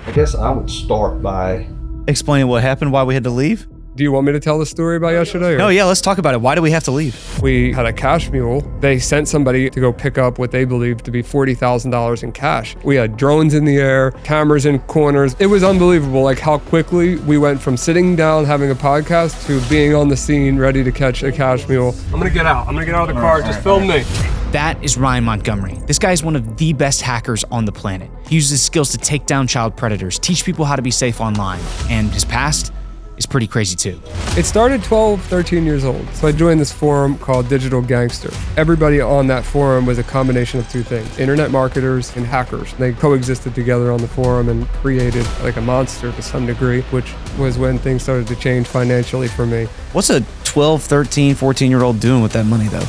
I guess I would start by explaining what happened, why we had to leave. Do you want me to tell the story about yesterday? No, yeah, let's talk about it. Why do we have to leave? We had a cash mule. They sent somebody to go pick up what they believed to be $40,000 in cash. We had drones in the air, cameras in corners. It was unbelievable, like how quickly we went from sitting down having a podcast to being on the scene ready to catch a cash mule. I'm gonna get out. I'm gonna get out of the car. Just film me. That is Ryan Montgomery. This guy is one of the best hackers on the planet. He uses his skills to take down child predators, teach people how to be safe online, and his past is pretty crazy too. It started 12, 13 years old. So I joined this forum called Digital Gangster. Everybody on that forum was a combination of two things, internet marketers and hackers. They coexisted together on the forum and created like a monster to some degree, which was when things started to change financially for me. What's a 12, 13, 14-year-old doing with that money though?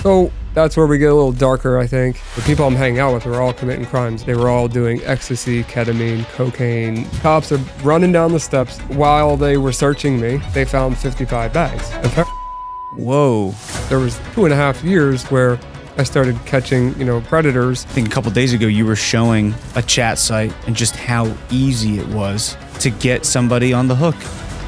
So that's where we get a little darker, I think. The people I'm hanging out with were all committing crimes. They were all doing ecstasy, ketamine, cocaine. Cops are running down the steps. While they were searching me, they found 55 bags of heroin. Whoa. There was 2.5 years where I started catching, predators. I think a couple days ago you were showing a chat site and just how easy it was to get somebody on the hook.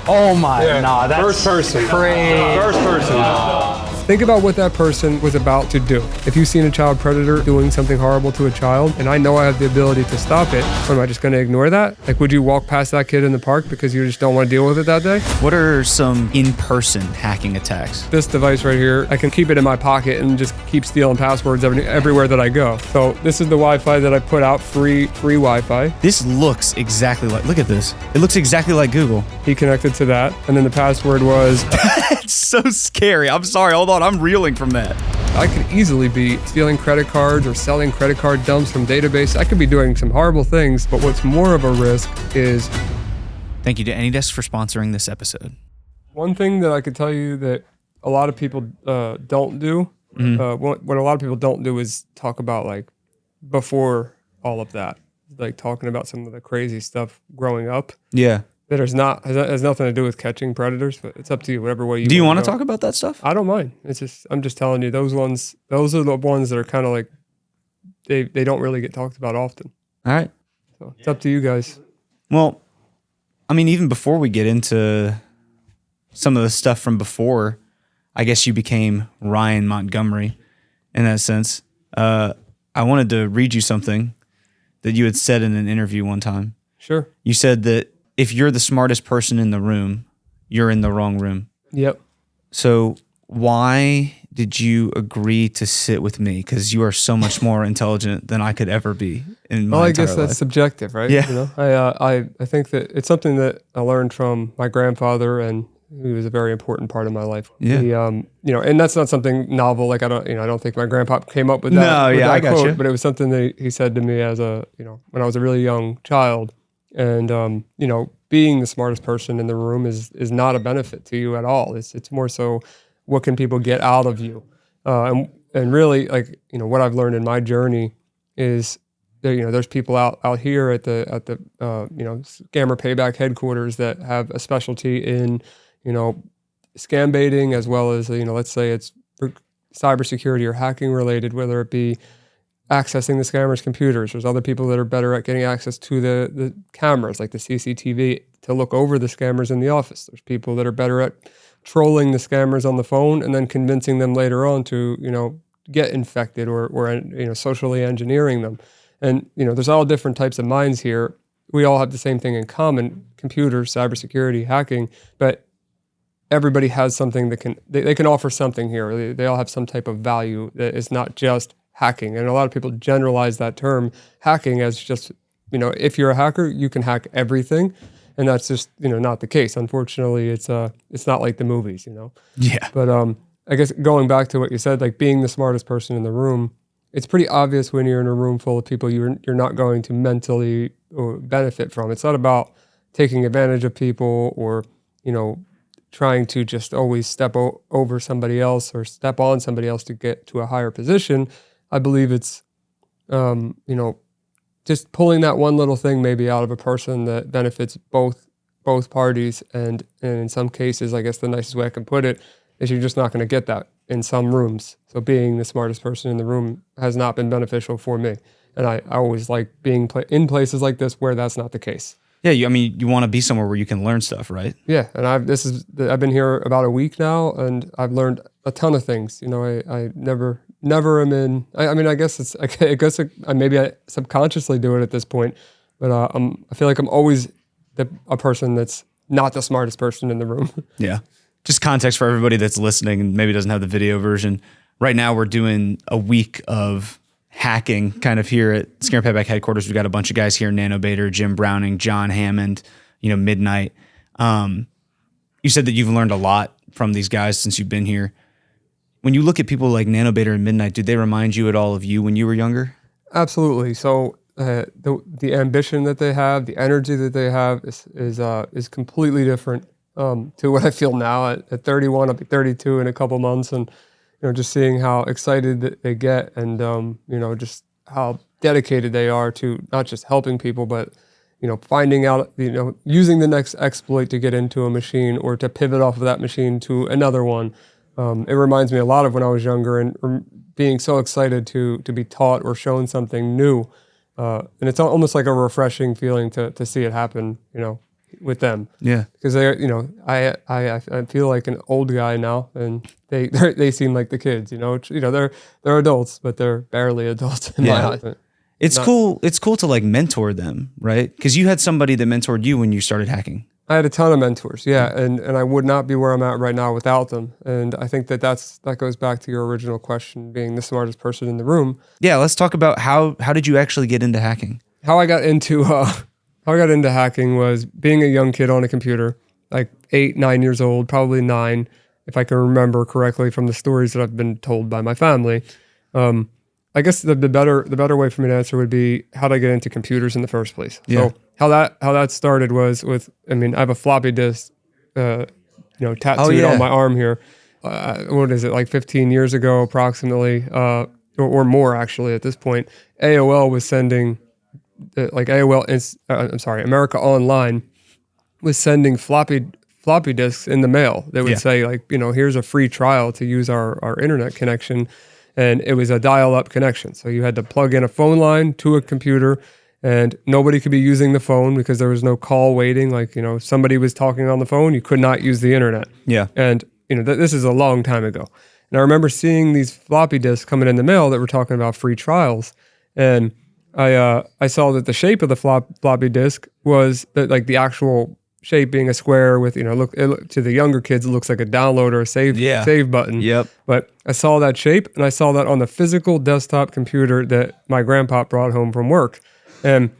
Oh my, Yeah. that's First person. crazy. First person. Think about what that person was about to do. If you've seen a child predator doing something horrible to a child, and I know I have the ability to stop it, am I just going to ignore that? Like, would you walk past that kid in the park because you just don't want to deal with it that day? What are some in-person hacking attacks? This device right here, I can keep it in my pocket and just keep stealing passwords everywhere that I go. So this is the Wi-Fi that I put out, free Wi-Fi. This looks exactly like, look at this. It looks exactly like Google. He connected to that, and then the password was... It's so scary. I'm sorry, hold on, I'm reeling from that. I could easily be stealing credit cards or selling credit card dumps from databases. I could be doing some horrible things, but what's more of a risk is... Thank you to AnyDesk for sponsoring this episode. One thing that I could tell you that a lot of people don't do, what a lot of people don't do is talk about like before all of that, like talking about some of the crazy stuff growing up. Yeah. That has nothing to do with catching predators, but it's up to you, whatever way you Do you want to to talk about that stuff? I don't mind. I'm just telling you, those are the ones that are kind of like, they don't really get talked about often. All right. So it's up to you guys. Well, I mean, even before we get into some of the stuff from before, I guess you became Ryan Montgomery in that sense. I wanted to read you something that you had said in an interview one time. Sure. You said that if you're the smartest person in the room, you're in the wrong room. Yep. So why did you agree to sit with me? Because you are so much more intelligent than I could ever be in my entire guess that's life. subjective, right? Yeah. I think that it's something that I learned from my grandfather, and he was a very important part of my life. Yeah. He, and that's not something novel. Like I don't think my grandpa came up with that. No, with yeah, that I got quote, you. But it was something that he said to me as when I was a really young child. And being the smartest person in the room is not a benefit to you at all. It's more so, what can people get out of you? And really, like what I've learned in my journey is that there's people out here at the scammer payback headquarters that have a specialty in scam baiting, as well as let's say it's cybersecurity or hacking related, whether it be accessing the scammers' computers. There's other people that are better at getting access to the cameras, like the CCTV, to look over the scammers in the office. There's people that are better at trolling the scammers on the phone and then convincing them later on to, get infected or socially engineering them. And, there's all different types of minds here. We all have the same thing in common: computers, cybersecurity, hacking, but everybody has something that they can offer something here. They all have some type of value that is not just hacking. And a lot of people generalize that term hacking as just, if you're a hacker, you can hack everything. And that's just, not the case. Unfortunately, it's not like the movies, Yeah. But I guess going back to what you said, like being the smartest person in the room, it's pretty obvious when you're in a room full of people you're not going to mentally benefit from. It's not about taking advantage of people or, trying to just always step over somebody else or step on somebody else to get to a higher position. I believe it's, just pulling that one little thing maybe out of a person that benefits both parties. And in some cases, I guess the nicest way I can put it is you're just not going to get that in some rooms. So being the smartest person in the room has not been beneficial for me. And I always like being in places like this where that's not the case. Yeah, you want to be somewhere where you can learn stuff, right? Yeah, and I've been here about a week now, and I've learned a ton of things. I never am in. I mean, I guess maybe I subconsciously do it at this point, but I feel like I'm always a person that's not the smartest person in the room. Yeah. Just context for everybody that's listening and maybe doesn't have the video version. Right now, we're doing a week of hacking kind of here at Scare Payback headquarters. We've got a bunch of guys here, Nanobator, Jim Browning, John Hammond, Midnight. You said that you've learned a lot from these guys since you've been here. When you look at people like Nanobator and Midnight, did they remind you at all of you when you were younger? Absolutely. So the ambition that they have, the energy that they have is completely different to what I feel now at 31. I'll be 32 in a couple months, and just seeing how excited that they get, and just how dedicated they are to not just helping people, but finding out, using the next exploit to get into a machine or to pivot off of that machine to another one. It reminds me a lot of when I was younger and being so excited to be taught or shown something new. And it's almost like a refreshing feeling to see it happen, with them. Yeah. Because I feel like an old guy now, and they seem like the kids, they're adults, but they're barely adults in my eyes. It's cool to like mentor them, right? Because you had somebody that mentored you when you started hacking. I had a ton of mentors, yeah, and I would not be where I'm at right now without them. And I think that goes back to your original question, being the smartest person in the room. Yeah, let's talk about how did you actually get into hacking? How I got into hacking was being a young kid on a computer, like 8, 9 years old, probably 9, if I can remember correctly from the stories that I've been told by my family. I guess the better way for me to answer would be, how did I get into computers in the first place? Yeah. So how that started was with, I have a floppy disk, tattooed on my arm here. What is it, like 15 years ago, approximately, or more actually at this point. AOL was sending, America Online was sending floppy disks in the mail. They would say here's a free trial to use our internet connection. And it was a dial-up connection. So you had to plug in a phone line to a computer, and nobody could be using the phone because there was no call waiting. Like, somebody was talking on the phone, you could not use the internet. Yeah. And, this is a long time ago. And I remember seeing these floppy disks coming in the mail that were talking about free trials. And I saw that the shape of the floppy disk was the actual shape being a square with, to the younger kids, it looks like a download or a save button. Yep. But I saw that shape, and I saw that on the physical desktop computer that my grandpa brought home from work. And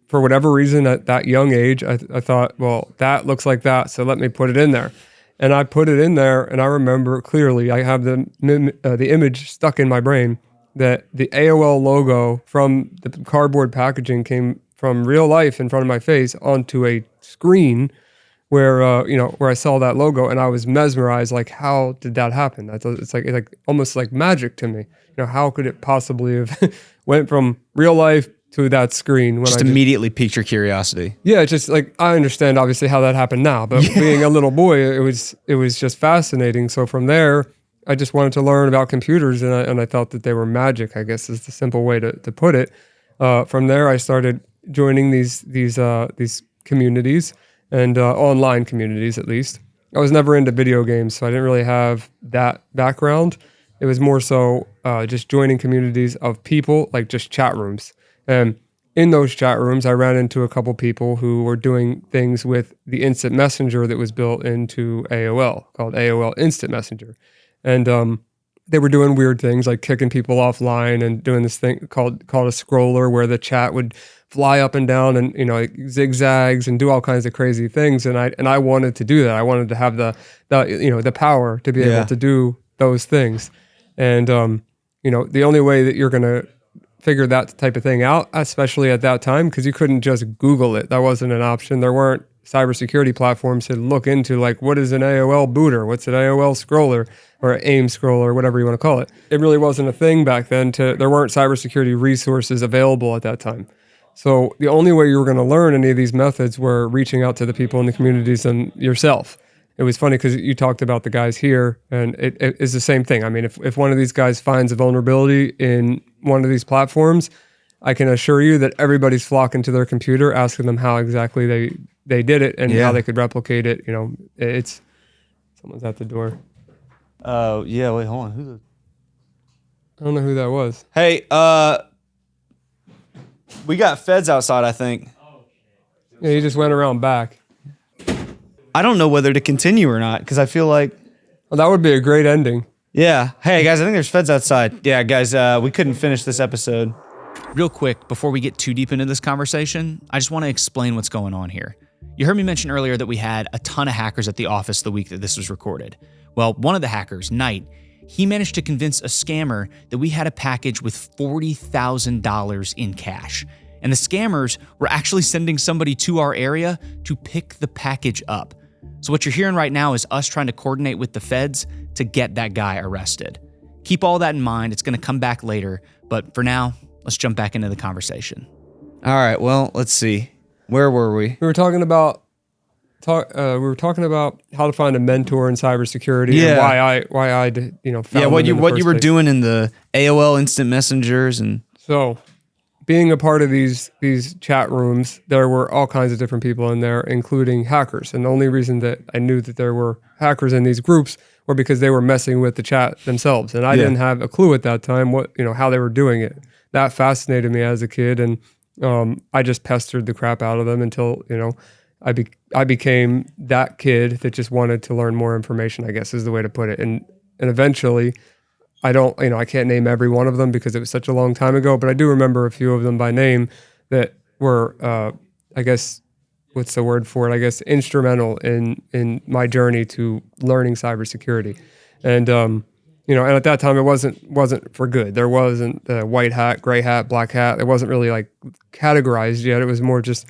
for whatever reason, at that young age, I thought, well, that looks like that, so let me put it in there. And I put it in there, and I remember clearly, I have the image stuck in my brain, that the AOL logo from the cardboard packaging came from real life in front of my face onto a screen where I saw that logo, and I was mesmerized. Like, how did that happen? It's like almost like magic to me. How could it possibly have went from real life to that screen? When immediately piqued your curiosity. Yeah, just like, I understand obviously how that happened now, but being a little boy, it was just fascinating. So from there, I just wanted to learn about computers, and I thought that they were magic, I guess is the simple way to put it. From there, I started joining these communities, and online communities at least. I was never into video games, so I didn't really have that background. It was more so just joining communities of people, like just chat rooms. And in those chat rooms, I ran into a couple people who were doing things with the instant messenger that was built into AOL, called AOL Instant Messenger. And they were doing weird things like kicking people offline and doing this thing called a scroller, where the chat would fly up and down and like zigzags and do all kinds of crazy things. And I wanted to do that. I wanted to have the power to be able to do those things. And the only way that you're gonna figure that type of thing out, especially at that time, because you couldn't just Google it. That wasn't an option. There weren't cybersecurity platforms to look into, like, what is an AOL booter? What's an AOL scroller or AIM scroller, whatever you want to call it. It really wasn't a thing back then. There weren't cybersecurity resources available at that time. So the only way you were going to learn any of these methods were reaching out to the people in the communities and yourself. It was funny because you talked about the guys here, and it is the same thing. I mean, if one of these guys finds a vulnerability in one of these platforms, I can assure you that everybody's flocking to their computer, asking them how exactly they did it and how they could replicate it. You know, it's someone's at the door. Yeah, wait, hold on. Who's the... I don't know who that was. Hey, we got feds outside, I think. Yeah, he just went around back. I don't know whether to continue or not because I feel like... Well, that would be a great ending. Yeah. Hey, guys, I think there's feds outside. Yeah, guys, we couldn't finish this episode. Real quick, before we get too deep into this conversation, I just want to explain what's going on here. You heard me mention earlier that we had a ton of hackers at the office the week that this was recorded. Well, one of the hackers, Knight, he managed to convince a scammer that we had a package with $40,000 in cash. And the scammers were actually sending somebody to our area to pick the package up. So what you're hearing right now is us trying to coordinate with the feds to get that guy arrested. Keep all that in mind. It's going to come back later. But for now, let's jump back into the conversation. All right. Well, let's see. Where were we? We were talking about how to find a mentor in cybersecurity and why I found what them you were place. doing in the AOL instant messengers and So being a part of these chat rooms, there were all kinds of different people in there, including hackers. And the only reason that I knew that there were hackers in these groups were because they were messing with the chat themselves. And I didn't have a clue at that time how they were doing it. That fascinated me as a kid, and I just pestered the crap out of them until I became that kid that just wanted to learn more information, I guess is the way to put it. And eventually, I can't name every one of them because it was such a long time ago, but I do remember a few of them by name that were, I guess, what's the word for it? I guess instrumental in my journey to learning cybersecurity. And, and at that time it wasn't for good. There wasn't the white hat, gray hat, black hat. It wasn't really like categorized yet. It was more just,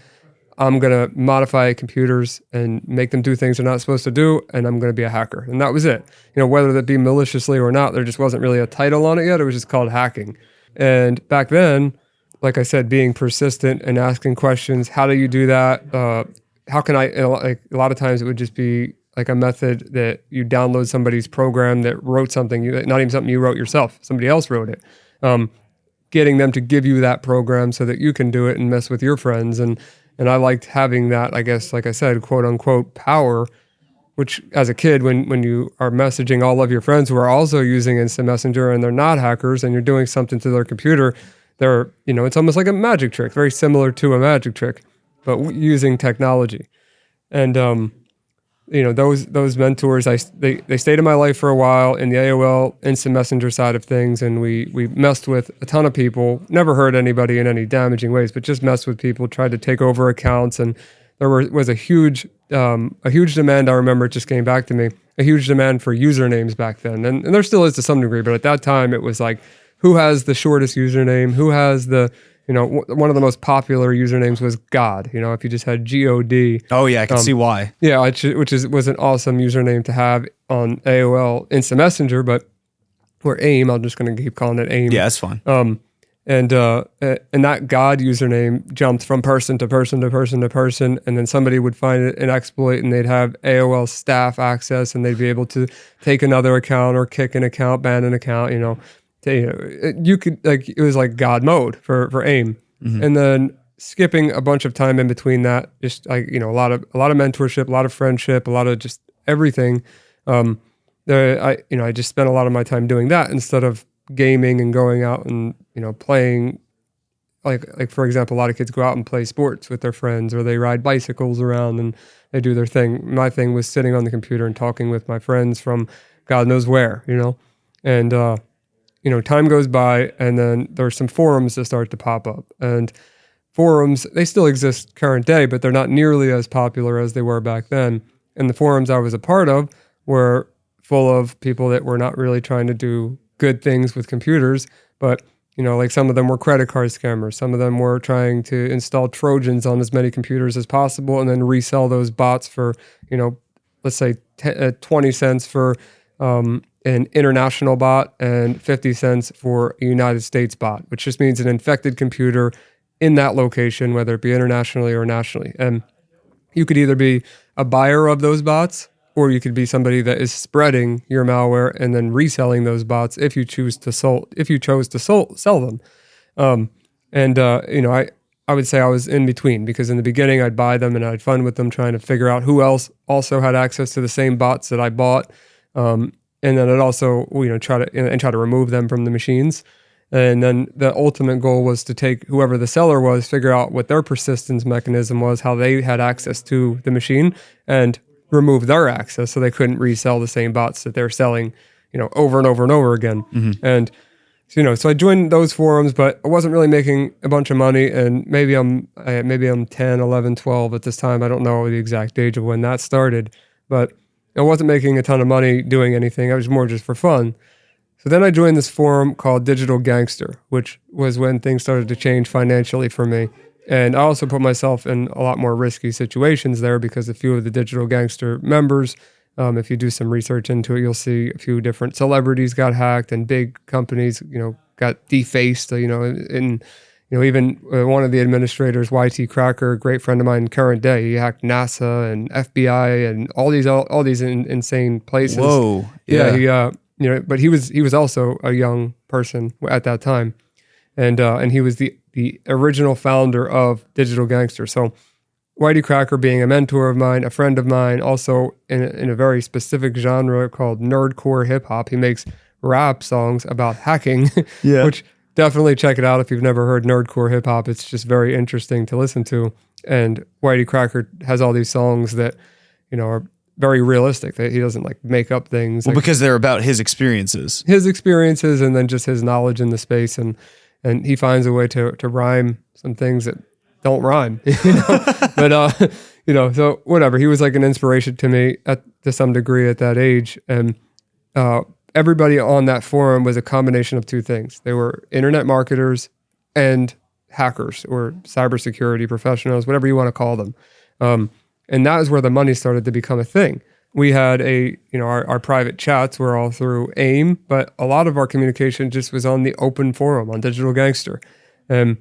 I'm going to modify computers and make them do things they're not supposed to do, and I'm going to be a hacker. And that was it. Whether that be maliciously or not, there just wasn't really a title on it yet. It was just called hacking. And back then, like I said, being persistent and asking questions, how do you do that? How can I, like a lot of times it would just be like a method that you download somebody's program that wrote something, not even something you wrote yourself, somebody else wrote it. Getting them to give you that program so that you can do it and mess with your friends. And I liked having that, I guess, like I said, quote unquote, power, which as a kid, when you are messaging all of your friends who are also using Instant Messenger and they're not hackers and you're doing something to their computer, it's almost like a magic trick, very similar to a magic trick, but using technology. And, those mentors, they stayed in my life for a while in the AOL Instant Messenger side of things, and we messed with a ton of people, never hurt anybody in any damaging ways, but just messed with people, tried to take over accounts, and there was a huge demand. I remember it just came back to me, a huge demand for usernames back then, and there still is to some degree, but at that time it was like, who has the shortest username? Who has the one of the most popular usernames was God. If you just had God. Oh yeah, I can see why. Yeah, which was an awesome username to have on AOL Instant Messenger, or AIM. I'm just going to keep calling it AIM. Yeah, that's fine. And that God username jumped from person to person to person to person, and then somebody would find an exploit, and they'd have AOL staff access, and they'd be able to take another account or kick an account, ban an account. You could it was like God mode for AIM, and then skipping a bunch of time in between that, just a lot of mentorship, a lot of friendship, a lot of just everything. I just spent a lot of my time doing that instead of gaming and going out and playing. Like for example, a lot of kids go out and play sports with their friends, or they ride bicycles around and they do their thing. My thing was sitting on the computer and talking with my friends from God knows where, and. Time goes by, and then there's some forums that start to pop up. And forums, they still exist current day, but they're not nearly as popular as they were back then. And the forums I was a part of were full of people that were not really trying to do good things with computers, but like some of them were credit card scammers. Some of them were trying to install Trojans on as many computers as possible and then resell those bots for, let's say 20 cents for an international bot and 50 cents for a United States bot, which just means an infected computer in that location, whether it be internationally or nationally. And you could either be a buyer of those bots, or you could be somebody that is spreading your malware and then reselling those bots if you chose to sell them. And, I would say I was in between, because in the beginning I'd buy them and I'd fun with them, trying to figure out who else also had access to the same bots that I bought. And then I'd also, try to remove them from the machines. And then the ultimate goal was to take whoever the seller was, figure out what their persistence mechanism was, how they had access to the machine, and remove their access so they couldn't resell the same bots that they're selling, over and over and over again. And so I joined those forums, but I wasn't really making a bunch of money. And maybe I'm 10, 11, 12 at this time. I don't know the exact age of when that started, but I wasn't making a ton of money doing anything. I was more just for fun. So then I joined this forum called Digital Gangster, which was when things started to change financially for me. And I also put myself in a lot more risky situations there, because a few of the Digital Gangster members, if you do some research into it, you'll see a few different celebrities got hacked, and big companies, got defaced, and even one of the administrators, YT Cracker, a great friend of mine, current day, he hacked NASA and FBI and all these insane places. Whoa. Yeah. But he was also a young person at that time. And he was the original founder of Digital Gangster. So Whitey Cracker being a mentor of mine, a friend of mine, also in a very specific genre called nerdcore hip hop. He makes rap songs about hacking, which definitely check it out if you've never heard nerdcore hip hop. It's just very interesting to listen to. And Whitey Cracker has all these songs that, are very realistic. That he doesn't make up things. Well, because they're about his experiences. And then just his knowledge in the space. And he finds a way to rhyme some things that don't rhyme, but, so whatever. He was like an inspiration to me to some degree at that age. And everybody on that forum was a combination of two things. They were internet marketers and hackers, or cybersecurity professionals, whatever you want to call them. And that is where the money started to become a thing. We had our private chats were all through AIM, but a lot of our communication just was on the open forum on Digital Gangster. And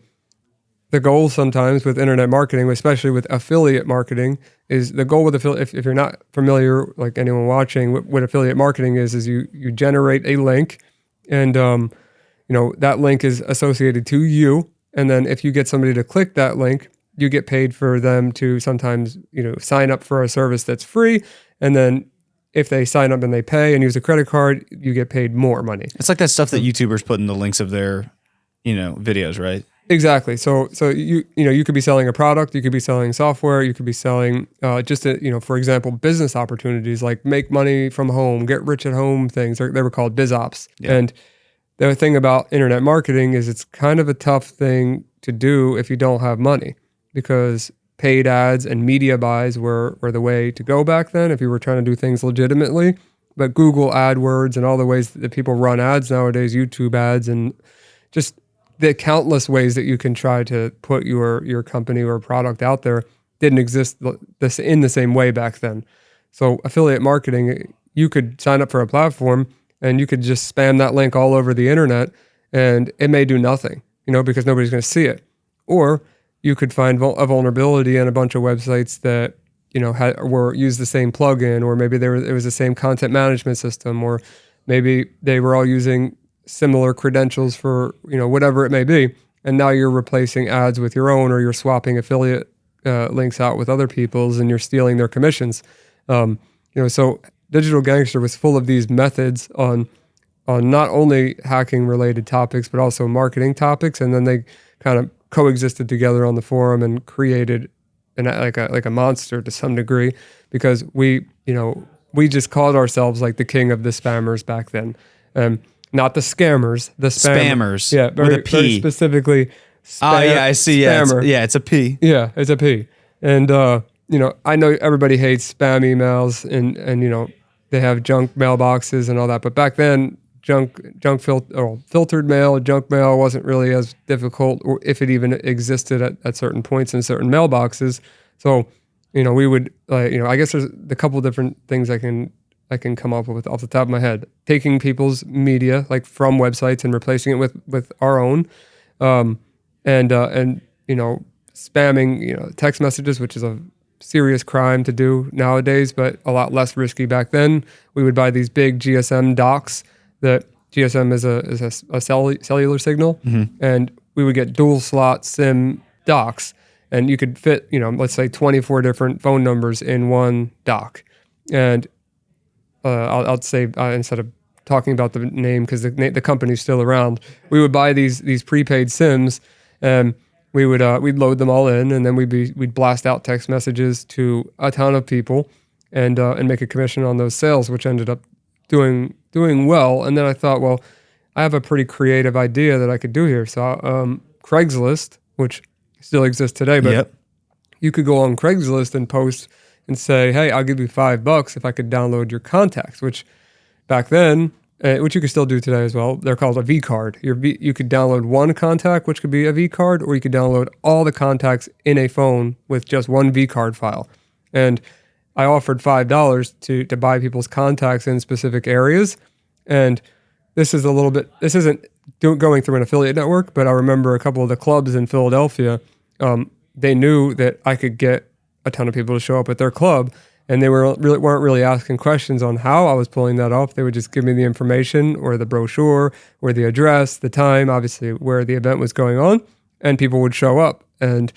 the goal sometimes with internet marketing, especially with affiliate marketing, is the goal with affiliate. If you're not familiar, like anyone watching, what affiliate marketing is you generate a link, and that link is associated to you. And then if you get somebody to click that link, you get paid for them to sometimes sign up for a service that's free. And then if they sign up and they pay and use a credit card, you get paid more money. It's like that stuff that YouTubers put in the links of their videos, right? Exactly. So you could be selling a product, you could be selling software, you could be selling for example, business opportunities like make money from home, get rich at home things. They were called biz ops. Yeah. And the thing about internet marketing is it's kind of a tough thing to do if you don't have money, because paid ads and media buys were the way to go back then if you were trying to do things legitimately. But Google AdWords and all the ways that people run ads nowadays, YouTube ads, and just the countless ways that you can try to put your company or product out there didn't exist in the same way back then. So affiliate marketing, you could sign up for a platform and you could just spam that link all over the internet and it may do nothing, because nobody's going to see it. Or you could find a vulnerability in a bunch of websites that, used the same plugin, or maybe it was the same content management system, or maybe they were all using similar credentials for, whatever it may be. And now you're replacing ads with your own, or you're swapping affiliate links out with other people's, and you're stealing their commissions. So Digital Gangster was full of these methods on not only hacking related topics, but also marketing topics. And then they kind of coexisted together on the forum and created like a monster to some degree, because we just called ourselves like the king of the spammers back then. Not the scammers, the spammers. Yeah, with a P. very specifically. I see. Spammer. It's a P. Yeah, it's a P. And I know everybody hates spam emails, and they have junk mailboxes and all that. But back then, filtered mail, junk mail wasn't really as difficult, or if it even existed at certain points in certain mailboxes. So we would I guess there's a couple different things I can come up with off the top of my head. Taking people's media like from websites and replacing it with our own, and spamming text messages, which is a serious crime to do nowadays, but a lot less risky back then. We would buy these big GSM docks. That GSM is a cellular signal, and we would get dual slot SIM docks, and you could fit, let's say 24 different phone numbers in one dock. And I'll say, instead of talking about the name, because the company's still around, we would buy these prepaid SIMs, and we'd load them all in, and then we'd blast out text messages to a ton of people, and make a commission on those sales, which ended up doing well. And then I thought, well, I have a pretty creative idea that I could do here. So Craigslist, which still exists today, but you could go on Craigslist and post and say, hey, I'll give you $5 if I could download your contacts, which back then, which you can still do today as well, they're called a V card. You could download one contact, which could be a V card, or you could download all the contacts in a phone with just one V card file. And I offered $5 to buy people's contacts in specific areas. And this isn't going through an affiliate network, but I remember a couple of the clubs in Philadelphia, they knew that I could get a ton of people to show up at their club, and they weren't really asking questions on how I was pulling that off. They would just give me the information or the brochure or the address, the time, obviously where the event was going on, and people would show up. And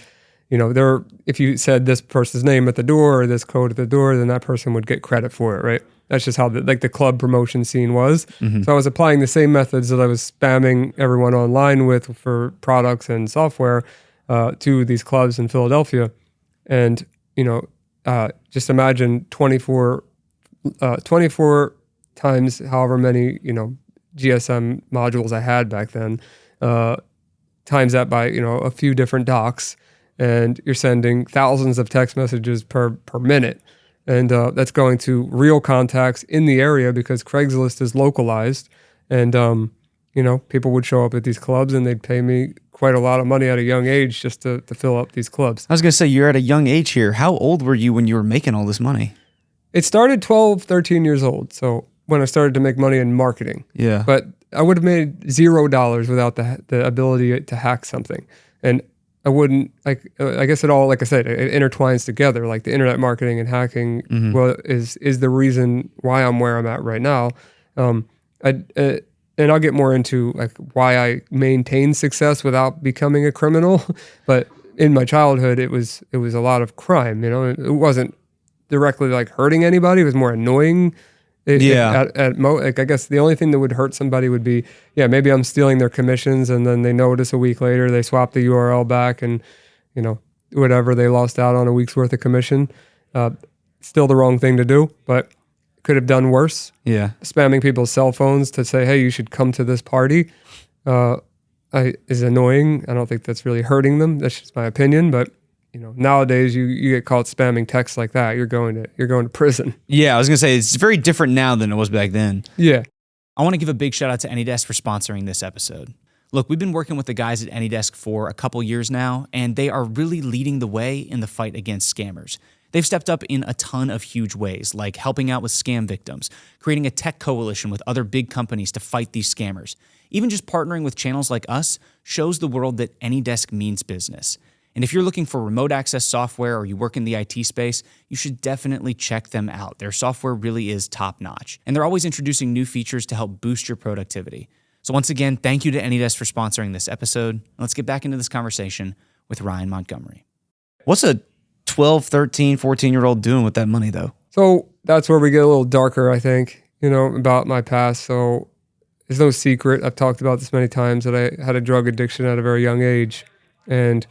if you said this person's name at the door or this code at the door, then that person would get credit for it, right? That's just how the club promotion scene was. Mm-hmm. So I was applying the same methods that I was spamming everyone online with for products and software to these clubs in Philadelphia. And, just imagine 24 times however many, GSM modules I had back then, times that by, a few different docks, and you're sending thousands of text messages per minute. And that's going to real contacts in the area because Craigslist is localized. And, people would show up at these clubs and they'd pay me quite a lot of money at a young age just to fill up these clubs. I was going to say, you're at a young age here. How old were you when you were making all this money? It started 12, 13 years old. So when I started to make money in marketing. Yeah. But I would have made $0 without the ability to hack something. And I wouldn't, I guess it all, like I said, it intertwines together. Like the internet marketing and hacking is the reason why I'm where I'm at right now. And I'll get more into like why I maintained success without becoming a criminal. But in my childhood, it was a lot of crime. It wasn't directly like hurting anybody. It was more annoying. I guess the only thing that would hurt somebody would be, maybe I'm stealing their commissions, and then they notice a week later, they swap the URL back, and whatever, they lost out on a week's worth of commission. Still the wrong thing to do, but could have done worse. Yeah. Spamming people's cell phones to say, hey, you should come to this party is annoying. I don't think that's really hurting them. That's just my opinion. But, nowadays you get caught spamming texts like that, you're going to prison. Yeah, I was going to say, it's very different now than it was back then. Yeah. I want to give a big shout out to AnyDesk for sponsoring this episode. Look, we've been working with the guys at AnyDesk for a couple years now, and they are really leading the way in the fight against scammers. They've stepped up in a ton of huge ways, like helping out with scam victims, creating a tech coalition with other big companies to fight these scammers. Even just partnering with channels like us shows the world that AnyDesk means business. And if you're looking for remote access software or you work in the IT space, you should definitely check them out. Their software really is top-notch. And they're always introducing new features to help boost your productivity. So once again, thank you to AnyDesk for sponsoring this episode. Let's get back into this conversation with Ryan Montgomery. What's a 12, 13, 14-year-old doing with that money, though? So that's where we get a little darker, I think, about my past. So it's no secret. I've talked about this many times that I had a drug addiction at a very young age. And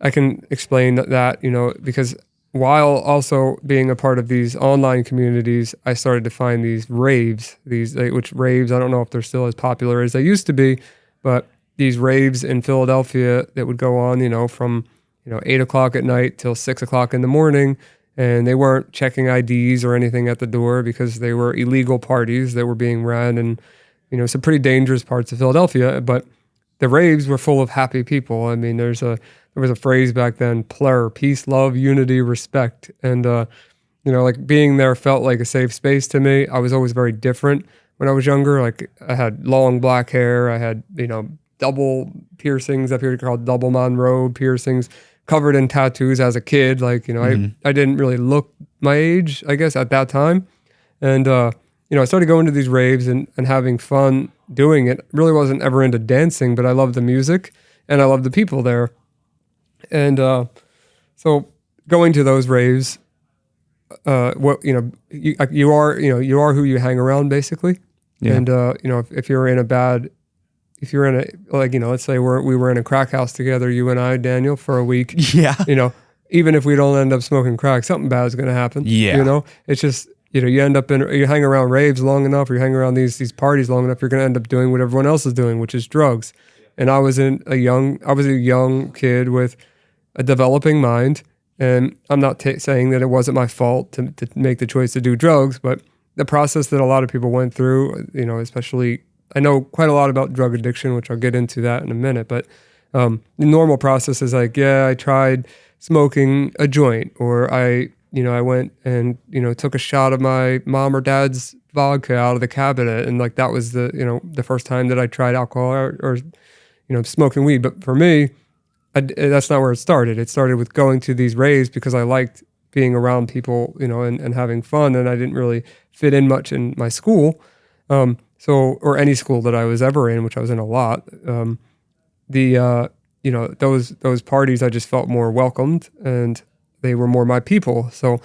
I can explain that, because while also being a part of these online communities, I started to find these raves, which raves, I don't know if they're still as popular as they used to be, but these raves in Philadelphia that would go on, from 8 o'clock at night till 6 o'clock in the morning. And they weren't checking IDs or anything at the door because they were illegal parties that were being ran in, some pretty dangerous parts of Philadelphia. But the raves were full of happy people. I mean, there was a phrase back then, plur, peace, love, unity, respect. And, like being there felt like a safe space to me. I was always very different when I was younger. Like I had long black hair. I had, double piercings up here called double Monroe piercings, covered in tattoos as a kid. Like, I didn't really look my age, I guess, at that time. And, I started going to these raves and having fun doing it. Really wasn't ever into dancing, but I loved the music. and I loved the people there. And so going to those raves, what you are who you hang around, basically. Yeah. And if you're in a let's say we were in a crack house together, you and I, Daniel, for a week. Yeah. Even if we don't end up smoking crack, something bad is going to happen. Yeah. It's just, you hang around raves long enough, or you hang around these parties long enough, you're going to end up doing what everyone else is doing, which is drugs. And I was a young kid with a developing mind. And I'm not saying that it wasn't my fault to make the choice to do drugs, but the process that a lot of people went through, especially, I know quite a lot about drug addiction, which I'll get into that in a minute, but the normal process is like, I tried smoking a joint, or I went and, took a shot of my mom or dad's vodka out of the cabinet. And like, that was the first time that I tried alcohol or smoking weed. But for me, that's not where it started. It started with going to these raves because I liked being around people, and having fun. And I didn't really fit in much in my school. Or any school that I was ever in, which I was in a lot. Those parties, I just felt more welcomed, and they were more my people. So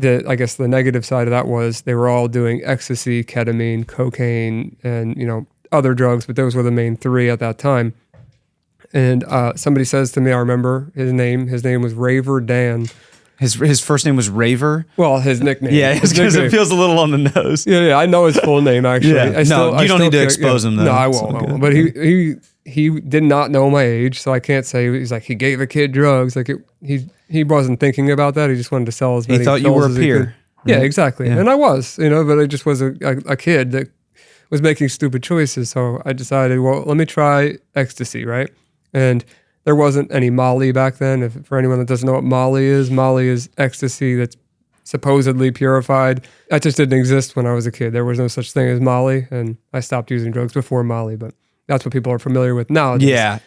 I guess the negative side of that was they were all doing ecstasy, ketamine, cocaine, and other drugs, but those were the main three at that time. And somebody says to me, I remember his name was Raver Dan. His first name was Raver. Well, his nickname. Yeah, because it feels a little on the nose. Yeah, I know his full name actually. Yeah. You don't need to expose him though. No, I won't. But he did not know my age, so I can't say he's like he gave a kid drugs. Like he wasn't thinking about that. He just wanted to sell as many. He thought you were a peer. Right? Yeah, exactly. Yeah. And I was, but I just was a kid that was making stupid choices. So I decided, well, let me try ecstasy, right? And there wasn't any Molly back then. For anyone that doesn't know what Molly is ecstasy that's supposedly purified. That just didn't exist when I was a kid. There was no such thing as Molly, and I stopped using drugs before Molly, but that's what people are familiar with now. Yeah.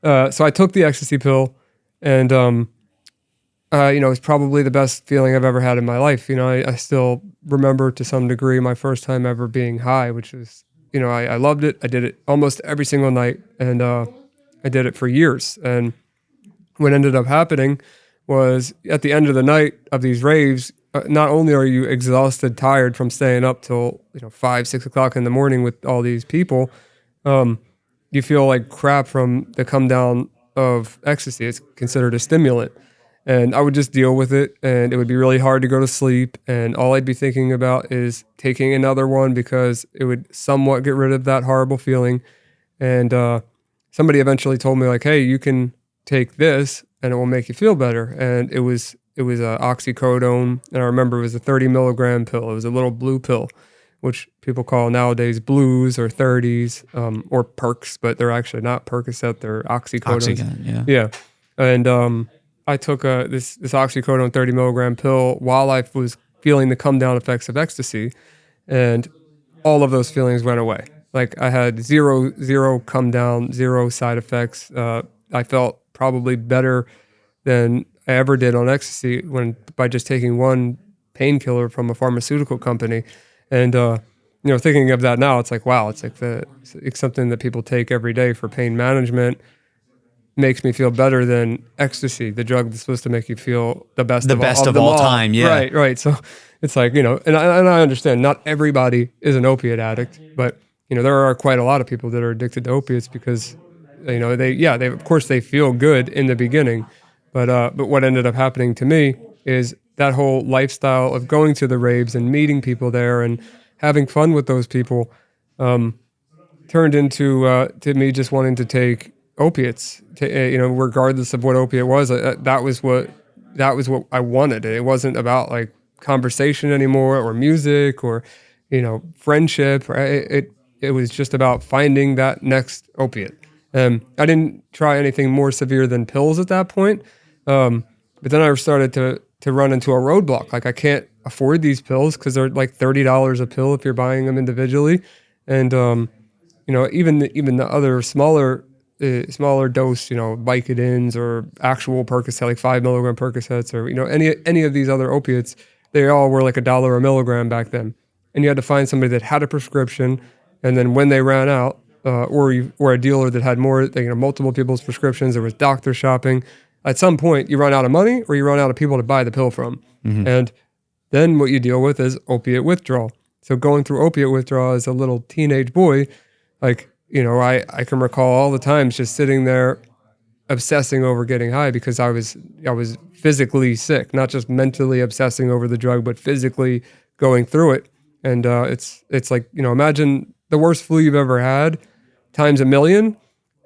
So I took the ecstasy pill, and it was probably the best feeling I've ever had in my life. I still remember to some degree my first time ever being high, which was, I loved it. I did it almost every single night, and I did it for years. And what ended up happening was at the end of the night of these raves, not only are you exhausted, tired from staying up till 5, 6 o'clock in the morning with all these people, you feel like crap from the come down of ecstasy. It's considered a stimulant. And I would just deal with it, and it would be really hard to go to sleep. And all I'd be thinking about is taking another one because it would somewhat get rid of that horrible feeling. And somebody eventually told me, like, hey, you can take this and it will make you feel better. And it was oxycodone. And I remember it was a 30 milligram pill. It was a little blue pill, which people call nowadays blues or 30s or perks, but they're actually not Percocet, they're oxycodones. Oxycontin, yeah. And I took this oxycodone 30 milligram pill while I was feeling the come down effects of ecstasy. And all of those feelings went away. Like I had zero come down, zero side effects. I felt probably better than I ever did on ecstasy by just taking one painkiller from a pharmaceutical company. And thinking of that now, it's like, wow, it's like it's something that people take every day for pain management. Makes me feel better than ecstasy, the drug that's supposed to make you feel the best of all time. Yeah, right. So it's like, and I understand not everybody is an opiate addict, but there are quite a lot of people that are addicted to opiates because, they of course they feel good in the beginning, but what ended up happening to me is that whole lifestyle of going to the raves and meeting people there and having fun with those people turned into to me just wanting to take opiates, regardless of what opiate was. That was what I wanted. It wasn't about like conversation anymore or music or friendship. It was just about finding that next opiate. I didn't try anything more severe than pills at that point. But then I started to run into a roadblock. Like I can't afford these pills because they're like $30 a pill if you're buying them individually. And, even the other smaller dose, Vicodins or actual Percocet, like 5 milligram Percocets or, any of these other opiates, they all were like $1 a milligram back then. And you had to find somebody that had a prescription. And then when they ran out, or a dealer that had more, multiple people's prescriptions. There was doctor shopping. At some point, you run out of money or you run out of people to buy the pill from. And then what you deal with is opiate withdrawal. So going through opiate withdrawal as a little teenage boy, like, I can recall all the times just sitting there obsessing over getting high because I was physically sick, not just mentally obsessing over the drug, but physically going through it. And it's like, imagine the worst flu you've ever had times a million.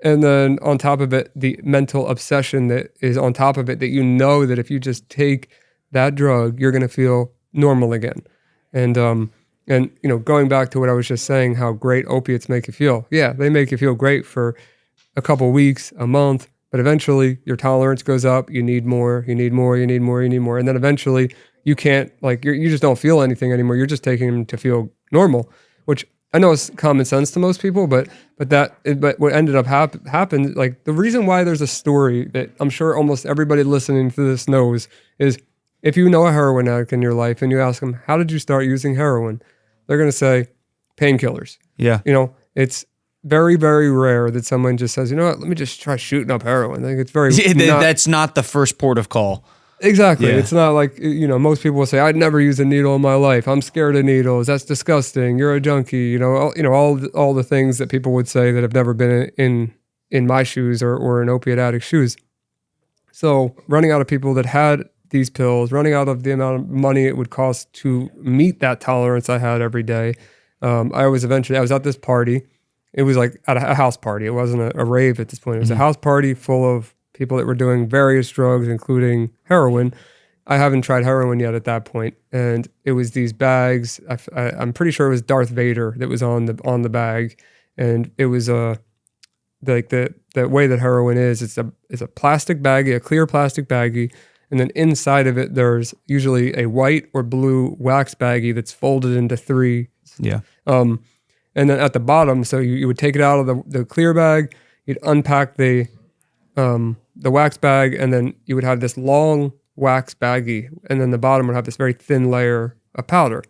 And then on top of it, the mental obsession that is on top of it, that that if you just take that drug, you're going to feel normal again. And going back to what I was just saying, how great opiates make you feel. Yeah, they make you feel great for a couple weeks, a month, but eventually your tolerance goes up. You need more, you need more, you need more, you need more. And then eventually you can't, you just don't feel anything anymore. You're just taking them to feel normal, which I know it's common sense to most people, but what ended up happened, like the reason why there's a story that I'm sure almost everybody listening to this knows is if you know a heroin addict in your life and you ask them, how did you start using heroin? They're going to say painkillers. Yeah. It's very, very rare that someone just says, let me just try shooting up heroin. I think it's very... that's not the first port of call. Exactly. Yeah. It's not like, most people will say, I'd never use a needle in my life. I'm scared of needles. That's disgusting. You're a junkie. All the things that people would say that have never been in my shoes or in opiate addict shoes. So running out of people that had these pills, running out of the amount of money it would cost to meet that tolerance I had every day. I was at this party. It was like at a house party. It wasn't a rave at this point. It was a house party full of people that were doing various drugs, including heroin. I haven't tried heroin yet at that point. And it was these bags. I'm pretty sure it was Darth Vader that was on the bag. And it was like the way that heroin is, it's a plastic baggie, a clear plastic baggie. And then inside of it, there's usually a white or blue wax baggie that's folded into three. Yeah. And then at the bottom, so you would take it out of the clear bag, you'd unpack the wax bag, and then you would have this long wax baggie, and then the bottom would have this very thin layer of powder.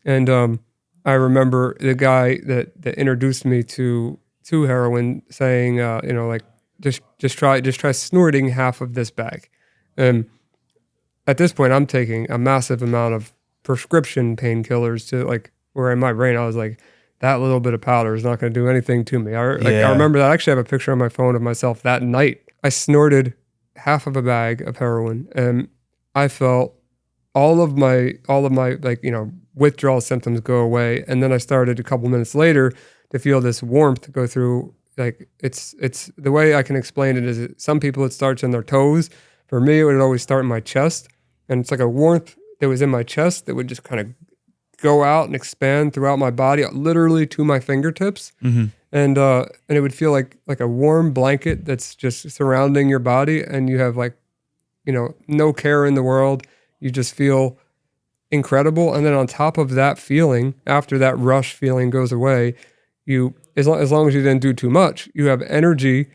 And I remember the guy that introduced me to heroin saying, just try snorting half of this bag. And at this point, I'm taking a massive amount of prescription painkillers to where in my brain I was like, that little bit of powder is not going to do anything to me. I remember that. I actually have a picture on my phone of myself that night. I snorted half of a bag of heroin, and I felt all of my withdrawal symptoms go away. And then I started a couple minutes later to feel this warmth go through. It's the way I can explain it is some people it starts in their toes. For me, it would always start in my chest, and it's like a warmth that was in my chest that would just kind of go out and expand throughout my body, literally to my fingertips. And it would feel like a warm blanket that's just surrounding your body, and you have no care in the world. You just feel incredible. And then on top of that feeling, after that rush feeling goes away, as long as you didn't do too much, you have energy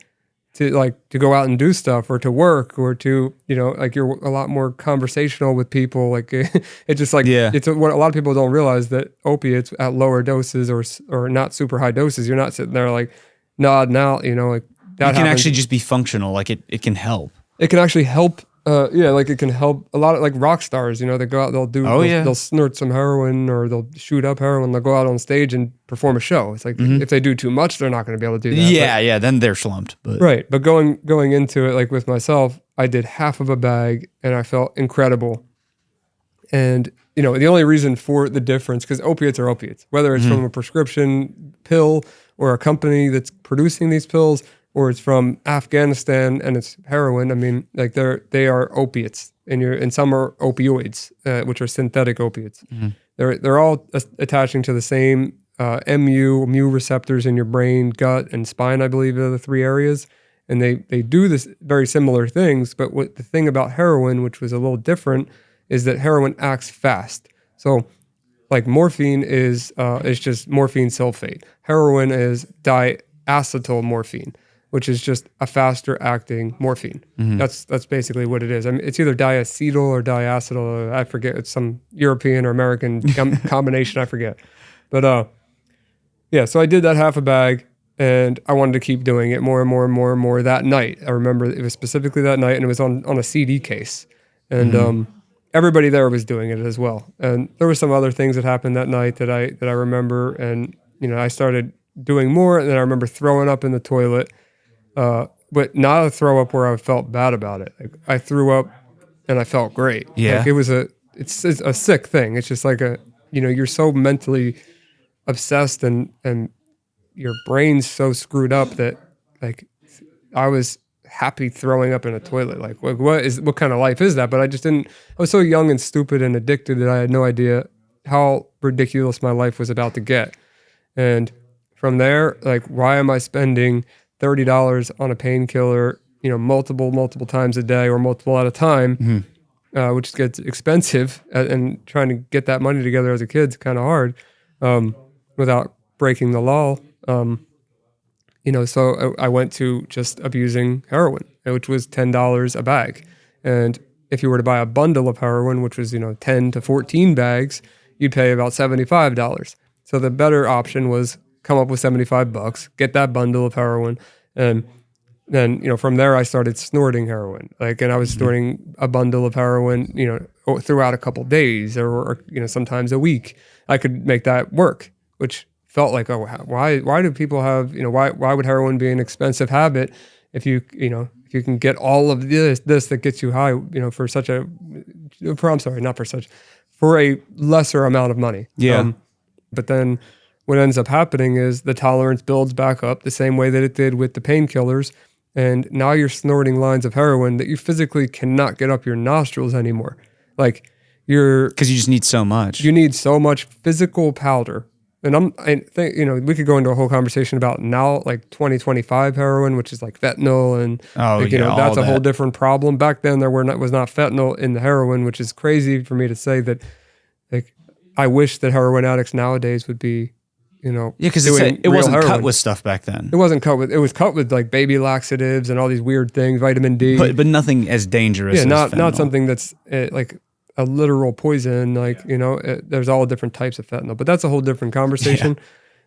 to go out and do stuff or to work or to, you're a lot more conversational with people. It's just it's what a lot of people don't realize, that opiates at lower doses or not super high doses, you're not sitting there nodding out, that it can happens. actually just be functional. It can help. It can actually help. It can help a lot of rock stars, they go out, they'll snort some heroin or they'll shoot up heroin. They'll go out on stage and perform a show. It's if they do too much, they're not going to be able to do that. Then they're slumped. But. Right. But going into it, with myself, I did half of a bag and I felt incredible. And, the only reason for the difference, because opiates are opiates, whether it's from a prescription pill or a company that's producing these pills, or it's from Afghanistan and it's heroin. I mean, they are opiates, and some are opioids, which are synthetic opiates. They're all attaching to the same mu receptors in your brain, gut, and spine. I believe are the three areas, and they do this very similar things. But the thing about heroin, which was a little different, is that heroin acts fast. So, morphine is just morphine sulfate. Heroin is diacetyl morphine, which is just a faster acting morphine. That's basically what it is. I mean, it's either diacetyl or diacetyl. I forget. It's some European or American combination. I forget. But so I did that half a bag, And I wanted to keep doing it more and more and more and more that night. I remember it was specifically that night, and it was on a CD case. And everybody there was doing it as well. And there were some other things that happened that night that I remember. And, I started doing more, and then I remember throwing up in the toilet, but not a throw up where I felt bad about it. Like, I threw up and I felt great. Yeah. Like, it's a sick thing. It's just like you're so mentally obsessed and your brain's so screwed up that, like, I was happy throwing up in a toilet. Like, what kind of life is that? But I was so young and stupid and addicted that I had no idea how ridiculous my life was about to get. And from there, like, why am I spending $30 on a painkiller, multiple times a day or multiple at a time, which gets expensive, and trying to get that money together as a kid's kind of hard, without breaking the law. So I went to just abusing heroin, which was $10 a bag. And if you were to buy a bundle of heroin, which was, 10 to 14 bags, you'd pay about $75. So the better option was come up with $75, get that bundle of heroin. And then, from there I started snorting heroin. And I was snorting a bundle of heroin, throughout a couple days or sometimes a week. I could make that work, which felt like, oh, why do people have, why would heroin be an expensive habit if you can get all of this that gets you high, for a lesser amount of money. Yeah. But then what ends up happening is the tolerance builds back up the same way that it did with the painkillers. And now you're snorting lines of heroin that you physically cannot get up your nostrils anymore. Like, because you just need so much. You need so much physical powder. And I think, we could go into a whole conversation about now, like 2025 heroin, which is like fentanyl, and that's a whole different problem. Back then, there was not fentanyl in the heroin, which is crazy for me to say that. Like, I wish that heroin addicts nowadays would be, because it wasn't heroin. Cut with stuff back then. It wasn't cut with. It was cut with like baby laxatives and all these weird things, vitamin D, but nothing as dangerous. Yeah, as not fentanyl. something that's like a literal poison. Like, there's all different types of fentanyl, but that's a whole different conversation.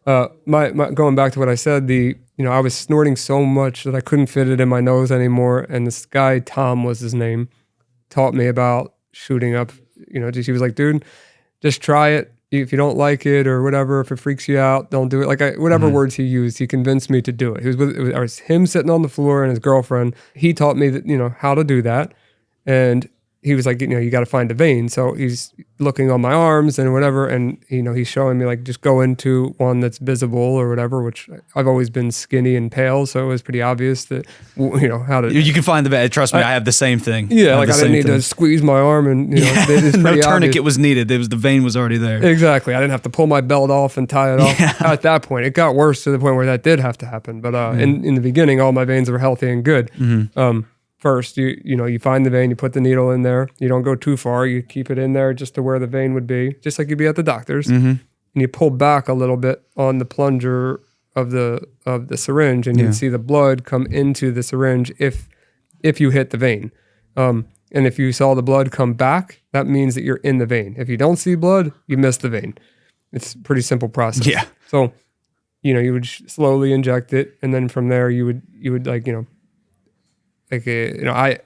Yeah. My going back to what I said, I was snorting so much that I couldn't fit it in my nose anymore. And this guy, Tom was his name, taught me about shooting up. He was like, dude, just try it. If you don't like it or whatever, if it freaks you out, don't do it. Like, whatever words he used, he convinced me to do it. It was him sitting on the floor and his girlfriend. He taught me that, how to do that. And he was like, you got to find a vein. So he's looking on my arms and whatever. And, he's showing me like, just go into one that's visible or whatever, which I've always been skinny and pale. So it was pretty obvious that, how to. You can find the vein. Trust me, I have the same thing. Yeah. Like, I didn't need to squeeze my arm and, it's no pretty tourniquet obvious. was needed. The vein was already there. Exactly. I didn't have to pull my belt off and tie it off at that point. It got worse to the point where that did have to happen. But in the beginning, all my veins were healthy and good. First, you find the vein, you put the needle in there. You don't go too far. You keep it in there just to where the vein would be, just like you'd be at the doctor's. And you pull back a little bit on the plunger of the syringe, and you can see the blood come into the syringe if you hit the vein. And if you saw the blood come back, that means that you're in the vein. If you don't see blood, you missed the vein. It's a pretty simple process. Yeah. So, you would slowly inject it, and then from there you would like,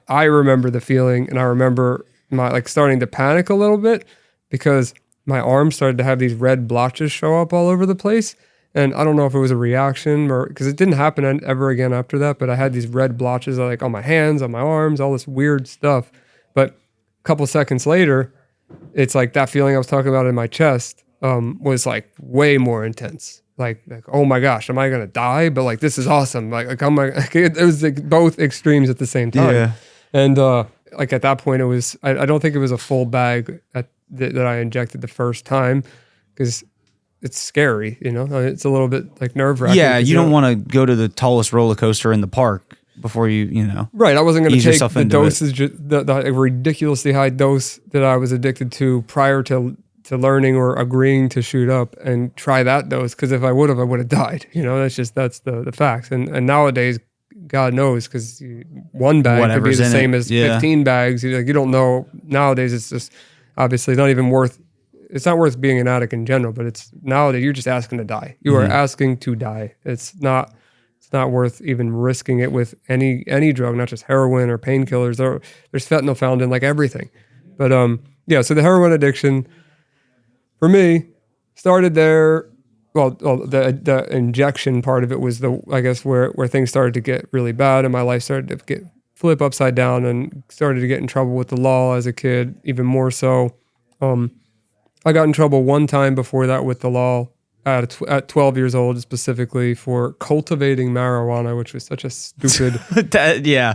I remember the feeling, and I remember my starting to panic a little bit because my arms started to have these red blotches show up all over the place. And I don't know if it was a reaction or because it didn't happen ever again after that, but I had these red blotches like on my hands, on my arms, all this weird stuff. But a couple seconds later, it's like that feeling I was talking about in my chest was like way more intense. Like, oh my gosh, am I gonna die? But like, this is awesome. Like it was like both extremes at the same time. Yeah. And like at that point, it was I don't think it was a full bag that I injected the first time because it's scary. It's a little bit like nerve wracking. Yeah, you don't want to go to the tallest roller coaster in the park before you. Right, I wasn't going to take the dosage, the ridiculously high dose that I was addicted to prior to learning or agreeing to shoot up and try that dose, because if I would have died. That's the facts. And nowadays, God knows, because one bag could be the same as 15 bags. You don't know. Nowadays, it's just obviously not even worth it's not worth being an addict in general, but it's now that you're just asking to die. You are asking to die. It's not worth even risking it with any drug, not just heroin or painkillers. There's fentanyl found in like everything. But yeah, so the heroin addiction for me started there. Well, the injection part of it was I guess where things started to get really bad and my life started to flip upside down and started to get in trouble with the law as a kid, even more so. I got in trouble one time before that with the law at 12 years old, specifically for cultivating marijuana, which was such a stupid. Yeah,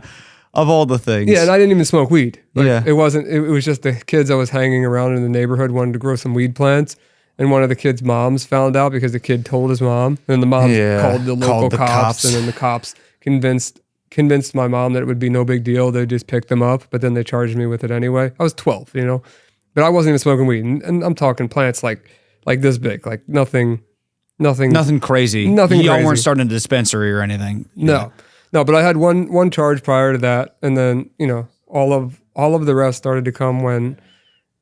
of all the things. Yeah, and I didn't even smoke weed. Like, yeah, it wasn't. It was just the kids I was hanging around in the neighborhood wanted to grow some weed plants, and one of the kids' moms found out because the kid told his mom, and the mom called the local cops, and then the cops convinced my mom that it would be no big deal. They just picked them up, but then they charged me with it anyway. I was 12, but I wasn't even smoking weed, and I'm talking plants like this big, like nothing crazy. Y'all weren't starting a dispensary or anything. No, but I had one charge prior to that, and then all of the rest started to come when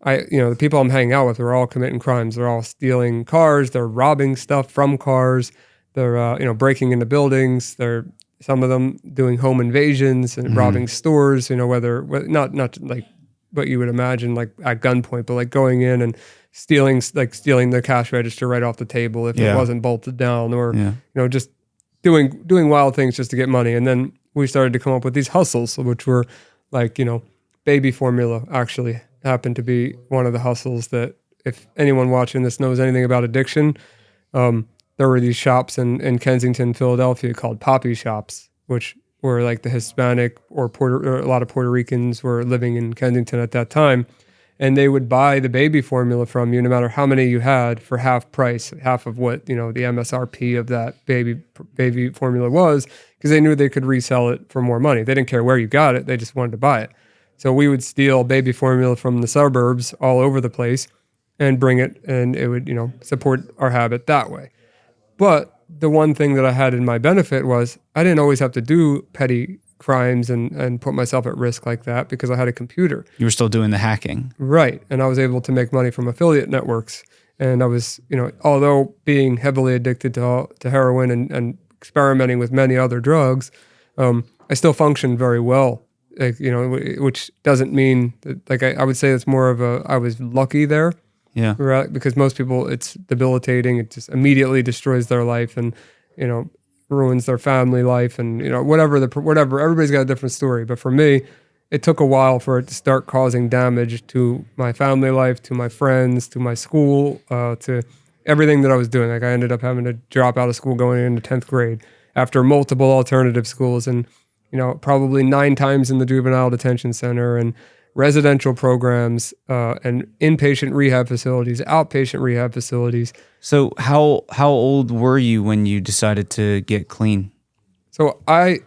the people I'm hanging out with are all committing crimes. They're all stealing cars. They're robbing stuff from cars. They're breaking into buildings. They're some of them doing home invasions and robbing stores. Whether not like what you would imagine like at gunpoint, but like going in and stealing the cash register right off the table if it wasn't bolted down, or just doing wild things just to get money. And then we started to come up with these hustles, which were like baby formula actually happened to be one of the hustles that, if anyone watching this knows anything about addiction, there were these shops in Kensington, Philadelphia called poppy shops, which were like the Hispanic or a lot of Puerto Ricans were living in Kensington at that time. And they would buy the baby formula from you, no matter how many you had, for half price, half of what the MSRP of that baby formula was, because they knew they could resell it for more money. They didn't care where you got it; they just wanted to buy it. So we would steal baby formula from the suburbs all over the place, and bring it, and it would support our habit that way. But the one thing that I had in my benefit was I didn't always have to do petty crimes and put myself at risk like that because I had a computer. You were still doing the hacking. Right. And I was able to make money from affiliate networks. And I was, although being heavily addicted to heroin and experimenting with many other drugs, I still functioned very well. Like, which doesn't mean that, like, I would say it's more of I was lucky there. Yeah. Right. Because most people, it's debilitating. It just immediately destroys their life and, ruins their family life and, whatever, everybody's got a different story. But for me, it took a while for it to start causing damage to my family life, to my friends, to my school, to everything that I was doing. Like I ended up having to drop out of school going into 10th grade after multiple alternative schools and, probably 9 times in the juvenile detention center and residential programs and inpatient rehab facilities, outpatient rehab facilities. So how old were you when you decided to get clean? So I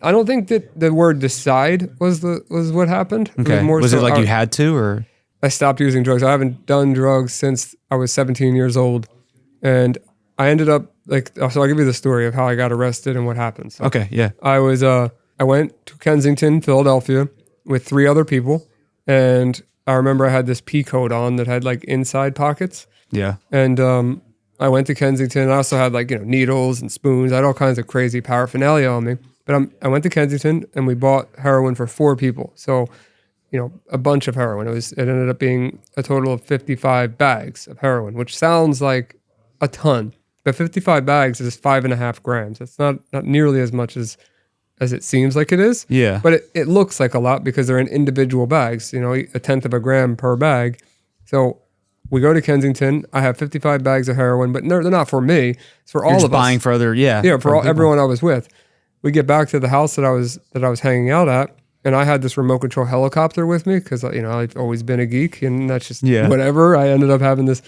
don't think that the word decide was what happened. Okay. Was it like you had to, or? I stopped using drugs. I haven't done drugs since I was 17 years old. And I ended up so I'll give you the story of how I got arrested and what happened. So okay. Yeah. I went to Kensington, Philadelphia with 3 other people. And I remember I had this pea coat on that had like inside pockets. Yeah. And I went to Kensington. I also had like, needles and spoons. I had all kinds of crazy paraphernalia on me. But I went to Kensington and we bought heroin for 4 people. So, a bunch of heroin. It ended up being a total of 55 bags of heroin, which sounds like a ton. But 55 bags is 5.5 grams. It's not nearly as much as it seems like it is. Yeah. But it looks like a lot because they're in individual bags, 1/10 of a gram per bag. So we go to Kensington. I have 55 bags of heroin, but they're not for me. It's for all of us. Buying for other, everyone I was with. We get back to the house that I was hanging out at, and I had this remote control helicopter with me because I've always been a geek, and that's just whatever. I ended up having this.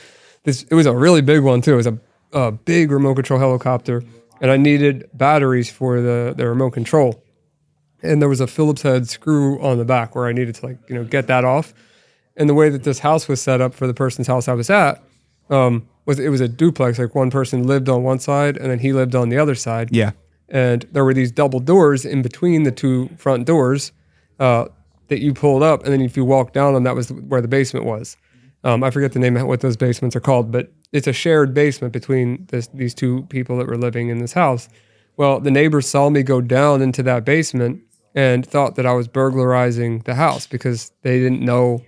It was a really big one too. It was a big remote control helicopter. And I needed batteries for the remote control. And there was a Phillips head screw on the back where I needed to get that off. And the way that this house was set up for the person's house I was at, was a duplex. Like one person lived on one side and then he lived on the other side. Yeah. And there were these double doors in between the 2 front doors that you pulled up. And then if you walked down them, that was where the basement was. I forget the name of what those basements are called, but it's a shared basement between these two people that were living in this house. Well, the neighbors saw me go down into that basement and thought that I was burglarizing the house because they didn't know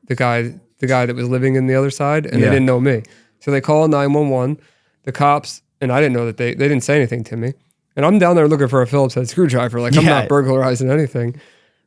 the guy that was living in the other side, and they didn't know me. So they call 911, the cops, and I didn't know that they didn't say anything to me. And I'm down there looking for a Phillips head screwdriver. Like, I'm not burglarizing anything.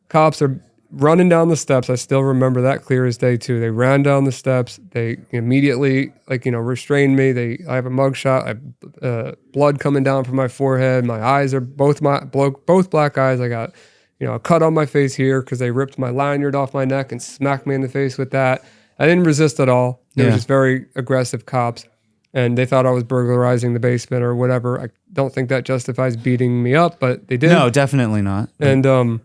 Cops are running down the steps. I still remember that clear as day too. They ran down the steps. They immediately, restrained me. I have a mugshot. I have blood coming down from my forehead. My eyes are both black eyes. I got, a cut on my face here because they ripped my lanyard off my neck and smacked me in the face with that. I didn't resist at all. They were just very aggressive cops, and they thought I was burglarizing the basement or whatever. I don't think that justifies beating me up, but they did. No, definitely not. And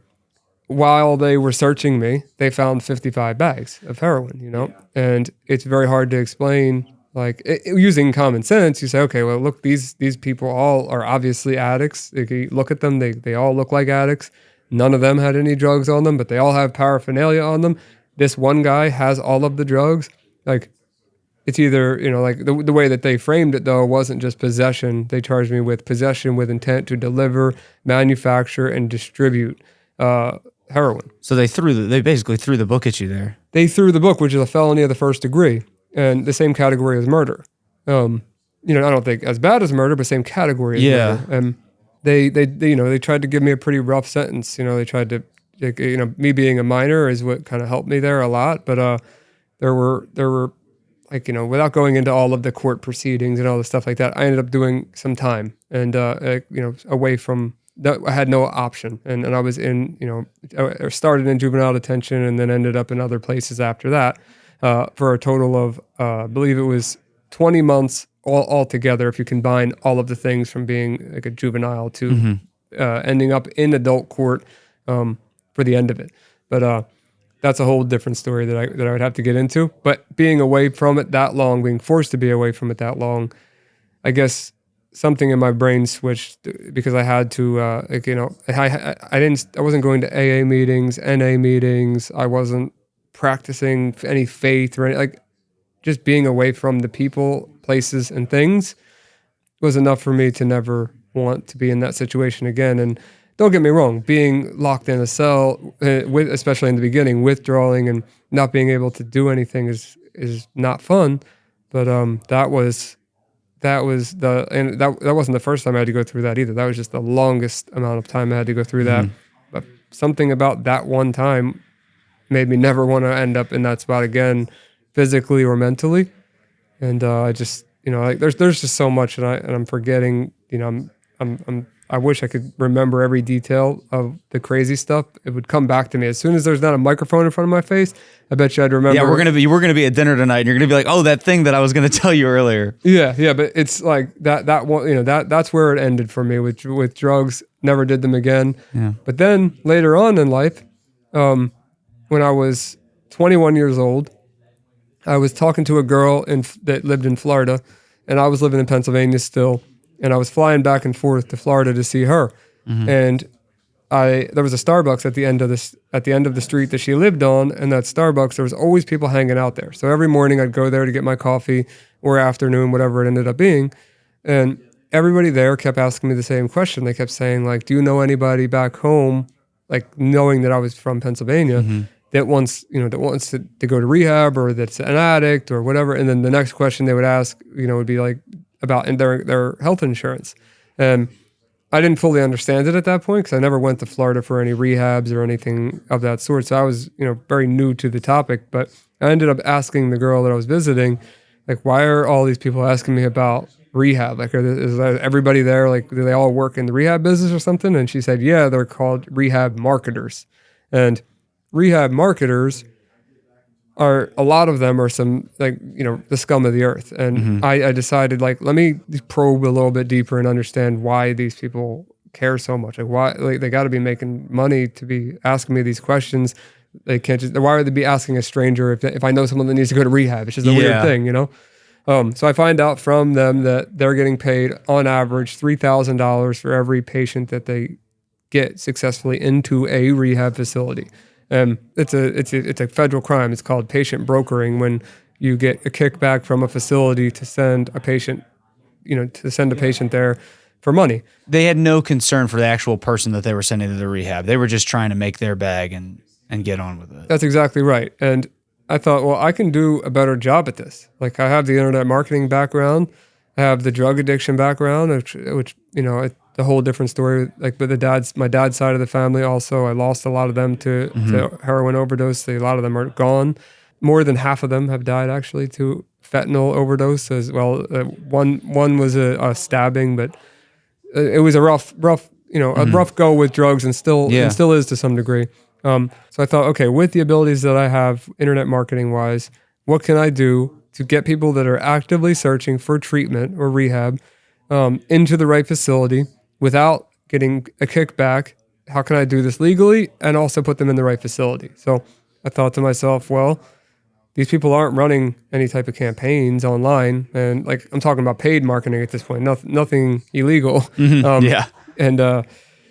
while they were searching me, they found 55 bags of heroin, and it's very hard to explain. Like, using common sense, you say, okay, well, look, these people all are obviously addicts. If you look at them, they all look like addicts. None of them had any drugs on them, but they all have paraphernalia on them. This one guy has all of the drugs. Like, it's either, the way that they framed it, though, wasn't just possession. They charged me with possession with intent to deliver, manufacture, and distribute heroin. So they basically threw the book at you there. They threw the book, which is a felony of the first degree, and the same category as murder. I don't think as bad as murder, but same category as murder. And they tried to give me a pretty rough sentence. They tried to, me being a minor is what kind of helped me there a lot. But there were without going into all of the court proceedings and all the stuff like that, I ended up doing some time and away from that. I had no option, and I was in I started in juvenile detention and then ended up in other places after that for a total of I believe it was 20 months all together if you combine all of the things from being like a juvenile to ending up in adult court for the end of it. But that's a whole different story that I would have to get into. But being away from it that long, being forced to be away from it that long, I guess something in my brain switched because I had to, I wasn't going to AA meetings, NA meetings. I wasn't practicing any faith or anything. Just being away from the people, places, and things was enough for me to never want to be in that situation again. And don't get me wrong, being locked in a cell, especially in the beginning, withdrawing and not being able to do anything is not fun. But that wasn't the first time I had to go through that either. That was just the longest amount of time I had to go through that. But something about that one time made me never want to end up in that spot again, physically or mentally. And I just, there's just so much, and I'm forgetting. I wish I could remember every detail of the crazy stuff. It would come back to me as soon as there's not a microphone in front of my face. I bet you I'd remember. Yeah, you were gonna be at dinner tonight, and you're gonna be like, "Oh, that thing that I was gonna tell you earlier." Yeah, but it's like that one. That's where it ended for me with drugs. Never did them again. Yeah. But then later on in life, when I was 21 years old, I was talking to a girl that lived in Florida, and I was living in Pennsylvania still. And I was flying back and forth to Florida to see her. And there was a Starbucks at the end of the street that she lived on, and that Starbucks, there was always people hanging out there. So every morning I'd go there to get my coffee, or afternoon, whatever it ended up being. And everybody there kept asking me the same question. They kept saying, like, do you know anybody back home, like knowing that I was from Pennsylvania, that wants to go to rehab, or that's an addict or whatever. And then the next question they would ask, would be like, about their health insurance. And I didn't fully understand it at that point because I never went to Florida for any rehabs or anything of that sort. So I was, very new to the topic, but I ended up asking the girl that I was visiting, like, why are all these people asking me about rehab? Like, is everybody there, like, do they all work in the rehab business or something? And she said, yeah, they're called rehab marketers. And rehab marketers a lot of them are some, like, the scum of the earth. And I decided, like, let me probe a little bit deeper and understand why these people care so much. Like, why, like, they got to be making money to be asking me these questions. They can't just, why would they be asking a stranger if I know someone that needs to go to rehab? It's just a weird thing, So I find out from them that they're getting paid on average $3,000 for every patient that they get successfully into a rehab facility. It's a federal crime. It's called patient brokering, when you get a kickback from a facility to send a patient, there for money. They had no concern for the actual person that they were sending to the rehab. They were just trying to make their bag and get on with it. That's exactly right. And I thought, well, I can do a better job at this. Like, I have the internet marketing background, I have the drug addiction background, which the whole different story. Like, but my dad's side of the family also, I lost a lot of them to heroin overdose. A lot of them are gone. More than half of them have died actually to fentanyl overdose as well. One was a stabbing, but it was a rough go with drugs, and still is to some degree. So I thought, okay, with the abilities that I have, internet marketing wise, what can I do to get people that are actively searching for treatment or rehab into the right facility without getting a kickback? How can I do this legally and also put them in the right facility? So I thought to myself, well, these people aren't running any type of campaigns online, and like, I'm talking about paid marketing at this point, nothing illegal.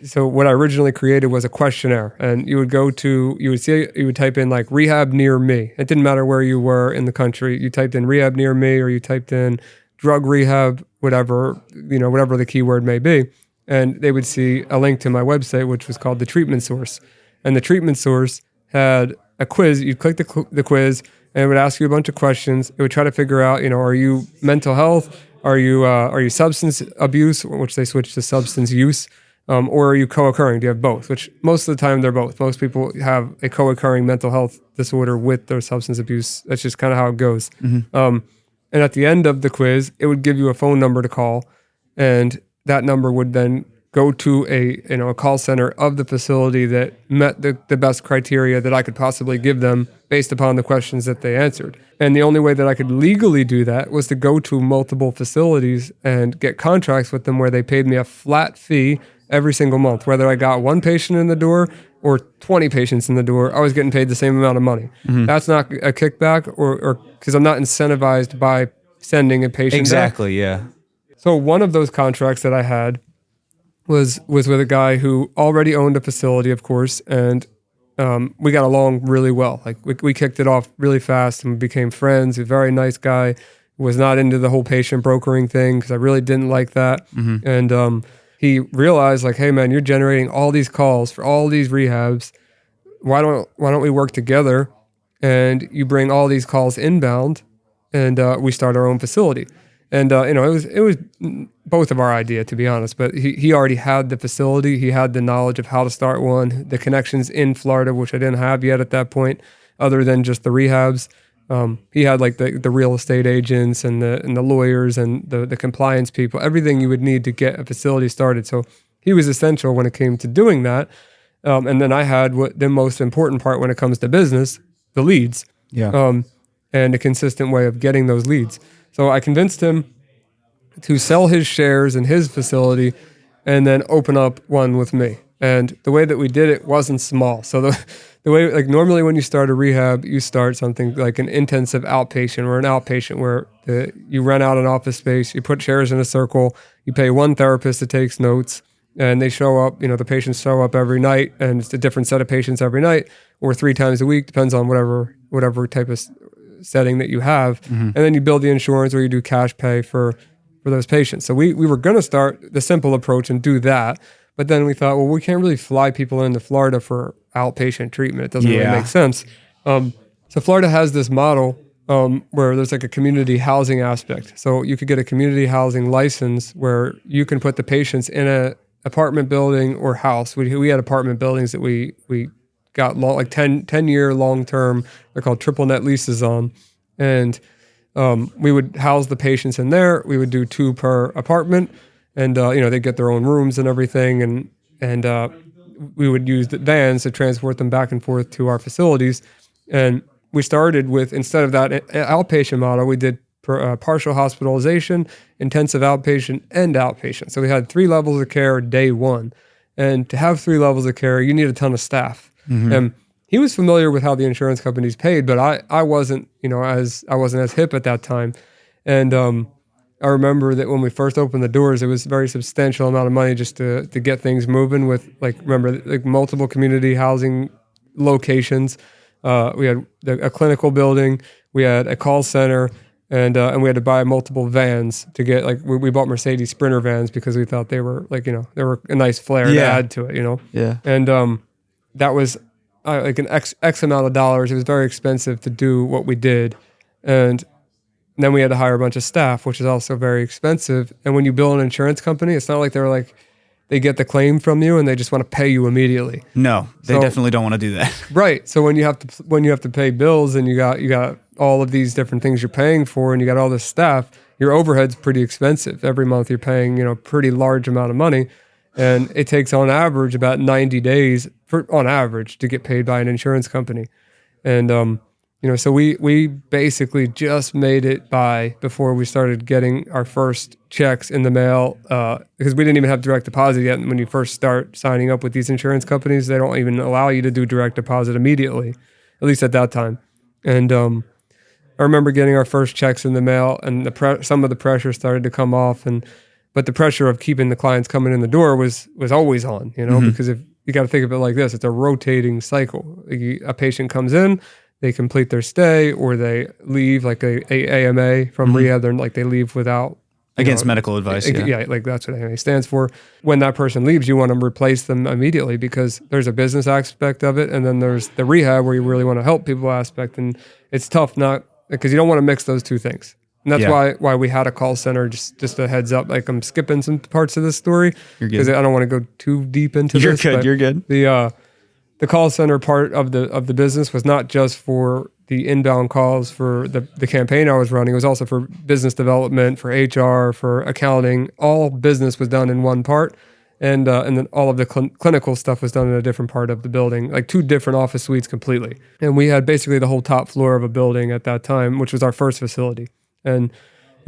So what I originally created was a questionnaire, and you would type in like rehab near me. It didn't matter where you were in the country. You typed in rehab near me, or you typed in drug rehab, whatever the keyword may be. And they would see a link to my website, which was called the Treatment Source. And the Treatment Source had a quiz. You'd click the quiz, and it would ask you a bunch of questions. It would try to figure out, are you mental health? Are you substance abuse, which they switched to substance use? Or are you co-occurring? Do you have both? Which most of the time they're both. Most people have a co-occurring mental health disorder with their substance abuse. That's just kind of how it goes. And at the end of the quiz, it would give you a phone number to call, and that number would then go to a call center of the facility that met the best criteria that I could possibly give them based upon the questions that they answered. And the only way that I could legally do that was to go to multiple facilities and get contracts with them where they paid me a flat fee every single month. Whether I got one patient in the door or 20 patients in the door, I was getting paid the same amount of money. That's not a kickback, or because I'm not incentivized by sending a patient. Exactly, yeah. So one of those contracts that I had was with a guy who already owned a facility, of course, and we got along really well. Like, we kicked it off really fast and became friends. He's a very nice guy. Was not into the whole patient brokering thing because I really didn't like that. And he realized, like, hey man, you're generating all these calls for all these rehabs. Why don't we work together, and you bring all these calls inbound, and we start our own facility. And it was both of our idea, to be honest. But he already had the facility. He had the knowledge of how to start one, the connections in Florida, which I didn't have yet at that point, other than just the rehabs. He had like the real estate agents and the lawyers and the compliance people, everything you would need to get a facility started. So he was essential when it came to doing that. And then I had the most important part when it comes to business, the leads. And a consistent way of getting those leads. So I convinced him to sell his shares in his facility and then open up one with me. And the way that we did it wasn't small. So the way, like, normally when you start a rehab, you start something like an intensive outpatient or an outpatient where you rent out an office space, you put chairs in a circle, you pay one therapist that takes notes, and they show up, the patients show up every night, and it's a different set of patients every night, or 3 times a week, depends on whatever type of setting that you have. And then you build the insurance, or you do cash pay for those patients. So we were going to start the simple approach and do that. But then we thought, well, we can't really fly people into Florida for outpatient treatment. It doesn't really make sense. So Florida has this model where there's like a community housing aspect. So you could get a community housing license where you can put the patients in a apartment building or house. We had apartment buildings that we got 10-year long-term, they're called triple net leases on. And we would house the patients in there. We would do 2 per apartment. And, they get their own rooms and everything. And we would use the vans to transport them back and forth to our facilities. And we started with, instead of that outpatient model, we did partial hospitalization, intensive outpatient, and outpatient. So we had 3 levels of care day one. And to have 3 levels of care, you need a ton of staff. And he was familiar with how the insurance companies paid, but I wasn't, I wasn't as hip at that time. And I remember that when we first opened the doors, it was a very substantial amount of money just to get things moving with, multiple community housing locations. We had a clinical building, we had a call center, and we had to buy multiple vans to get, like, we bought Mercedes Sprinter vans because we thought they were, like, they were a nice flair to add to it, Yeah. And that was like an X amount of dollars. It was very expensive to do what we did. And then we had to hire a bunch of staff, which is also very expensive. And when you bill an insurance company, it's not like they get the claim from you and they just want to pay you immediately. No, they definitely don't want to do that. Right. So when you have to pay bills and you got all of these different things you're paying for and you got all this staff, your overhead's pretty expensive. Every month you're paying, a pretty large amount of money. And it takes on average about 90 days on average to get paid by an insurance company. And so we basically just made it by before we started getting our first checks in the mail, because we didn't even have direct deposit yet. And when you first start signing up with these insurance companies, they don't even allow you to do direct deposit immediately, at least at that time. And I remember getting our first checks in the mail, and some of the pressure started to come off, but the pressure of keeping the clients coming in the door was always on, because if you got to think of it like this, it's a rotating cycle. A patient comes in, they complete their stay, or they leave, like a AMA from rehab. They're like, they leave without Against medical advice. Yeah, like that's what AMA stands for. When that person leaves, you want to replace them immediately because there's a business aspect of it, and then there's the rehab where you really want to help people aspect, and it's tough because you don't want to mix those two things. And that's why we had a call center. Just a heads up, like I'm skipping some parts of this story because I don't want to go too deep into this. You're good. The call center part of the business was not just for the inbound calls for the campaign I was running. It was also for business development, for HR, for accounting. All business was done in one part, and then all of the clinical stuff was done in a different part of the building, like 2 different office suites completely. And we had basically the whole top floor of a building at that time, which was our first facility. And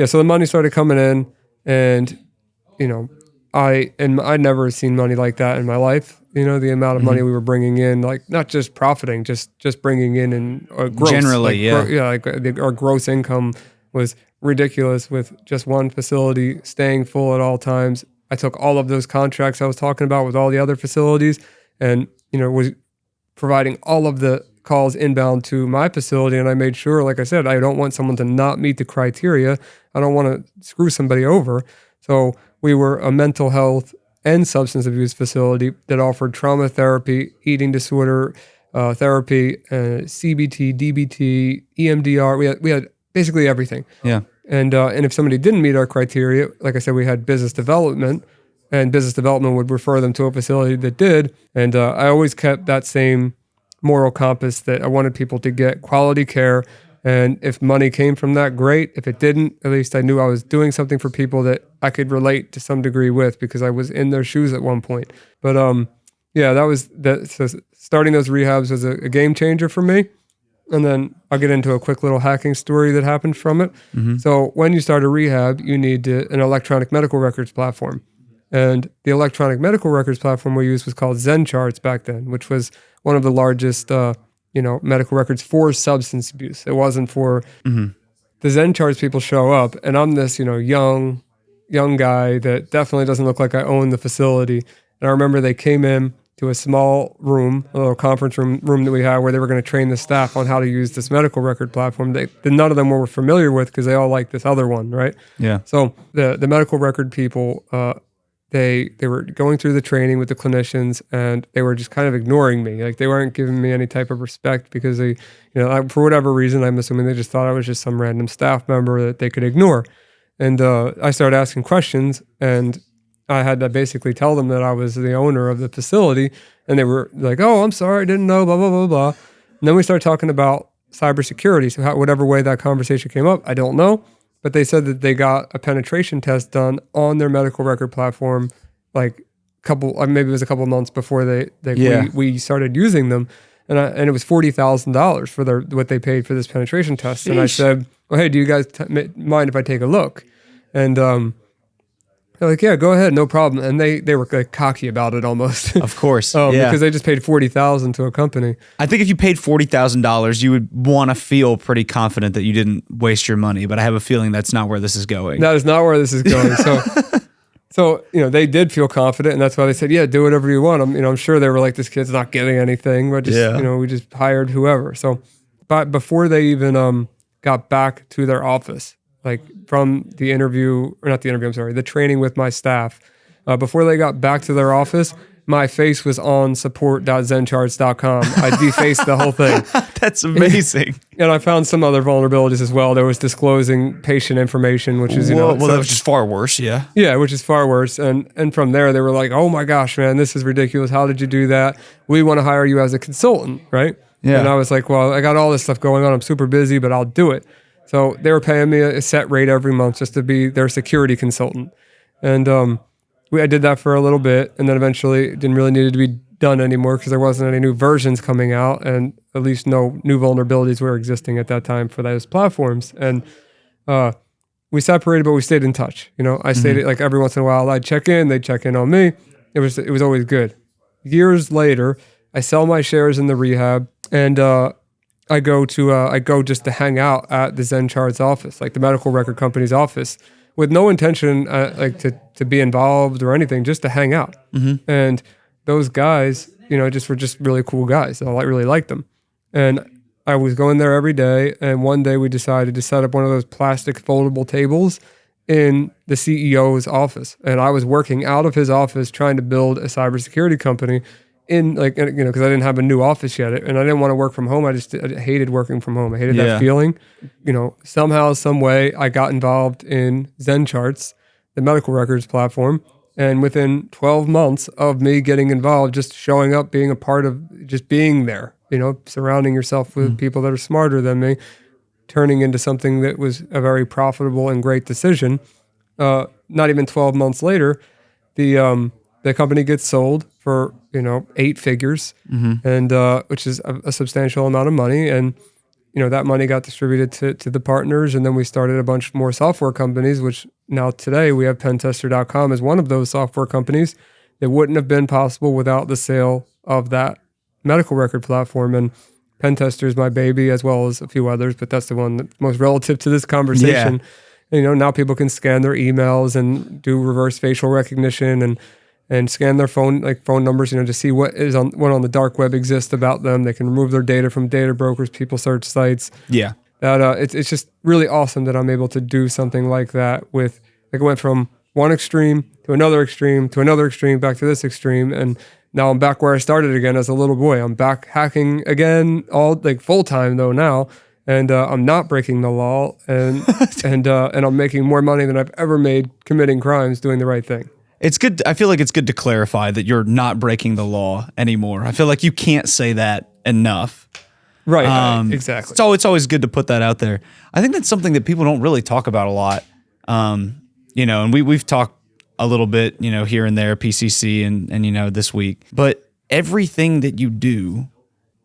so the money started coming in, and I'd never seen money like that in my life. The amount of money we were bringing in, like not just profiting, just bringing in gross. Generally, our gross income was ridiculous with just one facility staying full at all times. I took all of those contracts I was talking about with all the other facilities, and was providing all of the calls inbound to my facility. And I made sure, like I said, I don't want someone to not meet the criteria. I don't want to screw somebody over. So we were a mental health and substance abuse facility that offered trauma therapy, eating disorder therapy, CBT, DBT, EMDR. We had basically everything. Yeah. And if somebody didn't meet our criteria, like I said, we had business development, and business development would refer them to a facility that did. And I always kept that same moral compass that I wanted people to get quality care. And if money came from that, great. If it didn't, at least I knew I was doing something for people that I could relate to some degree with, because I was in their shoes at one point. But that was that. So starting those rehabs was a game changer for me. And then I'll get into a quick little hacking story that happened from it. Mm-hmm. So when you start a rehab, you need an electronic medical records platform. And the electronic medical records platform we used was called ZenCharts back then, which was one of the largest medical records for substance abuse. It wasn't for the ZenCharts. People show up, and I'm this young guy that definitely doesn't look like I own the facility. And I remember they came in to a small room, a little conference room that we had, where they were going to train the staff on how to use this medical record platform that none of them were familiar with because they all liked this other one, right? Yeah. So the medical record people, they were going through the training with the clinicians, and they were just kind of ignoring me. Like they weren't giving me any type of respect because they, for whatever reason, I'm assuming they just thought I was just some random staff member that they could ignore. And I started asking questions, and I had to basically tell them that I was the owner of the facility, and they were like, "Oh, I'm sorry, I didn't know, blah, blah, blah, blah." And then we started talking about cybersecurity. So whatever way that conversation came up, I don't know. But they said that they got a penetration test done on their medical record platform, like maybe it was a couple months before we started using them, and it was $40,000 for what they paid for this penetration test. Sheesh. And I said, "Well, hey, do you guys mind if I take a look?" And they're like, "Yeah, go ahead, no problem." And they were like cocky about it almost. Of course, because they just paid $40,000 to a company. I think if you paid $40,000, you would want to feel pretty confident that you didn't waste your money. But I have a feeling that's not where this is going. That is not where this is going. So, they did feel confident, and that's why they said, yeah, do whatever you want. I'm sure they were like, this kid's not getting anything, but just, we just hired whoever. So, but before they even got back to their office, like from the interview, or not the interview, I'm sorry, the training with my staff, before they got back to their office, my face was on support.zencharts.com. I defaced the whole thing. That's amazing. And I found some other vulnerabilities as well. There was disclosing patient information, which is, well, that was just far worse. Yeah. Yeah, which is far worse. And from there, they were like, oh my gosh, man, this is ridiculous. How did you do that? We want to hire you as a consultant, right? Yeah. And I was like, well, I got all this stuff going on. I'm super busy, but I'll do it. So they were paying me a set rate every month just to be their security consultant. And I did that for a little bit, and then eventually it didn't really need to be done anymore because there wasn't any new versions coming out, and at least no new vulnerabilities were existing at that time for those platforms. And we separated, but we stayed in touch. I stayed like every once in a while. I'd check in, they'd check in on me. It was always good. Years later, I sell my shares in the rehab, and I go just to hang out at the ZenCharts office, like the medical record company's office, with no intention to be involved or anything, just to hang out. Mm-hmm. And those guys, were just really cool guys. I really liked them. And I was going there every day. And one day we decided to set up one of those plastic foldable tables in the CEO's office. And I was working out of his office trying to build a cybersecurity company because I didn't have a new office yet, and I didn't want to work from home. I hated working from home. I hated that feeling. Somehow, some way, I got involved in ZenCharts, the medical records platform, and within 12 months of me getting involved, just showing up, being a part of, just being there, surrounding yourself with people that are smarter than me, turning into something that was a very profitable and great decision. Not even 12 months later, the company gets sold for 8 figures, and which is a substantial amount of money. And that money got distributed to the partners, and then we started a bunch more software companies. Which now today we have Pentester.com as one of those software companies. It wouldn't have been possible without the sale of that medical record platform. And Pentester is my baby, as well as a few others, but that's the one that's most relative to this conversation. Yeah. Now people can scan their emails and do reverse facial recognition and scan their phone numbers, to see what on the dark web exists about them. They can remove their data from data brokers, people search sites. Yeah. That it's just really awesome that I'm able to do something like that with, it went from one extreme to another extreme to another extreme back to this extreme, and now I'm back where I started again as a little boy. I'm back hacking again, all full time though now, and I'm not breaking the law, and and I'm making more money than I've ever made committing crimes doing the right thing. It's good. I feel like it's good to clarify that you're not breaking the law anymore. I feel like you can't say that enough. Right. Exactly. So it's always good to put that out there. I think that's something that people don't really talk about a lot. And we've talked a little bit, here and there, PCC and this week. But everything that you do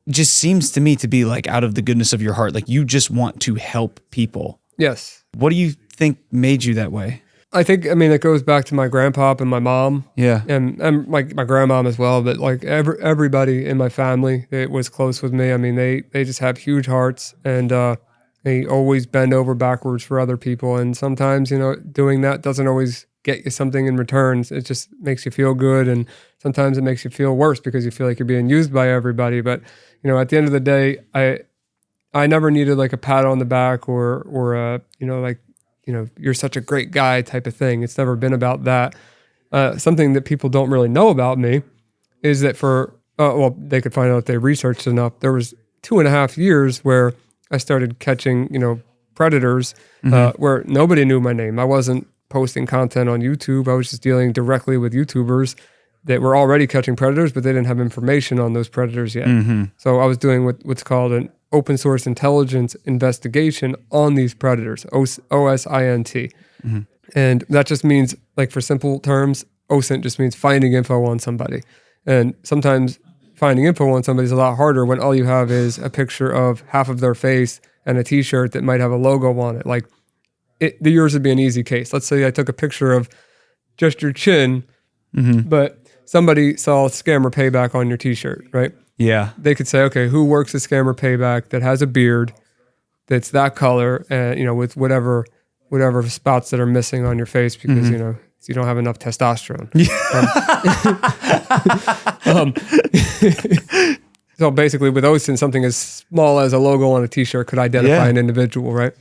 just seems to me to be out of the goodness of your heart. You just want to help people. Yes. What do you think made you that way? I think, it goes back to my grandpa and my mom. Yeah. And my grandmom as well. But everybody in my family that was close with me, they just have huge hearts, and they always bend over backwards for other people. And sometimes, doing that doesn't always get you something in return. It just makes you feel good. And sometimes it makes you feel worse because you feel like you're being used by everybody. But, at the end of the day, I never needed a pat on the back or you're such a great guy type of thing. It's never been about that. Something that people don't really know about me is that they could find out if they researched enough. There was 2.5 years where I started catching, predators, where nobody knew my name. I wasn't posting content on YouTube. I was just dealing directly with YouTubers that were already catching predators, but they didn't have information on those predators yet. Mm-hmm. So I was doing what's called an open source intelligence investigation on these predators, OSINT. Mm-hmm. And that just means, for simple terms, OSINT just means finding info on somebody. And sometimes finding info on somebody is a lot harder when all you have is a picture of half of their face and a t-shirt that might have a logo on it. Yours would be an easy case. Let's say I took a picture of just your chin, but somebody saw Scammer Payback on your t-shirt, right? Yeah. They could say, okay, who works at Scammer Payback that has a beard that's that color and, with whatever spots that are missing on your face because, It's you don't have enough testosterone. So basically, with OSINT, something as small as a logo on a T-shirt could identify an individual, right?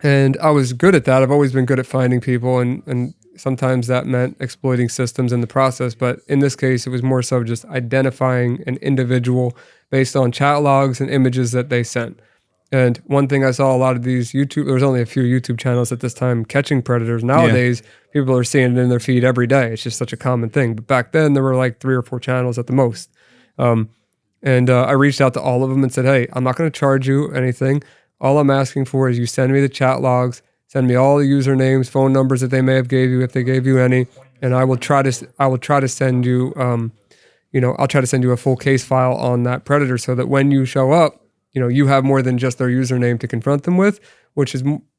And I was good at that. I've always been good at finding people, and sometimes that meant exploiting systems in the process. But in this case, it was more so just identifying an individual based on chat logs and images that they sent. And one thing I saw a lot of these there was only a few YouTube channels at this time catching predators. Nowadays, people are seeing it in their feed every day. It's just such a common thing. But back then, there were like 3 or 4 channels at the most. And I reached out to all of them and said, hey, I'm not going to charge you anything. All I'm asking for is you send me the chat logs, send me all the usernames, phone numbers that they may have gave you, if they gave you any, and I will try to send you, I'll try to send you a full case file on that predator so that when you show up, you have more than just their username to confront them with, which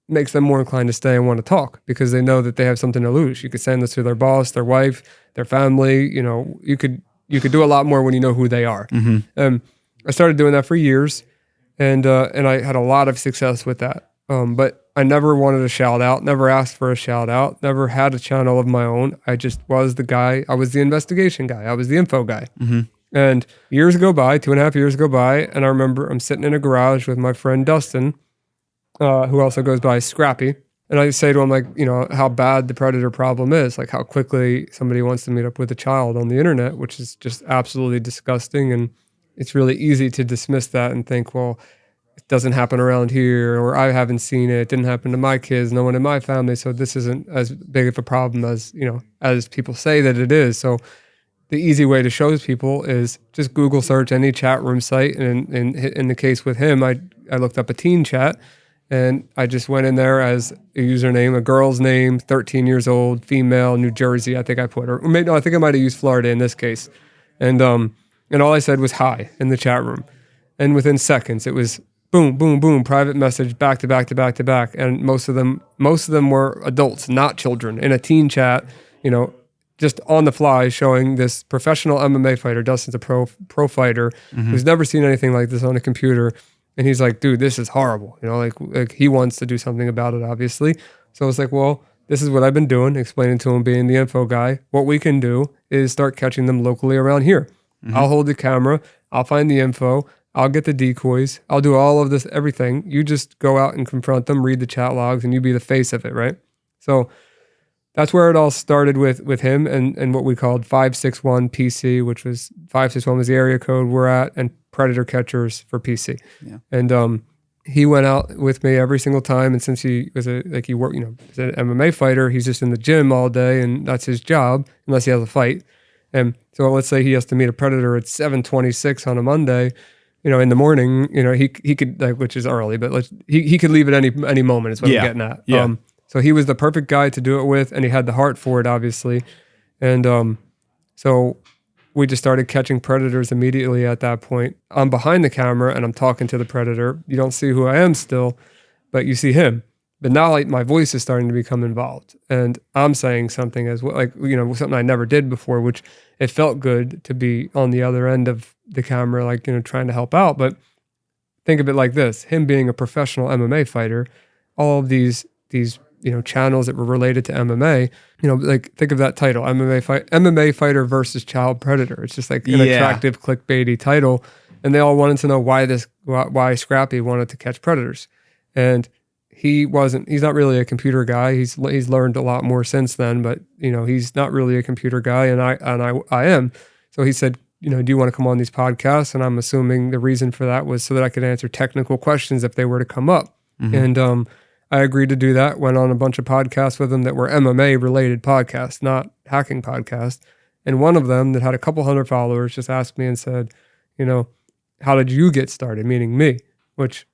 makes them more inclined to stay and want to talk because they know that they have something to lose. You could send this to their boss, their wife, their family. You could do a lot more when you know who they are. I started doing that for years. And I had a lot of success with that. But I never wanted a shout out, never asked for a shout out, never had a channel of my own. I just was the guy. I was the investigation guy. I was the info guy. And years go by, 2.5 years go by. And I remember I'm sitting in a garage with my friend Dustin, who also goes by Scrappy. And I say to him, like, how bad the predator problem is, like how quickly somebody wants to meet up with a child on the internet, which is just absolutely disgusting. And it's really easy to dismiss that and think, well, it doesn't happen around here, or I haven't seen it. It didn't happen to my kids, no one in my family. So this isn't as big of a problem as, as people say that it is. So the easy way to show people is just Google search any chat room site. And in the case with him, I looked up a teen chat and I just went in there as a username, a girl's name, 13 years old, female, New Jersey, I think I put, I think I might've used Florida in this case. And all I said was hi in the chat room. And within seconds, it was boom, boom, boom, private message, back to back to back to back. And most of them were adults, not children, in a teen chat, just on the fly showing this professional MMA fighter. Dustin's a pro fighter who's never seen anything like this on a computer. And he's like, dude, this is horrible. Like he wants to do something about it, obviously. So it's like, well, this is what I've been doing, explaining to him, being the info guy. What we can do is start catching them locally around here. I'll hold the camera. I'll find the info. I'll get the decoys. I'll do all of this, everything. You just go out and confront them, read the chat logs, and you be the face of it, right? So that's where it all started with him and what we called 561 PC, which was 561 was the area code we're at, and Predator Catchers for PC. Yeah. And he went out with me every single time. And since he was he's an MMA fighter, he's just in the gym all day, and that's his job, unless he has a fight. And so let's say he has to meet a predator at 7:26 on a Monday, in the morning, he could, like, which is early, but he could leave at any moment is what I'm getting at. Yeah. So he was the perfect guy to do it with, and he had the heart for it, obviously. And so we just started catching predators immediately at that point. I'm behind the camera and I'm talking to the predator. You don't see who I am still, but you see him. But now my voice is starting to become involved, and I'm saying something as well, something I never did before, which it felt good to be on the other end of the camera, trying to help out. But think of it like this: him being a professional MMA fighter, all of these channels that were related to MMA, think of that title, MMA fighter versus child predator. It's just like an attractive clickbaity title, and they all wanted to know why Scrappy wanted to catch predators, and he's not really a computer guy. He's learned a lot more since then, but he's not really a computer guy, and I am. So he said, do you want to come on these podcasts? And I'm assuming the reason for that was so that I could answer technical questions if they were to come up. And I agreed to do that. Went on a bunch of podcasts with him that were MMA related podcasts, not hacking podcasts. And one of them that had a couple hundred followers just asked me and said, how did you get started? Meaning me, which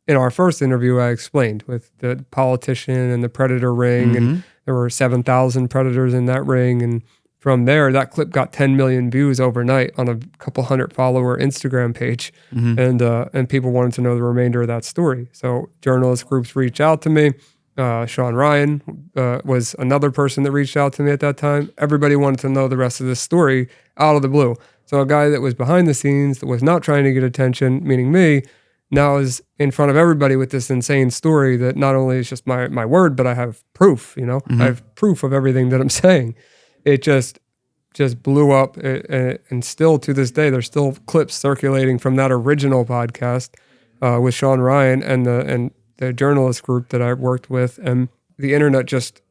in our first interview, I explained with the politician and the predator ring, and there were 7,000 predators in that ring. And from there, that clip got 10 million views overnight on a couple hundred follower Instagram page. And people wanted to know the remainder of that story. So journalist groups reached out to me. Sean Ryan was another person that reached out to me at that time. Everybody wanted to know the rest of this story out of the blue. So a guy that was behind the scenes, that was not trying to get attention, meaning me, now is in front of everybody with this insane story that not only is just my word, but I have proof, I have proof of everything that I'm saying. It just blew up. And still to this day, there's still clips circulating from that original podcast with Sean Ryan and the journalist group that I worked with. And the internet just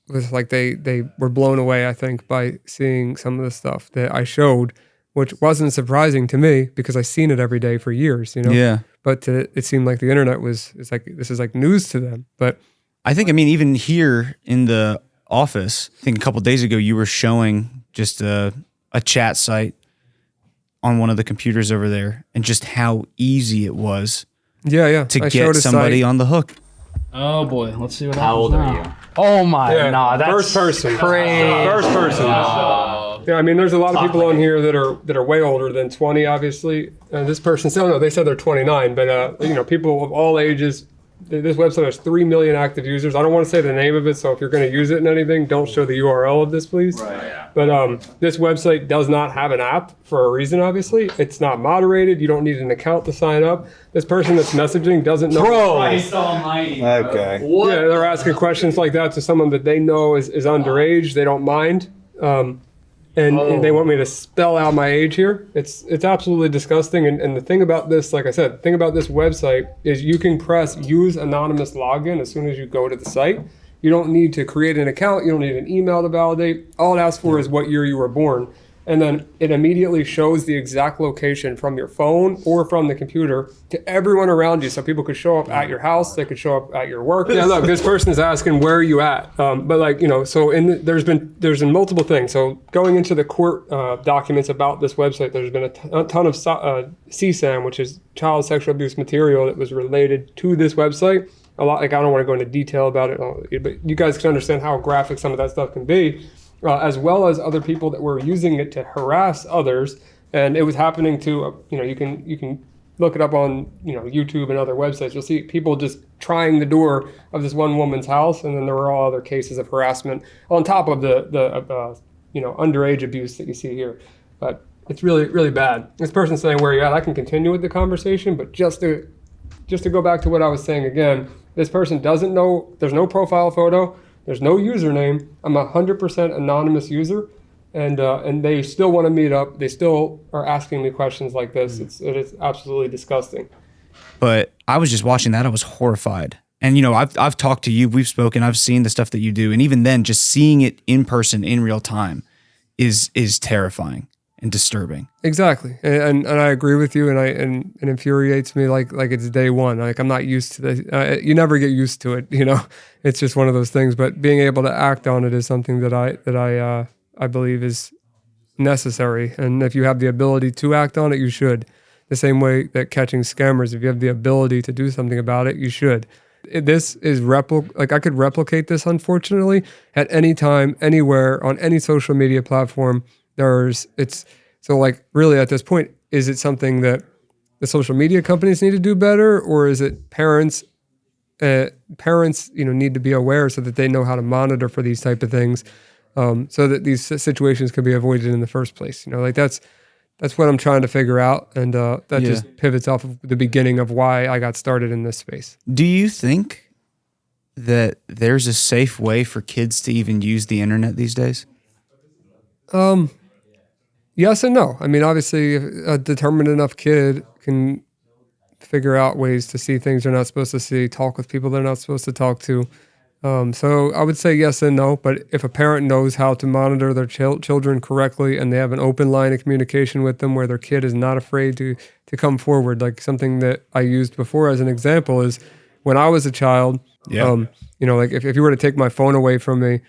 was like, they were blown away, I think, by seeing some of the stuff that I showed, which wasn't surprising to me because I've seen it every day for years, Yeah. But it seemed like the internet it's like, this is like news to them. But I think, even here in the office, I think a couple of days ago, you were showing just a chat site on one of the computers over there and just how easy it was to get somebody on the hook. Oh boy, let's see what happens. How old now. are you? Oh my, Yeah, nah, that's first person. crazy. First person. Yeah, there's a lot of people on here that are way older than 20, obviously. This person said, no, they said they're 29, but people of all ages. This website has 3 million active users. I don't want to say the name of it, so if you're going to use it in anything, don't show the URL of this, please. Right. Yeah. But this website does not have an app for a reason, obviously. It's not moderated. You don't need an account to sign up. This person that's messaging doesn't know. Christ almighty. Okay. What? Yeah, they're asking questions like that to someone that they know is underage. They don't mind. And they want me to spell out my age here. It's absolutely disgusting. And the thing about this, like I said, the thing about this website is you can press use anonymous login as soon as you go to the site. You don't need to create an account. You don't need an email to validate. All it asks for is what year you were born. And then it immediately shows the exact location from your phone or from the computer to everyone around you. So people could show up at your house. They could show up at your work. Yeah, look, this person is asking, where are you at? So there's been multiple things. So going into the court documents about this website, there's been a ton of CSAM, which is child sexual abuse material that was related to this website. A lot, I don't want to go into detail about it, but you guys can understand how graphic some of that stuff can be. As well as other people that were using it to harass others, and it was happening to you can look it up on YouTube and other websites. You'll see people just trying the door of this one woman's house, and then there were all other cases of harassment on top of the underage abuse that you see here. But it's really, really bad. This person's saying, where are you at? I can continue with the conversation, but just to go back to what I was saying again, this person doesn't know. There's no profile photo. There's no username. I'm a 100% anonymous user, and they still want to meet up. They still are asking me questions like this. It is absolutely disgusting. But I was just watching that. I was horrified. And, I've talked to you. We've spoken. I've seen the stuff that you do. And even then, just seeing it in person in real time is terrifying and disturbing. Exactly. And I agree with you. And it infuriates me like it's day one. Like, I'm not used to this. You never get used to it. It's just one of those things. But being able to act on it is something that I believe is necessary. And if you have the ability to act on it, you should. The same way that catching scammers, if you have the ability to do something about it, you should. This is I could replicate this, unfortunately, at any time, anywhere, on any social media platform. Really at this point, is it something that the social media companies need to do better, or is it parents need to be aware so that they know how to monitor for these type of things, so that these situations can be avoided in the first place? That's what I'm trying to figure out, and that just pivots off of the beginning of why I got started in this space. Do you think that there's a safe way for kids to even use the internet these days? Yes and no. Obviously, a determined enough kid can figure out ways to see things they're not supposed to see, talk with people they're not supposed to talk to. So I would say yes and no, but if a parent knows how to monitor their children correctly and they have an open line of communication with them where their kid is not afraid to come forward, like something that I used before as an example is when I was a child, if you were to take my phone away from me, it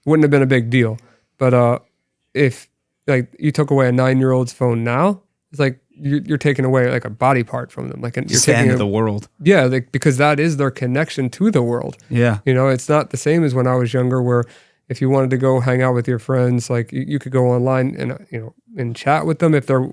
wouldn't have been a big deal. But if you took away a 9-year-old's phone now, it's like you're taking away like a body part from them. You're taking the world. Yeah, because that is their connection to the world. Yeah. It's not the same as when I was younger, where if you wanted to go hang out with your friends, you could go online and chat with them. If they're,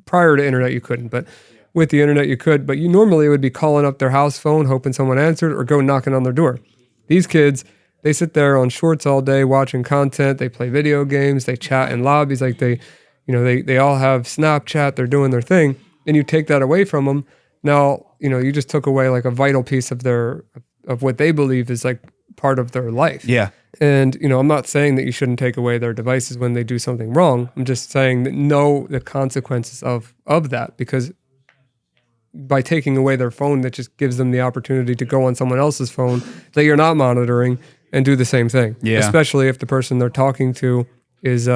prior to internet, you couldn't, but with the internet you could. But you normally would be calling up their house phone, hoping someone answered, or go knocking on their door. These kids, they sit there on shorts all day watching content. They play video games. They chat in lobbies. They all have Snapchat. They're doing their thing. And you take that away from them. now, you just took away like a vital piece of of what they believe is like part of their life. Yeah. And, I'm not saying that you shouldn't take away their devices when they do something wrong. I'm just saying that know the consequences of that, because by taking away their phone, that just gives them the opportunity to go on someone else's phone that you're not monitoring and do the same thing. Yeah. Especially if the person they're talking to is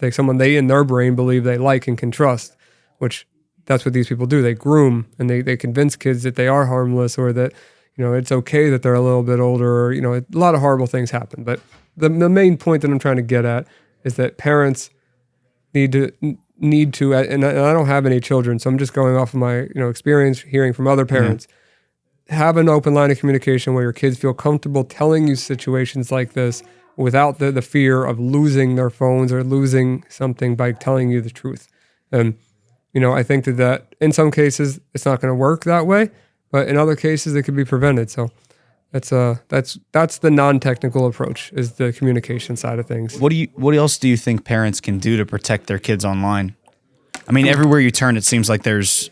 like someone they in their brain believe they like and can trust, which that's what these people do. They groom and they convince kids that they are harmless, or that, it's okay that they're a little bit older, or, a lot of horrible things happen. But the main point that I'm trying to get at is that parents need to, and I don't have any children, so I'm just going off of my, experience hearing from other parents. Have an open line of communication where your kids feel comfortable telling you situations like this without the fear of losing their phones or losing something by telling you the truth. And, I think that in some cases it's not going to work that way, but in other cases it could be prevented. So that's the non-technical approach, is the communication side of things. What else do you think parents can do to protect their kids online? I mean, everywhere you turn, it seems like there's,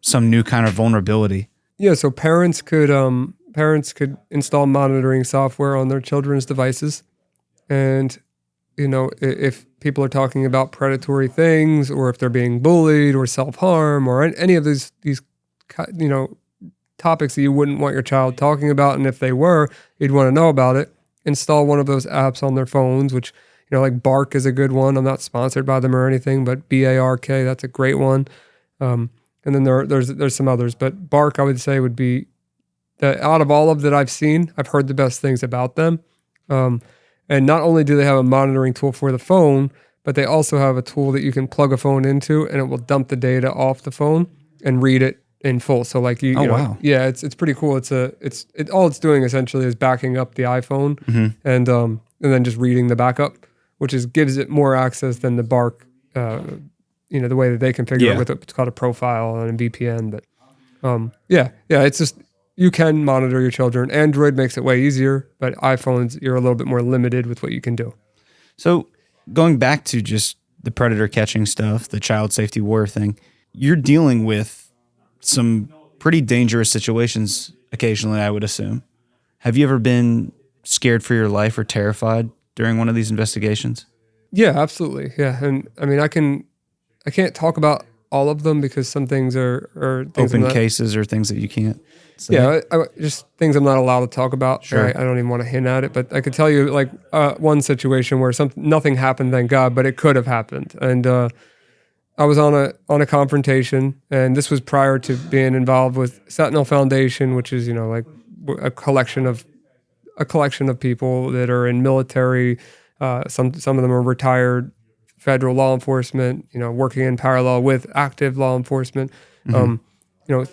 some new kind of vulnerability. Yeah, so parents could install monitoring software on their children's devices, and if people are talking about predatory things, or if they're being bullied or self-harm or any of these topics that you wouldn't want your child talking about, and if they were, you'd want to know about it, install one of those apps on their phones, which like Bark is a good one. I'm not sponsored by them or anything, but BARK, that's a great one. And then there's some others, but Bark, I would say, would be out of all of that I've seen, I've heard the best things about them. And not only do they have a monitoring tool for the phone, but they also have a tool that you can plug a phone into, and it will dump the data off the phone and read it in full. So like wow. Yeah, it's pretty cool. All it's doing essentially is backing up the iPhone, and then just reading the backup, which gives it more access than the Bark, the way that they configure it with what's called a profile and a VPN. But it's just, you can monitor your children. Android makes it way easier, but iPhones, you're a little bit more limited with what you can do. So going back to just the predator catching stuff, the child safety warrior thing, you're dealing with some pretty dangerous situations occasionally, I would assume. Have you ever been scared for your life or terrified during one of these investigations? Yeah, absolutely. Yeah. And I mean, I can't talk about all of them because some things are things open cases or things that you can't say. Yeah, I just things I'm not allowed to talk about. Sure. I don't even want to hint at it, but I could tell you like one situation where nothing happened, thank God, but it could have happened. And I was on a confrontation, and this was prior to being involved with Sentinel Foundation, which is like a collection of people that are in military. Some of them are retired federal law enforcement, working in parallel with active law enforcement,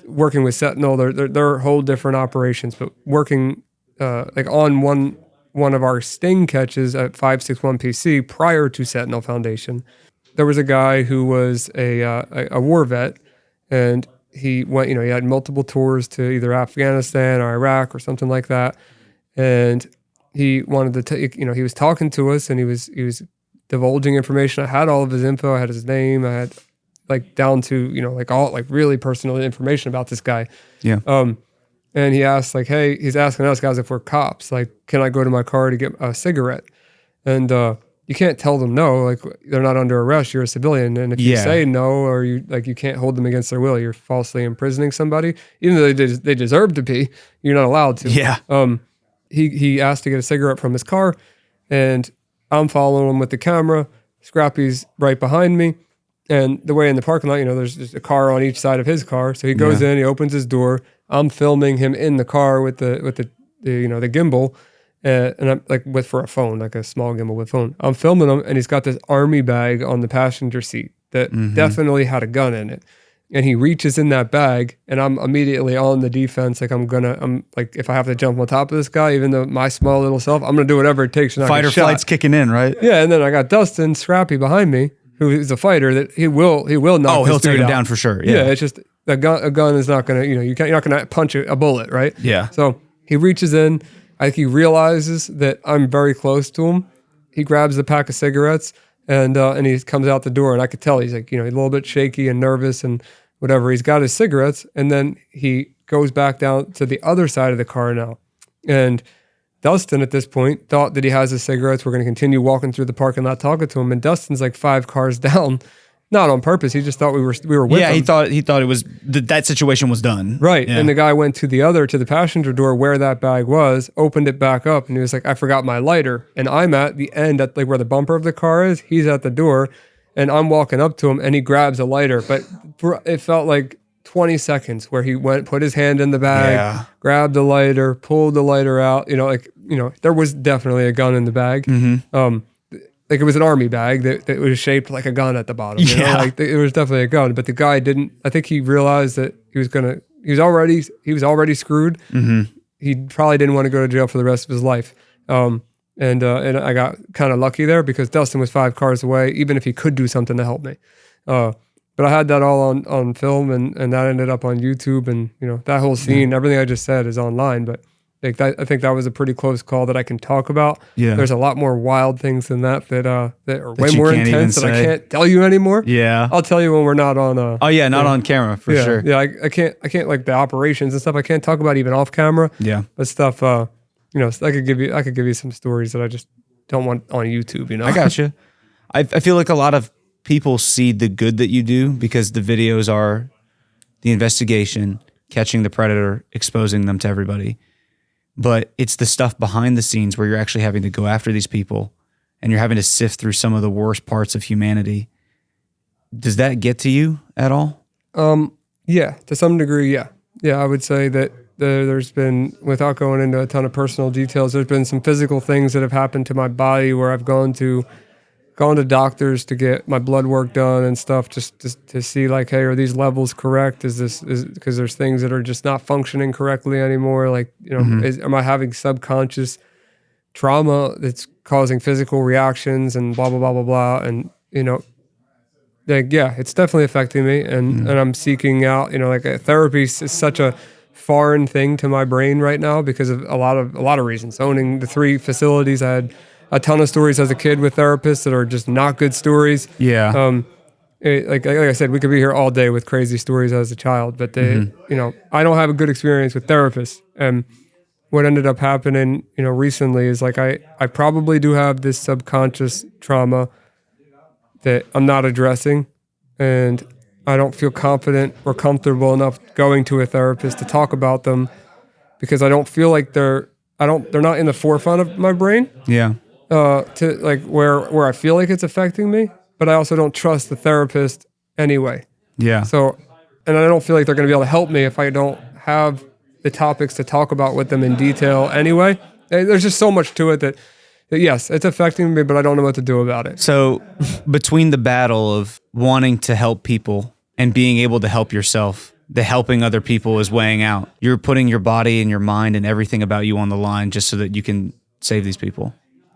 working with Sentinel, they're whole different operations, but working like on one of our sting catches at 561 PC prior to Sentinel Foundation, there was a guy who was a war vet, and he went, he had multiple tours to either Afghanistan or Iraq or something like that, and he wanted to, he was talking to us, and he was divulging information. I had all of his info. I had his name. I had like down to, like all like really personal information about this guy. Yeah. And he asked like, hey, he's asking us guys if we're cops, like, can I go to my car to get a cigarette? And you can't tell them no, like they're not under arrest. You're a civilian. And if you say no, or you can't hold them against their will, you're falsely imprisoning somebody, even though they deserve to be, you're not allowed to. Yeah. He asked to get a cigarette from his car, and I'm following him with the camera. Scrappy's right behind me. And the way in the parking lot, there's just a car on each side of his car. So he goes in, he opens his door. I'm filming him in the car with the gimbal, and I'm for a phone, like a small gimbal with phone. I'm filming him, and he's got this army bag on the passenger seat that definitely had a gun in it. And he reaches in that bag, and I'm immediately on the defense. Like I'm like, if I have to jump on top of this guy, even though my small little self, I'm gonna do whatever it takes to not Fight get or shot. flight's kicking in, right? Yeah, and then I got Dustin Scrappy behind me, who is a fighter that he will knock. Oh, this he'll take dude him out. down for sure. Yeah, it's just a gun is not gonna, you're not gonna punch a bullet, right? Yeah. So he reaches in. I think he realizes that I'm very close to him. He grabs the pack of cigarettes, and he comes out the door, and I could tell he's like, he's a little bit shaky and nervous, and whatever. He's got his cigarettes, and then he goes back down to the other side of the car now. And Dustin at this point thought that he has his cigarettes. We're going to continue walking through the parking lot talking to him. And Dustin's like 5 cars down, not on purpose. He just thought we were with him. He thought it was that situation was done. Right. Yeah. And the guy went to the passenger door where that bag was, opened it back up, and he was like, I forgot my lighter. And I'm at the end at like where the bumper of the car is. He's at the door, and I'm walking up to him, and he grabs a lighter. But it felt like 20 seconds where he put his hand in the bag, grabbed the lighter, pulled the lighter out. There was definitely a gun in the bag. Like it was an army bag that was shaped like a gun at the bottom. It was definitely a gun, but the guy didn't. I think he realized that he was already screwed. He probably didn't want to go to jail for the rest of his life. And I got kind of lucky there because Dustin was 5 cars away, even if he could do something to help me. But I had that all on film, and that ended up on YouTube, and that whole scene, everything I just said is online. But I think that was a pretty close call that I can talk about. Yeah. There's a lot more wild things than that are way more intense that I can't tell you anymore. Yeah. I'll tell you when we're not on. Not on camera for sure. Yeah, I can't like the operations and stuff. I can't talk about even off camera. Yeah. But stuff. I could give you some stories that I just don't want on YouTube. I got you. I feel like a lot of people see the good that you do because the videos are the investigation, catching the predator, exposing them to everybody. But it's the stuff behind the scenes where you're actually having to go after these people and you're having to sift through some of the worst parts of humanity. Does that get to you at all? Yeah, to some degree, yeah. Yeah, I would say that there's been, without going into a ton of personal details, there's been some physical things that have happened to my body where I've gone to doctors to get my blood work done and stuff, just to see like, hey, are these levels correct? Is because there's things that are just not functioning correctly anymore? Like, am I having subconscious trauma that's causing physical reactions and blah, blah, blah, blah, blah. And, it's definitely affecting me. And I'm seeking out, therapy is such a foreign thing to my brain right now because of a lot of reasons. Owning the 3 facilities, I had a ton of stories as a kid with therapists that are just not good stories. Yeah. Like I said, we could be here all day with crazy stories as a child, but I don't have a good experience with therapists. And what ended up happening, recently is like I probably do have this subconscious trauma that I'm not addressing, and I don't feel confident or comfortable enough going to a therapist to talk about them because I don't feel like they're not in the forefront of my brain. Yeah. To like where I feel like it's affecting me, but I also don't trust the therapist anyway. Yeah. So, and I don't feel like they're going to be able to help me if I don't have the topics to talk about with them in detail anyway. There's just so much to it that yes, it's affecting me, but I don't know what to do about it. So between the battle of wanting to help people and being able to help yourself, the helping other people is weighing out. You're putting your body and your mind and everything about you on the line just so that you can save these people.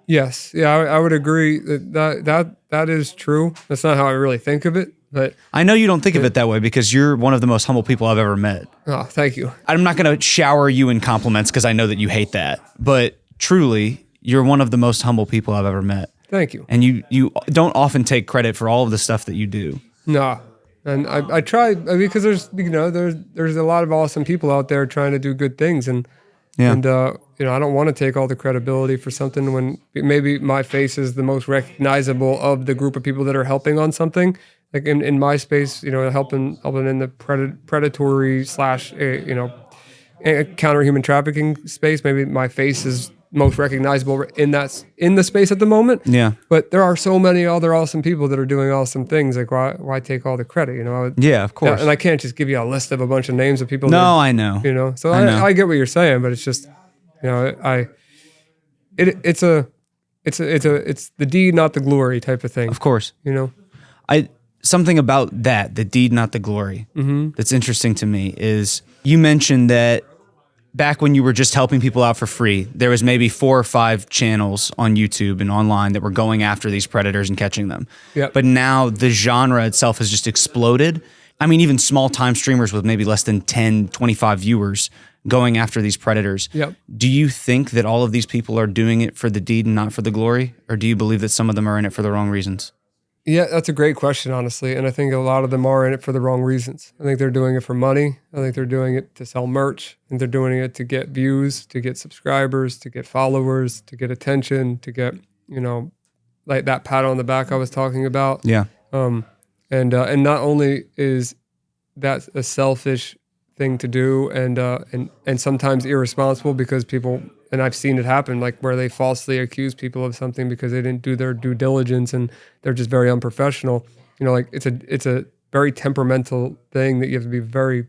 Yes. Yeah, I would agree that is true. That's not how I really think of it, but I know you don't think of it that way because you're one of the most humble people I've ever met. Oh, thank you. I'm not going to shower you in compliments because I know that you hate that, but truly, you're one of the most humble people I've ever met. Thank you. And you don't often take credit for all of the stuff that you do. No. And I try because there's a lot of awesome people out there trying to do good things, and I don't want to take all the credibility for something when maybe my face is the most recognizable of the group of people that are helping on something. Like in my space, helping in the predatory / counter human trafficking space. Maybe my face is most recognizable in the space at the moment. Yeah. But there are so many other awesome people that are doing awesome things. Like why take all the credit? Yeah, of course. And I can't just give you a list of a bunch of names of people. No, I know. So I get what you're saying, but it's just, it's the deed, not the glory type of thing. Of course. Something about that, the deed, not the glory, that's interesting to me is you mentioned that back when you were just helping people out for free, there was maybe 4 or 5 channels on YouTube and online that were going after these predators and catching them. Yep. But now the genre itself has just exploded. I mean, even small time streamers with maybe less than 10, 25 viewers going after these predators. Yep. Do you think that all of these people are doing it for the deed and not for the glory? Or do you believe that some of them are in it for the wrong reasons? Yeah, that's a great question, honestly. And I think a lot of them are in it for the wrong reasons. I think they're doing it for money. I think they're doing it to sell merch. And they're doing it to get views, to get subscribers, to get followers, to get attention, to get, like that pat on the back I was talking about. Yeah. And not only is that a selfish thing to do and sometimes irresponsible because people, and I've seen it happen, like where they falsely accuse people of something because they didn't do their due diligence and they're just very unprofessional. Like it's a very temperamental thing that you have to be very,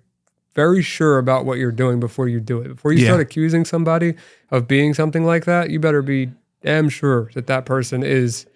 very sure about what you're doing before you do it. Before you start accusing somebody of being something like that, you better be damn sure that that person is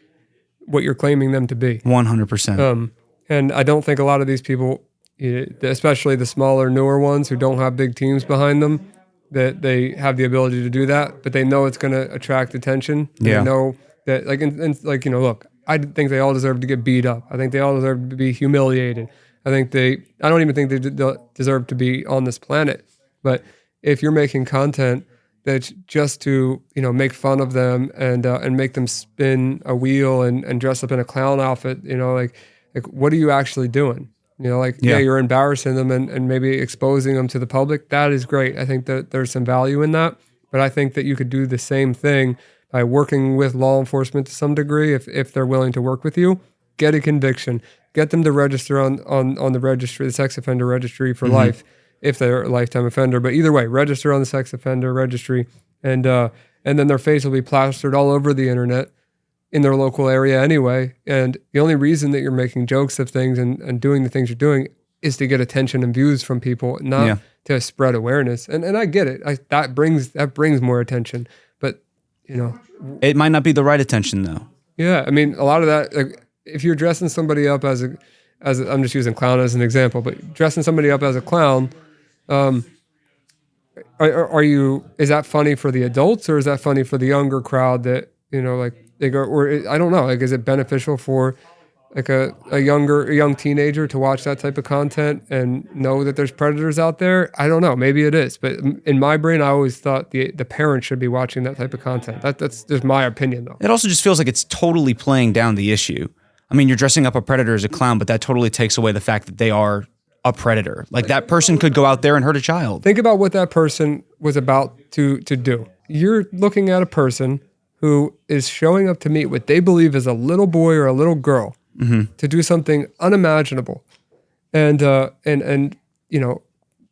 what you're claiming them to be. 100%. And I don't think a lot of these people, especially the smaller, newer ones who don't have big teams behind them, that they have the ability to do that, but they know it's going to attract attention. Yeah. They know that, look, I think they all deserve to get beat up. I think they all deserve to be humiliated. I don't even think they deserve to be on this planet. But if you're making content that's just to, make fun of them and make them spin a wheel and dress up in a clown outfit, like what are you actually doing? You're embarrassing them and maybe exposing them to the public. That is great. I think that there's some value in that. But I think that you could do the same thing by working with law enforcement to some degree if they're willing to work with you. Get a conviction. Get them to register on the registry, the sex offender registry for life, if they're a lifetime offender. But either way, register on the sex offender registry. And then their face will be plastered all over the internet in their local area anyway. And the only reason that you're making jokes of things and doing the things you're doing is to get attention and views from people, not to spread awareness. And I get it. That brings more attention. But, It might not be the right attention though. Yeah. I mean, a lot of that, like, if you're dressing somebody up as I'm just using clown as an example, but dressing somebody up as a clown, is that funny for the adults or is that funny for the younger crowd that, they go, or I don't know, is it beneficial for like a young teenager to watch that type of content and know that there's predators out there? I don't know. Maybe it is. But in my brain, I always thought the parents should be watching that type of content. That's just my opinion, though. It also just feels like it's totally playing down the issue. I mean, you're dressing up a predator as a clown, but that totally takes away the fact that they are a predator. Like that person could go out there and hurt a child. Think about what that person was about to do. You're looking at a person who is showing up to meet what they believe is a little boy or a little girl to do something unimaginable. And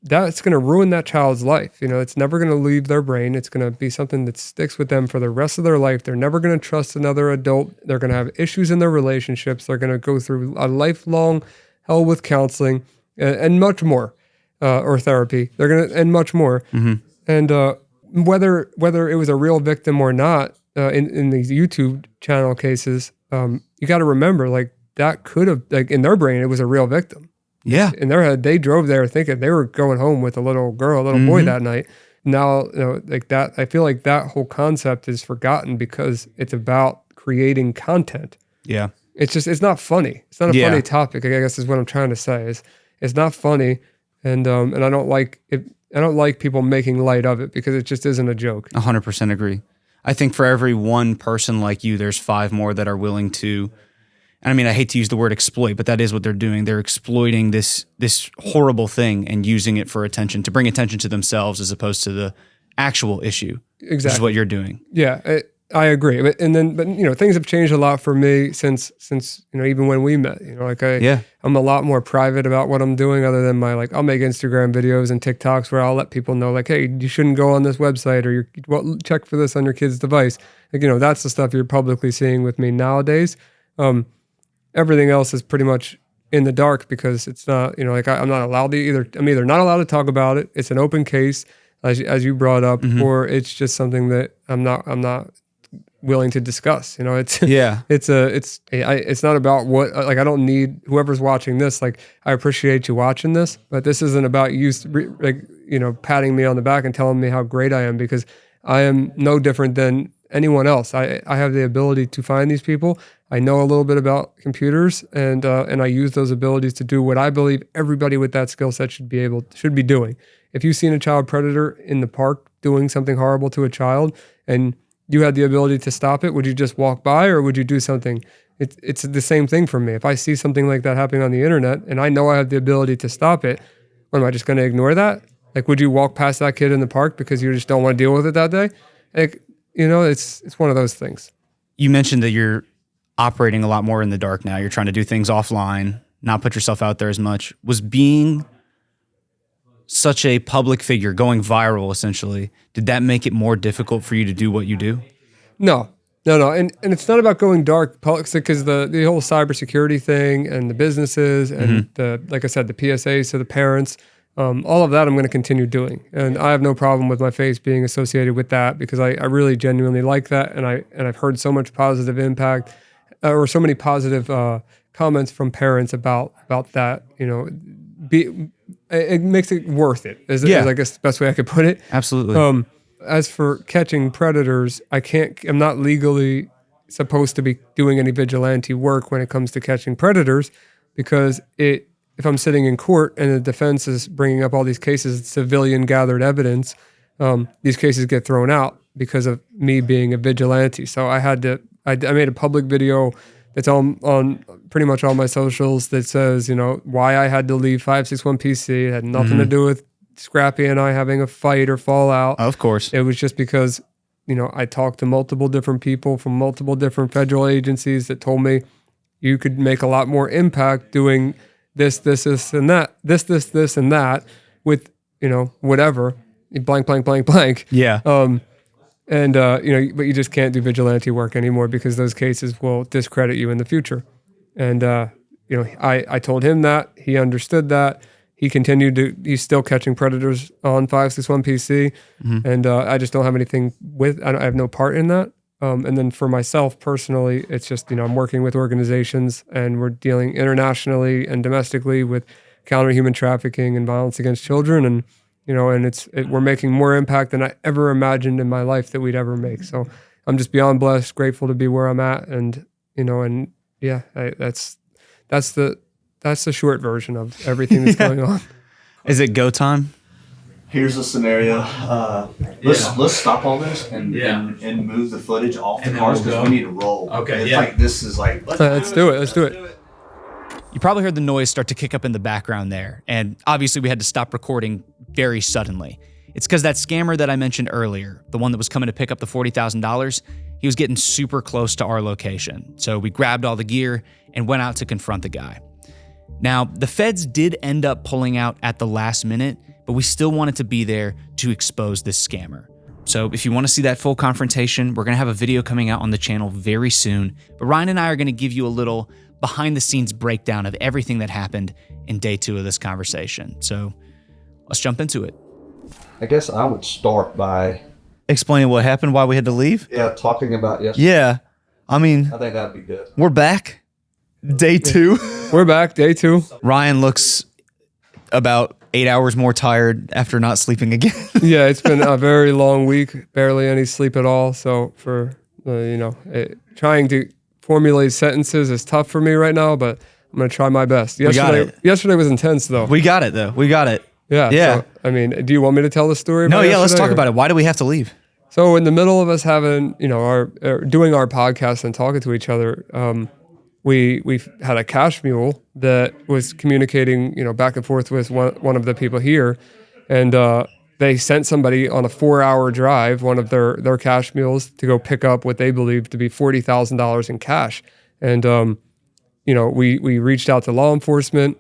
that's going to ruin that child's life. It's never going to leave their brain. It's going to be something that sticks with them for the rest of their life. They're never going to trust another adult. They're going to have issues in their relationships. They're going to go through a lifelong hell with counseling and much more, or therapy. They're going to, and much more. And whether it was a real victim or not, in these YouTube channel cases, you got to remember, like, that could have, like, in their brain, it was a real victim. Yeah. In their head, they drove there thinking they were going home with a little girl, a little boy that night. Now, like that, I feel like that whole concept is forgotten because it's about creating content. Yeah. It's not funny. It's not a funny topic, I guess is what I'm trying to say. It's not funny. And I don't like it. I don't like people making light of it because it just isn't a joke. 100% agree. I think for every one person like you, there's 5 more that are willing to, and I mean, I hate to use the word exploit, but that is what they're doing. They're exploiting this horrible thing and using it for attention, to bring attention to themselves as opposed to the actual issue. Exactly. Which is what you're doing. Yeah, I agree. But things have changed a lot for me since even when we met. I'm a lot more private about what I'm doing, other than I'll make Instagram videos and TikToks where I'll let people know, like, hey, you shouldn't go on this website, or check for this on your kid's device. That's the stuff you're publicly seeing with me nowadays. Everything else is pretty much in the dark because it's not, I'm not allowed to I'm either not allowed to talk about it. It's an open case, as you brought up, or it's just something that I'm not willing to discuss. It's not about what, I don't need whoever's watching this. I appreciate you watching this, but this isn't about you, patting me on the back and telling me how great I am, because I am no different than anyone else. I have the ability to find these people. I know a little bit about computers, and I use those abilities to do what I believe everybody with that skill set should be doing. If you've seen a child predator in the park doing something horrible to a child and you had the ability to stop it, would you just walk by, or would you do something? it's the same thing for me. If I see something like that happening on the internet and I know I have the ability to stop it, what, am I just going to ignore that? Like, would you walk past that kid in the park because you just don't want to deal with it that day? Like, it's one of those things. You mentioned that you're operating a lot more in the dark now. You're trying to do things offline, not put yourself out there as much. Was being such a public figure, going viral essentially, did that make it more difficult for you to do what you do? No. And it's not about going dark, because the whole cybersecurity thing and the businesses and like I said, the PSAs to the parents, all of that I'm going to continue doing. And I have no problem with my face being associated with that, because I really genuinely like that. And I've heard so much positive impact or so many positive comments from parents about that, it makes it worth it, is I guess the best way I could put it. Absolutely. As for catching predators, I'm not legally supposed to be doing any vigilante work when it comes to catching predators, because if I'm sitting in court and the defense is bringing up all these cases, civilian gathered evidence, these cases get thrown out because of me being a vigilante. So I made a public video that's on pretty much all my socials that says, why I had to leave 561 PC. It had nothing to do with Scrappy and I having a fight or fallout. Of course. It was just because, I talked to multiple different people from multiple different federal agencies that told me you could make a lot more impact doing this, and that, this, and that with, whatever, blank. Yeah. But you just can't do vigilante work anymore because those cases will discredit you in the future. And, I told him that. He understood that. He he's still catching predators on 561 PC. And I just don't have anything I have no part in that. And then for myself personally, it's just, I'm working with organizations and we're dealing internationally and domestically with counter human trafficking and violence against children. And, we're making more impact than I ever imagined in my life that we'd ever make. So I'm just beyond blessed, grateful to be where I'm at. And, that's the short version of everything that's going on. Is it go time? Here's a scenario. Let's stop all this and move the footage off the cars because we need to roll. Okay. It's like this is like Let's do it. You probably heard the noise start to kick up in the background there, and obviously we had to stop recording very suddenly. It's because that scammer that I mentioned earlier, the one that was coming to pick up the $40,000, he was getting super close to our location. So we grabbed all the gear and went out to confront the guy. Now, the feds did end up pulling out at the last minute, but we still wanted to be there to expose this scammer. So if you want to see that full confrontation, we're going to have a video coming out on the channel very soon. But Ryan and I are going to give you a little behind-the-scenes breakdown of everything that happened in day 2 of this conversation. So let's jump into it. I guess I would start by explaining what happened, why we had to leave. talking about yesterday. Yeah. I mean, I think that'd be good. we're back. Day 2. We're back, day 2. Ryan looks about 8 hours more tired after not sleeping again. Yeah, it's been a very long week, barely any sleep at all. So for, trying to formulate sentences is tough for me right now, but I'm going to try my best. Yesterday was intense though. We got it though. We got it. Yeah. Yeah. So, do you want me to tell the story? No, yeah, let's yesterday, talk about it. Why do we have to leave? So in the middle of us having, doing our podcast and talking to each other, we've had a cash mule that was communicating, back and forth with one of the people here, and they sent somebody on a 4-hour drive, one of their cash mules, to go pick up what they believed to be $40,000 in cash. And we reached out to law enforcement,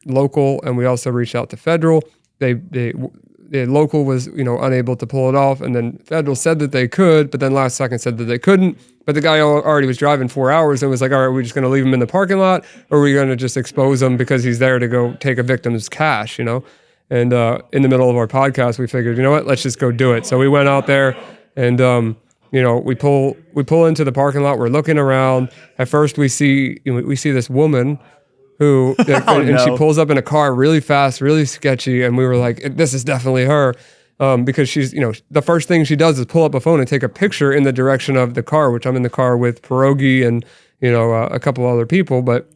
local, and we also reached out to federal. The local was, unable to pull it off, and then federal said that they could, but then last second said that they couldn't. But the guy already was driving 4 hours and was like, all right, we're just going to leave him in the parking lot, or are we going to just expose him because he's there to go take a victim's cash, And in the middle of our podcast, we figured, you know what, let's just go do it. So we went out there and, we pull into the parking lot. We're looking around. At first we see this woman who, and she pulls up in a car really fast, really sketchy. And we were like, this is definitely her. Because she's, the first thing she does is pull up a phone and take a picture in the direction of the car, which I'm in the car with Pierogi and, a couple other people. But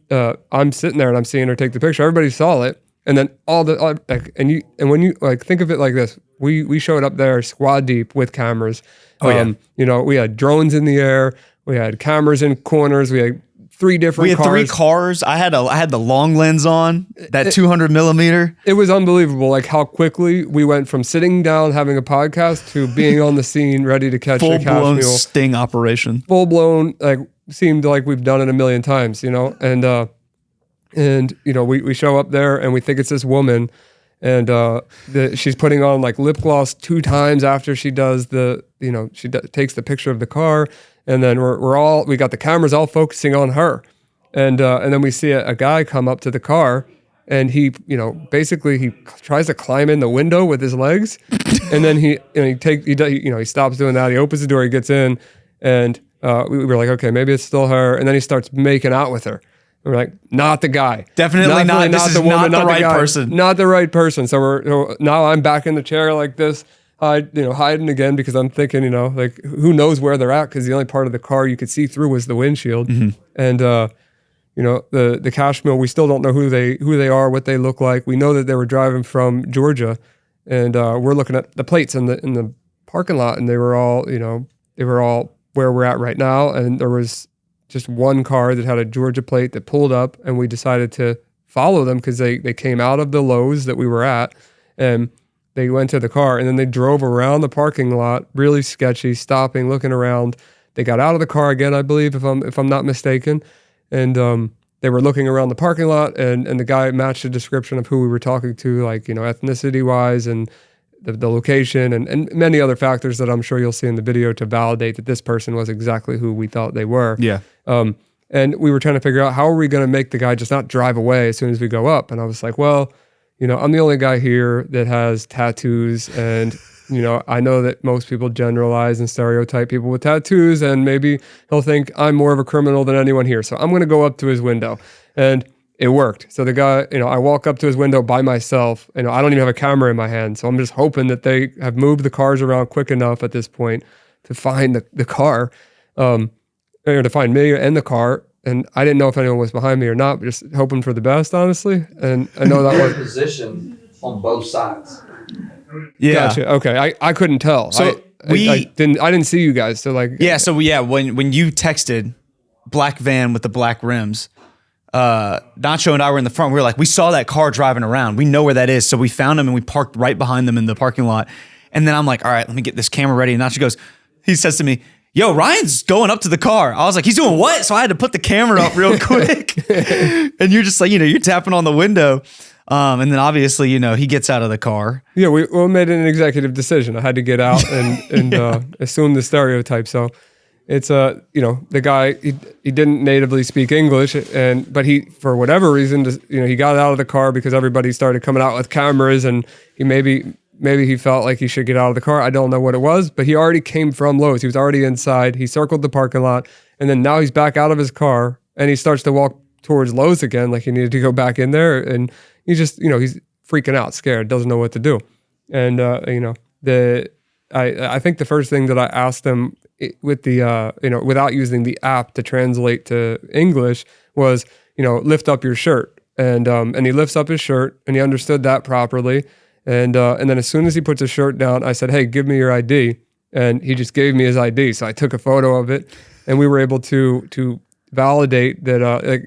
I'm sitting there and I'm seeing her take the picture. Everybody saw it. And then when you think of it like this, we showed up there squad deep with cameras. We had drones in the air. We had cameras in corners. We had 3 different We had cars. 3 cars. I had the long lens on, that 200 millimeter. It was unbelievable, like how quickly we went from sitting down having a podcast to being on the scene, ready to catch a cash Full-blown mule. sting operation. Full blown, like seemed like we've done it a million times, you know. And you know, we show up there and we think it's this woman, and she's putting on like lip gloss 2 times after she does takes the picture of the car, and then we got the cameras all focusing on her, and then we see a guy come up to the car, and he basically he tries to climb in the window with his legs, and then he stops doing that. He opens the door, he gets in, and we were like, okay, maybe it's still her, and then he starts making out with her. We're like, not the guy. Definitely not. This is not the right person. Not the right person. So now I'm back in the chair like this, hiding again, because I'm thinking, like, who knows where they're at? Because the only part of the car you could see through was the windshield. Mm-hmm. And the cash mule, we still don't know who they are, what they look like. We know that they were driving from Georgia, and we're looking at the plates in the parking lot, and they were all where we're at right now, and there was just one car that had a Georgia plate that pulled up, and we decided to follow them because they came out of the Lowe's that we were at, and they went to the car, and then they drove around the parking lot, really sketchy, stopping, looking around. They got out of the car again, I believe, if I'm not mistaken, and they were looking around the parking lot, and the guy matched the description of who we were talking to, like, ethnicity wise, and the location, and many other factors that I'm sure you'll see in the video to validate that this person was exactly who we thought they were. Yeah. And we were trying to figure out how are we going to make the guy just not drive away as soon as we go up. And I was like, well, I'm the only guy here that has tattoos, and I know that most people generalize and stereotype people with tattoos, and maybe he'll think I'm more of a criminal than anyone here. So I'm going to go up to his window, and it worked. So the guy, I walk up to his window by myself, I don't even have a camera in my hand. So I'm just hoping that they have moved the cars around quick enough at this point to find the car, or to find me and the car. And I didn't know if anyone was behind me or not, but just hoping for the best, honestly. And I know that was position on both sides. Yeah. Gotcha. Okay. I couldn't tell. So I didn't see you guys. So like, yeah. So when you texted black van with the black rims, Nacho and I were in the front. We were like, we saw that car driving around. We know where that is. So we found them and we parked right behind them in the parking lot. And then I'm like, all right, let me get this camera ready. And Nacho he says to me, yo, Ryan's going up to the car. I was like, he's doing what? So I had to put the camera up real quick. And you're just like, you're tapping on the window. And then obviously, he gets out of the car. Yeah, we made an executive decision. I had to get out and assume the stereotype. So it's the guy, he didn't natively speak English, but he, for whatever reason, he got out of the car because everybody started coming out with cameras, and he maybe he felt like he should get out of the car. I don't know what it was, but he already came from Lowe's. He was already inside. He circled the parking lot, and then now he's back out of his car, and he starts to walk towards Lowe's again, like he needed to go back in there, and he just, he's freaking out, scared, doesn't know what to do. And I think the first thing that I asked him with the without using the app to translate to English was, lift up your shirt, and he lifts up his shirt, and he understood that properly. And then as soon as he puts his shirt down, I said, hey, give me your ID. And he just gave me his ID. So I took a photo of it, and we were able to validate that,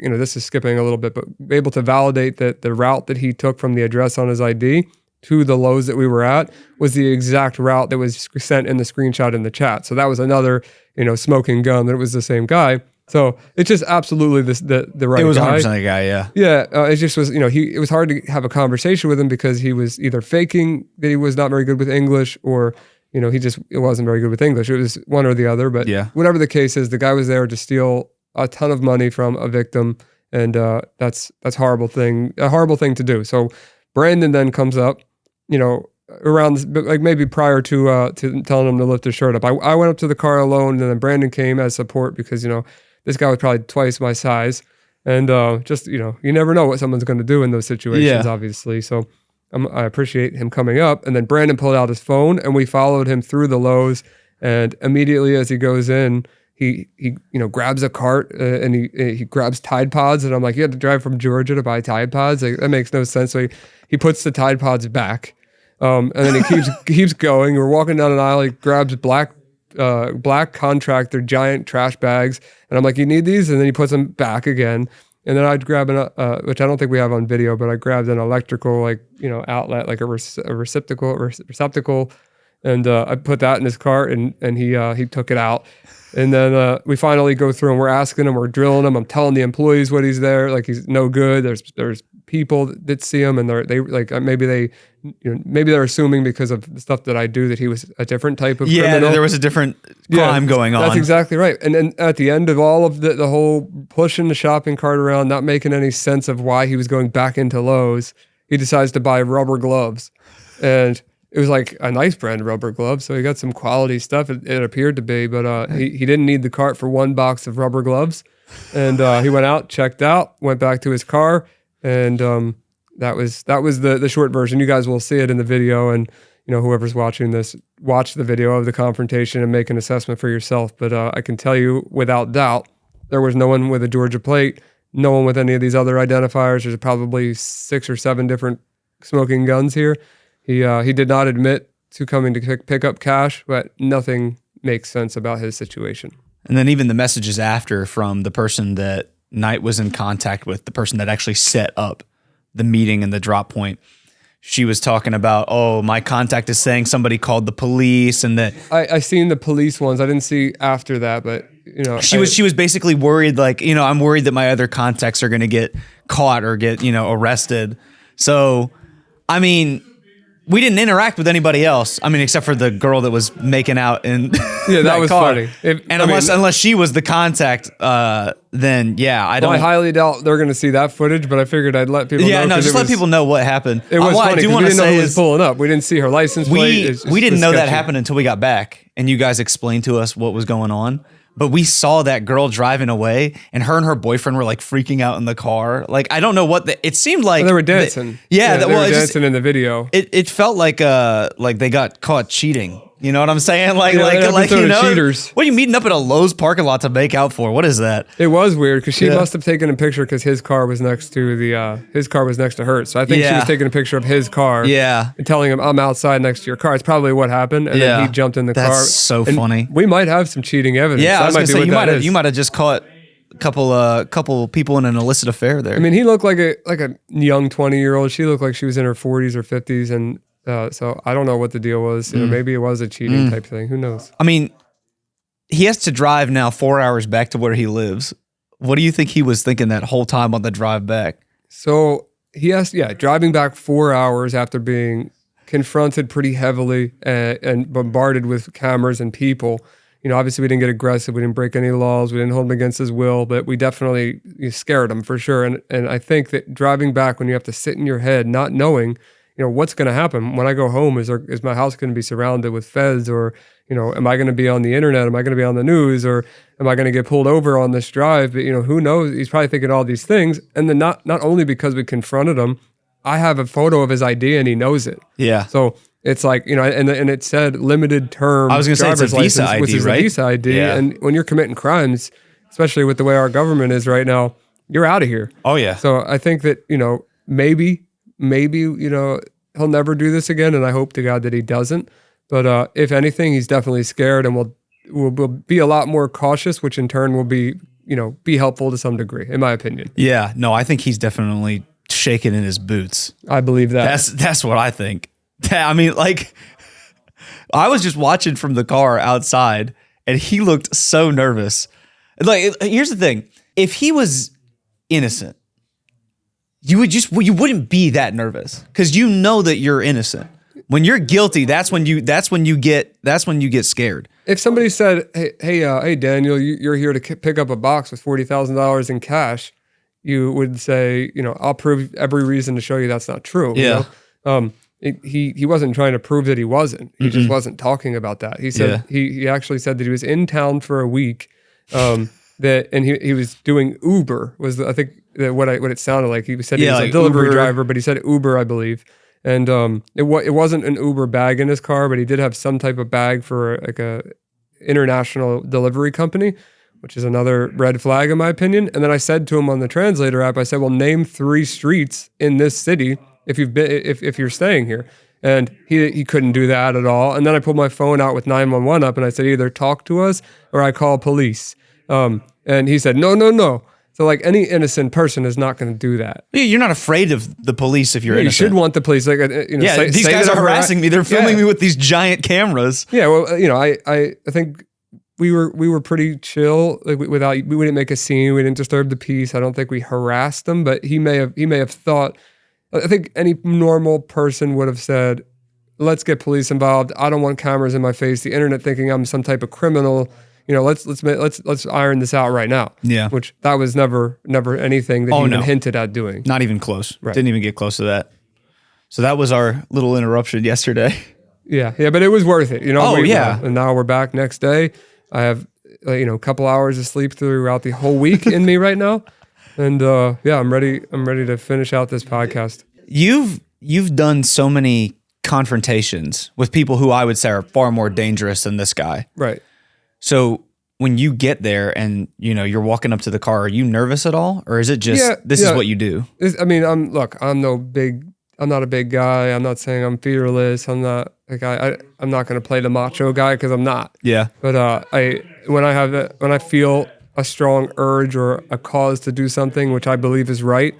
this is skipping a little bit, but able to validate that the route that he took from the address on his ID to the Lowe's that we were at was the exact route that was sent in the screenshot in the chat. So that was another, smoking gun that it was the same guy. So it's just absolutely the right guy. It was 100% the guy, yeah. Yeah, it just was, it was hard to have a conversation with him because he was either faking that he was not very good with English, or, it wasn't very good with English. It was one or the other, but yeah. Whatever the case is, the guy was there to steal a ton of money from a victim, and that's a horrible thing to do. So Brandon then comes up, around like maybe prior to telling him to lift his shirt up. I went up to the car alone, and then Brandon came as support because, this guy was probably twice my size, and you never know what someone's going to do in those situations, obviously. So I appreciate him coming up, and then Brandon pulled out his phone, and we followed him through the Lowe's, and immediately as he goes in, he grabs a cart, and he grabs Tide Pods, and I'm like, you had to drive from Georgia to buy Tide Pods? Like, that makes no sense. So he puts the Tide Pods back, and then he keeps going. We're walking down an aisle. He grabs black black contractor giant trash bags, and I'm like, you need these? And then he puts them back again. And then I'd grab which I don't think we have on video, but I grabbed an electrical outlet, like a receptacle, and I put that in his cart, and he took it out. And then we finally go through and we're asking him, we're drilling him. I'm telling the employees what he's there, like he's no good. There's people that see him, and maybe they're assuming because of the stuff that I do that he was a different type of criminal. There was a different crime going on. That's exactly right. And then at the end of all of the whole pushing the shopping cart around, not making any sense of why he was going back into Lowe's, he decides to buy rubber gloves, and it was like a nice brand rubber gloves, so he got some quality stuff. It appeared to be, but he didn't need the cart for one box of rubber gloves, and he went out, checked out, went back to his car, and that was the short version. You guys will see it in the video, and whoever's watching this, watch the video of the confrontation and make an assessment for yourself. But I can tell you without doubt, there was no one with a Georgia plate, no one with any of these other identifiers. There's probably 6 or 7 different smoking guns here. He did not admit to coming to pick up cash, but nothing makes sense about his situation. And then even the messages after from the person that Knight was in contact with, the person that actually set up the meeting and the drop point, she was talking about, oh, my contact is saying somebody called the police, and that I seen the police ones. I didn't see after that, but she was basically worried, like, I'm worried that my other contacts are going to get caught or get arrested. So, I mean, we didn't interact with anybody else. I mean, except for the girl that was making out in that was car. funny. Unless she was the contact, then yeah, I don't. I highly doubt they're going to see that footage, but I figured I'd let people know. Yeah, no, just let people know what happened. It was funny. I do We want to didn't know say who was pulling up. We didn't see her license plate. We didn't know that sketchy. happened until we got back, and you guys explained to us what was going on. But we saw that girl driving away, and her boyfriend were like freaking out in the car. Like, I don't know it seemed like they were dancing. They were dancing in the video. It felt like they got caught cheating. You know what I'm saying? Cheaters. What are you meeting up at a Lowe's parking lot to make out for? What is that? It was weird because she must have taken a picture because his car was next to hers. So I think she was taking a picture of his car. Yeah. And telling him, I'm outside next to your car. It's probably what happened. And then he jumped in the car. That's so funny. We might have some cheating evidence. Yeah, I was going to say, you might have have just caught a couple people in an illicit affair there. I mean, he looked like a young 20-year-old. She looked like she was in her 40s or 50s, and so I don't know what the deal was. Maybe it was a cheating type thing. Who knows? I mean, he has to drive now 4 hours back to where he lives. What do you think he was thinking that whole time on the drive back? So he has, driving back 4 hours after being confronted pretty heavily and bombarded with cameras and people. Obviously we didn't get aggressive. We didn't break any laws. We didn't hold him against his will, but we definitely scared him for sure. And I think that driving back when you have to sit in your head, not knowing, what's going to happen when I go home? Is my house going to be surrounded with feds, or, am I going to be on the internet? Am I going to be on the news, or am I going to get pulled over on this drive? But, who knows? He's probably thinking all these things. And then not only because we confronted him, I have a photo of his ID and he knows it. Yeah. So it's like, and it said limited term. I was going to say it's a Visa ID, which is right? a Visa ID. Yeah. And when you're committing crimes, especially with the way our government is right now, you're out of here. Oh yeah. So I think that, maybe, he'll never do this again. And I hope to God that he doesn't. But if anything, he's definitely scared and will be a lot more cautious, which in turn will be helpful to some degree, in my opinion. Yeah. No, I think he's definitely shaking in his boots. I believe that. That's what I think. I mean, like, I was just watching from the car outside and he looked so nervous. Like, here's the thing. If he was innocent, you wouldn't be that nervous because you know that you're innocent. When you're guilty, that's when you get scared. If somebody said, "Hey, Daniel, you're here to pick up a box with $40,000 in cash," you would say, "I'll prove every reason to show you that's not true." Yeah. He wasn't trying to prove that he wasn't. He just wasn't talking about that. He said he actually said that he was in town for a week. He was doing Uber I think what it sounded like. He said he was a delivery driver, but he said Uber, I believe. And it wasn't an Uber bag in his car, but he did have some type of bag for like a international delivery company, which is another red flag in my opinion. And then I said to him on the translator app, I said, "Well, name 3 streets in this city if you're staying here." And he couldn't do that at all. And then I pulled my phone out with 911 up and I said, either talk to us or I call police. And he said, no. So like any innocent person is not going to do that. You're not afraid of the police if you're innocent. You should want the police. Like, these guys are harassing me. They're filming me with these giant cameras. Yeah, well, I think we were pretty chill. Like we didn't make a scene. We didn't disturb the peace. I don't think we harassed them. But he may have thought. I think any normal person would have said, "Let's get police involved. I don't want cameras in my face. The internet thinking I'm some type of criminal. Let's iron this out right now." Yeah. Which that was never anything that he even hinted at doing. Not even close. Right. Didn't even get close to that. So that was our little interruption yesterday. Yeah, but it was worth it. Yeah. And now we're back next day. I have a couple hours of sleep throughout the whole week in me right now. And I'm ready to finish out this podcast. You've done so many confrontations with people who I would say are far more dangerous than this guy. Right. So when you get there and you're walking up to the car, are you nervous at all, or is it just this is what you do? I'm not a big guy. I'm not saying I'm fearless. I'm not like I'm not going to play the macho guy because I'm not. Yeah. But when I feel a strong urge or a cause to do something which I believe is right,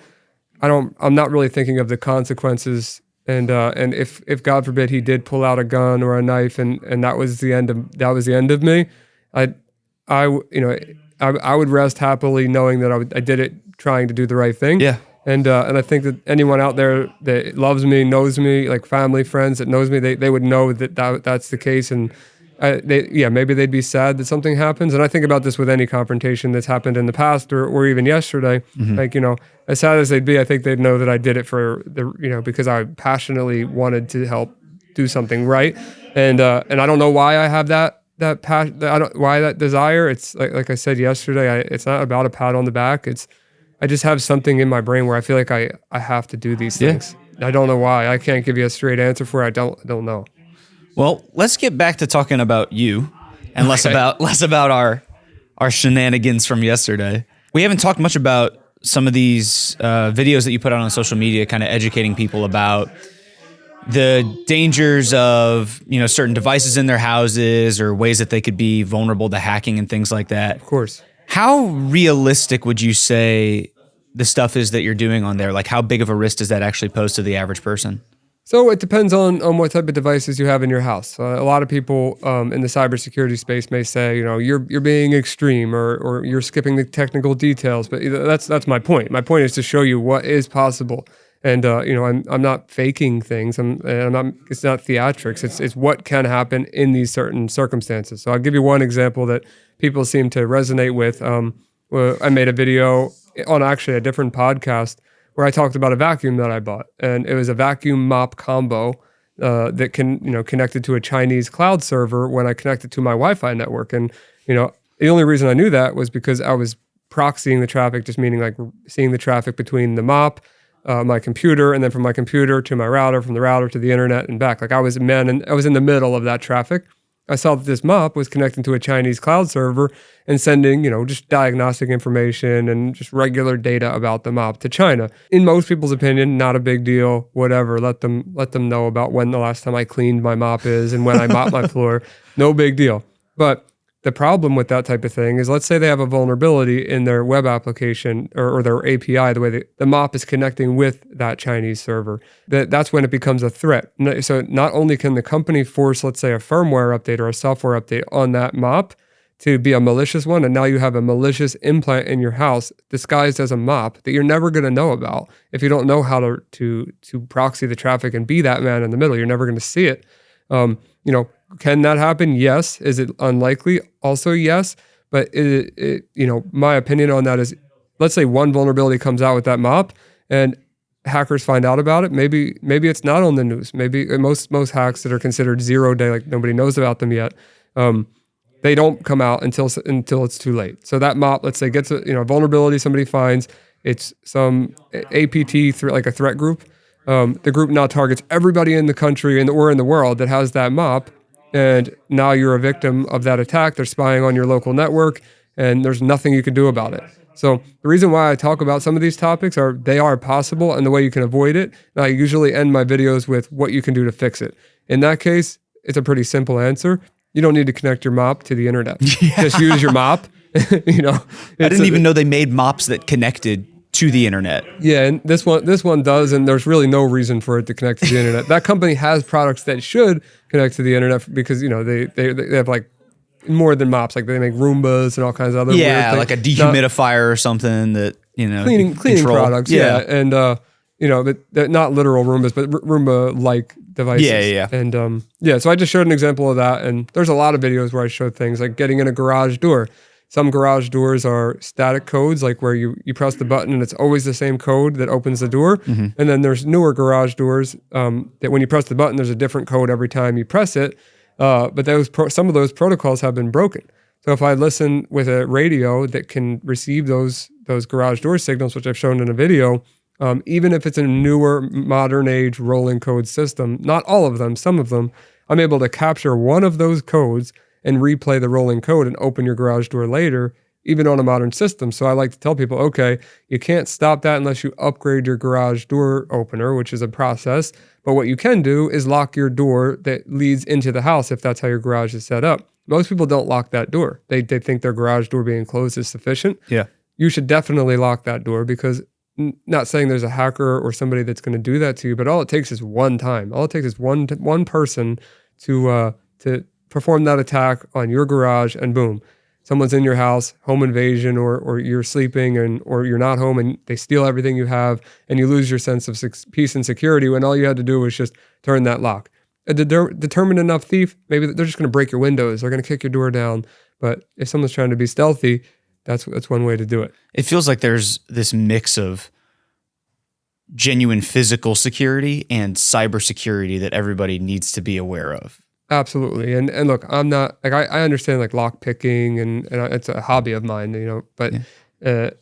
I'm not really thinking of the consequences. And if God forbid he did pull out a gun or a knife and that was the end of me, I would rest happily knowing that I did it trying to do the right thing. Yeah. And I think that anyone out there that loves me, knows me, like family, friends that knows me, they would know that's the case. And maybe they'd be sad that something happens. And I think about this with any confrontation that's happened in the past or even yesterday. Mm-hmm. As sad as they'd be, I think they'd know that I did it for because I passionately wanted to help do something right. And I don't know why I have that passion. Why that desire. It's like I said yesterday. It's not about a pat on the back. I just have something in my brain where I feel like I have to do these things. Yeah. I don't know why. I can't give you a straight answer for it. I don't know. Well, let's get back to talking about you and less about our shenanigans from yesterday. We haven't talked much about some of these videos that you put out on social media, kind of educating people about the dangers of certain devices in their houses or ways that they could be vulnerable to hacking and things like that. Of course. How realistic would you say the stuff is that you're doing on there? Like, how big of a risk does that actually pose to the average person? So it depends on what type of devices you have in your house. A lot of people in the cybersecurity space may say, you're being extreme or you're skipping the technical details. But that's my point. My point is to show you what is possible. And I'm not faking things. It's not theatrics. It's what can happen in these certain circumstances. So I'll give you one example that people seem to resonate with. I made a video on actually a different podcast where I talked about a vacuum that I bought, and it was a vacuum mop combo that connected to a Chinese cloud server when I connected to my Wi-Fi network. And the only reason I knew that was because I was proxying the traffic, just meaning like seeing the traffic between the mop, my computer, and then from my computer to my router, from the router to the internet and back. Like I was in the middle of that traffic. I saw that this mop was connecting to a Chinese cloud server and sending, just diagnostic information and just regular data about the mop to China. In most people's opinion, not a big deal, whatever. Let them know about when the last time I cleaned my mop is and when I mop my floor. No big deal. But the problem with that type of thing is, let's say they have a vulnerability in their web application or their API, the way the mop is connecting with that Chinese server. That's when it becomes a threat. So not only can the company force, let's say, a firmware update or a software update on that mop to be a malicious one, and now you have a malicious implant in your house disguised as a mop that you're never going to know about if you don't know how to proxy the traffic and be that man in the middle. You're never going to see it. Can that happen? Yes. Is it unlikely? Also, yes. But my opinion on that is, let's say one vulnerability comes out with that mop, and hackers find out about it. Maybe it's not on the news. Maybe most hacks that are considered 0 day, like nobody knows about them yet, they don't come out until it's too late. So that mop, let's say, gets a vulnerability somebody finds. It's some APT like a threat group. The group now targets everybody in the country or in the world that has that mop. And now you're a victim of that attack. They're spying on your local network, and there's nothing you can do about it. So the reason why I talk about some of these topics they are possible and the way you can avoid it. And I usually end my videos with what you can do to fix it. In that case, it's a pretty simple answer. You don't need to connect your mop to the internet. Just use your mop. You know, I didn't even know they made mops that connected to the internet. Yeah, and this one does, and there's really no reason for it to connect to the internet. That company has products that should connect to the internet because, you know, they have like more than mops. Like they make Roombas and all kinds of other weird things. Like a dehumidifier or something that, you know, cleaning control. products. Yeah. And you know, but they're not literal Roombas, but Roomba like devices. Yeah. And so I just showed an example of that, and there's a lot of videos where I show things like getting in a garage door. Some garage doors are static codes, like where you press the button and it's always the same code that opens the door. Mm-hmm. And then there's newer garage doors that when you press the button, there's a different code every time you press it. But some of those protocols have been broken. So if I listen with a radio that can receive those garage door signals, which I've shown in a video, even if it's a newer, modern age rolling code system, not all of them, some of them, I'm able to capture one of those codes and replay the rolling code and open your garage door later, even on a modern system. So I like to tell people, okay, you can't stop that unless you upgrade your garage door opener, which is a process. But what you can do is lock your door that leads into the house if that's how your garage is set up. Most people don't lock that door. They think their garage door being closed is sufficient. Yeah. You should definitely lock that door because not saying there's a hacker or somebody that's going to do that to you, but all it takes is one time. All it takes is one person to perform that attack on your garage, and boom, someone's in your house, home invasion, or you're sleeping or you're not home and they steal everything you have and you lose your sense of peace and security when all you had to do was just turn that lock. A determined enough thief, maybe they're just going to break your windows, they're going to kick your door down. But if someone's trying to be stealthy, that's one way to do it. It feels like there's this mix of genuine physical security and cybersecurity that everybody needs to be aware of. Absolutely. And look, I'm not like, I understand like lock picking and it's a hobby of mine, you know, but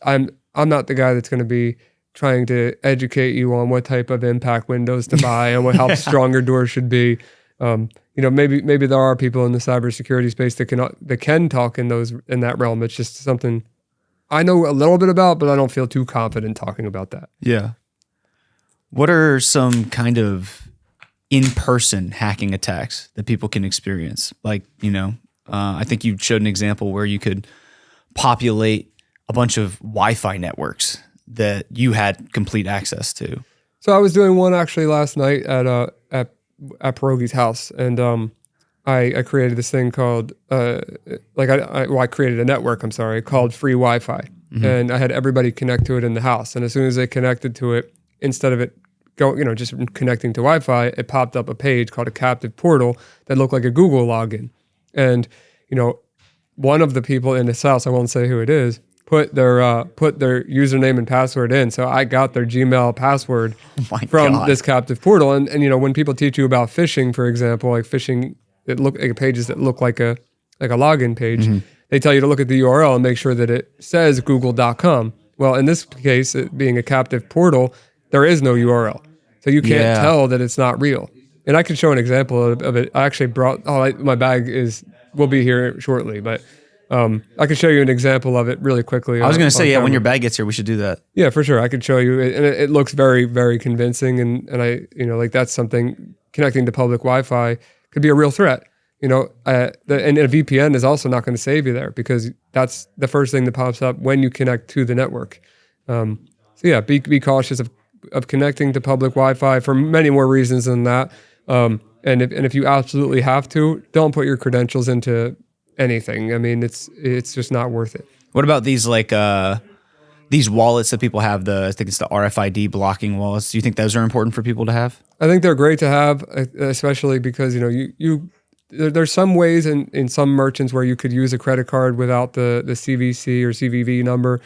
I'm not the guy that's going to be trying to educate you on what type of impact windows to buy and how strong your door should be. You know, maybe there are people in the cybersecurity space that can talk in that realm. It's just something I know a little bit about, but I don't feel too confident talking about that. Yeah. What are some kind of in-person hacking attacks that people can experience? Like, you know, I think you showed an example where you could populate a bunch of Wi-Fi networks that you had complete access to. So I was doing one actually last night at Pierogi's house, and I created this thing called I created a network. I'm sorry, called free Wi-Fi, and I had everybody connect to it in the house. And as soon as they connected to it, instead of it just connecting to Wi-Fi, it popped up a page called a captive portal that looked like a Google login. And, you know, one of the people in this house, I won't say who it is, put their username and password in. So I got their Gmail password from this captive portal. And you know, when people teach you about phishing, for example, like phishing, it look like pages that look like a login page, they tell you to look at the URL and make sure that it says google.com. Well, in this case, it being a captive portal, there is no URL. So you can't tell that it's not real. And I can show an example of it. I actually brought, my bag will be here shortly, but I can show you an example of it really quickly. I was going to say, when your bag gets here, we should do that. Yeah, for sure. I could show you. And it looks very, very convincing. And I, you know, like that's something connecting to public Wi-Fi could be a real threat. You know, and a VPN is also not going to save you there because that's the first thing that pops up when you connect to the network. So yeah, be cautious of connecting to public Wi-Fi for many more reasons than that. And if you absolutely have to, don't put your credentials into anything. I mean, it's just not worth it. What about these these wallets that people have? I think it's the RFID blocking wallets. Do you think those are important for people to have? I think they're great to have, especially because, you know, there's some ways in some merchants where you could use a credit card without the CVC or CVV number.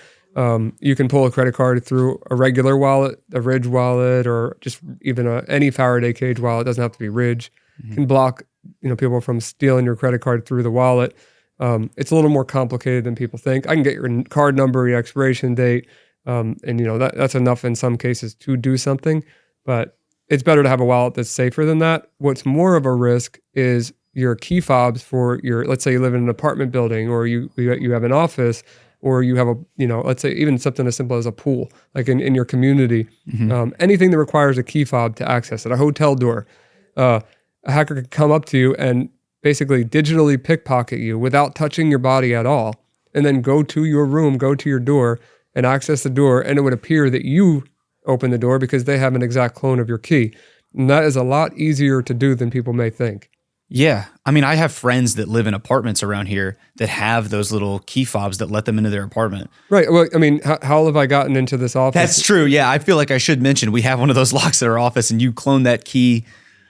You can pull a credit card through a regular wallet, a Ridge wallet, or just even any Faraday cage wallet. It doesn't have to be Ridge. You can block, you know, people from stealing your credit card through the wallet. It's a little more complicated than people think. I can get your card number, your expiration date, and you know that's enough in some cases to do something. But it's better to have a wallet that's safer than that. What's more of a risk is your key fobs for your. Let's say you live in an apartment building or you have an office. or you have a, let's say even something as simple as a pool, like in your community, anything that requires a key fob to access it, a hotel door, a hacker could come up to you and basically digitally pickpocket you without touching your body at all, and then go to your room, go to your door and access the door, and it would appear that you opened the door because they have an exact clone of your key. And that is a lot easier to do than people may think. Yeah. I mean, I have friends that live in apartments around here that have those little key fobs that let them into their apartment. Right. Well, I mean, how have I gotten into this office? That's true. Yeah. I feel like I should mention we have one of those locks at our office, and you cloned that key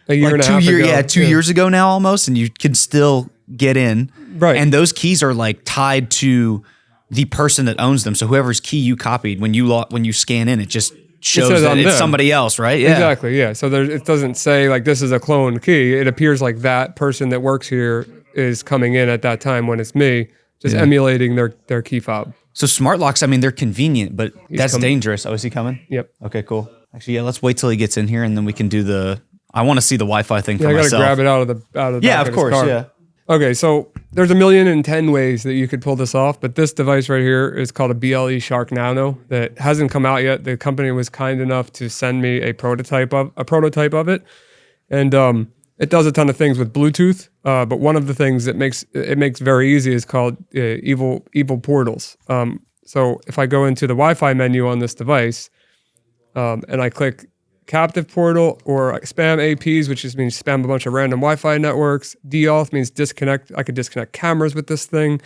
a year and a half ago. Yeah, 2 years ago now almost, and you can still get in. Right. And those keys are like tied to the person that owns them. So whoever's key you copied, when you scan in, it just shows that it's somebody else, right? Yeah. Exactly, yeah. So it doesn't say like this is a cloned key. It appears like that person that works here is coming in at that time when it's me, just emulating their key fob. So smart locks, I mean, they're convenient, but that's dangerous. Oh, is he coming? Yep. Okay, cool. Actually, yeah, let's wait till he gets in here, and then we can do I want to see the Wi-Fi thing for I myself. gotta grab it out of the Yeah, back of course, his car. yeah. Okay, so there's 1,010 ways that you could pull this off, but this device right here is called a BLE Shark Nano that hasn't come out yet. The company was kind enough to send me a prototype of it, and it does a ton of things with Bluetooth. But one of the things that makes very easy is called evil portals. So if I go into the Wi-Fi menu on this device, and I click captive portal or spam APs, which just means spam a bunch of random Wi-Fi networks. Deauth means disconnect. I could disconnect cameras with this thing,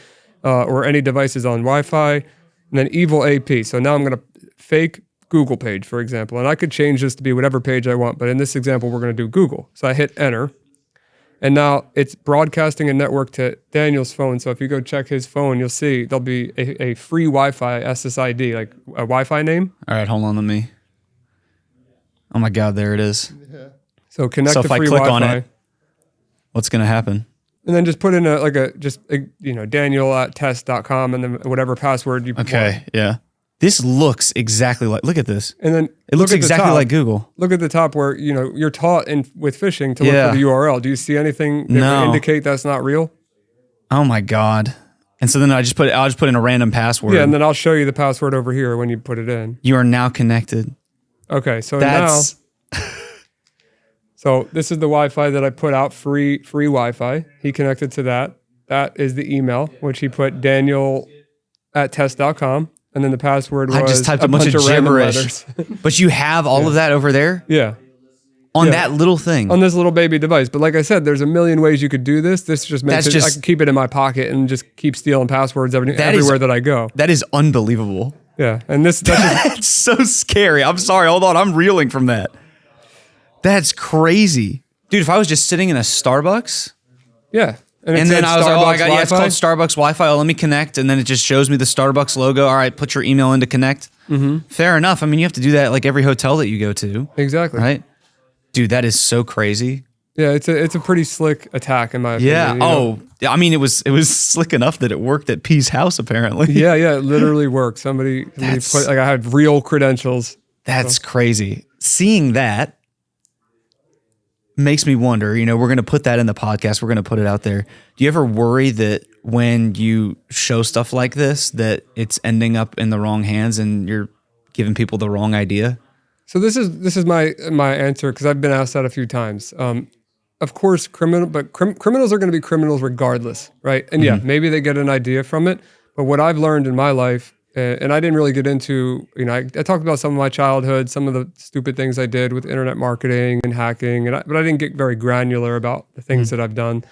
or any devices on Wi-Fi. And then evil AP. So now I'm going to fake Google page, for example. And I could change this to be whatever page I want. But in this example, we're going to do Google. So I hit enter. And now it's broadcasting a network to Daniel's phone. So if you go check his phone, you'll see there'll be a free Wi-Fi SSID, like a Wi-Fi name. All right, hold on to me. Oh my God, there it is. So connect So to if I free click Wi-Fi. on it, what's going to happen? And then just put in Daniel@test.com and then whatever password you put. Okay, yeah. This looks exactly like, look at this. And then It looks exactly like Google. Look at the top where, you're taught with phishing to look for the URL. Do you see anything that would indicate that's not real? Oh my God. And so then I'll just put in a random password. Yeah, and then I'll show you the password over here when you put it in. You are now connected. Okay, so That's so this is the Wi-Fi that I put out, free Wi-Fi. He connected to that. That is the email, which he put Daniel@test.com. And then the password was I just typed a bunch of random gibberish. letters. But you have all of that over there Yeah. on that little thing. On this little baby device. But like I said, there's a million ways you could do this. This just makes I can keep it in my pocket and just keep stealing passwords everywhere that I go. That is unbelievable. Yeah. And that's just, That's so scary. I'm sorry. Hold on. I'm reeling from that. That's crazy. Dude, if I was just sitting in a Starbucks. yeah. And then I was like, it's called Starbucks Wi-Fi. Oh, let me connect. And then it just shows me the Starbucks logo. All right, put your email in to connect. Mm-hmm. Fair enough. I mean, you have to do that like every hotel that you go to. Exactly. Right? Dude, that is so crazy. Yeah, it's a pretty slick attack in my opinion. Yeah. I mean, it was slick enough that it worked at P's house, apparently. Yeah, it literally worked. Somebody put, I had real credentials. That's crazy. Seeing that makes me wonder, we're going to put that in the podcast. We're going to put it out there. Do you ever worry that when you show stuff like this, that it's ending up in the wrong hands and you're giving people the wrong idea? So this is my answer, because I've been asked that a few times. Of course, criminals are going to be criminals regardless, right? And yeah, maybe they get an idea from it. But what I've learned in my life, and I didn't really get into, I talked about some of my childhood, some of the stupid things I did with internet marketing and hacking, but I didn't get very granular about the things that I've done.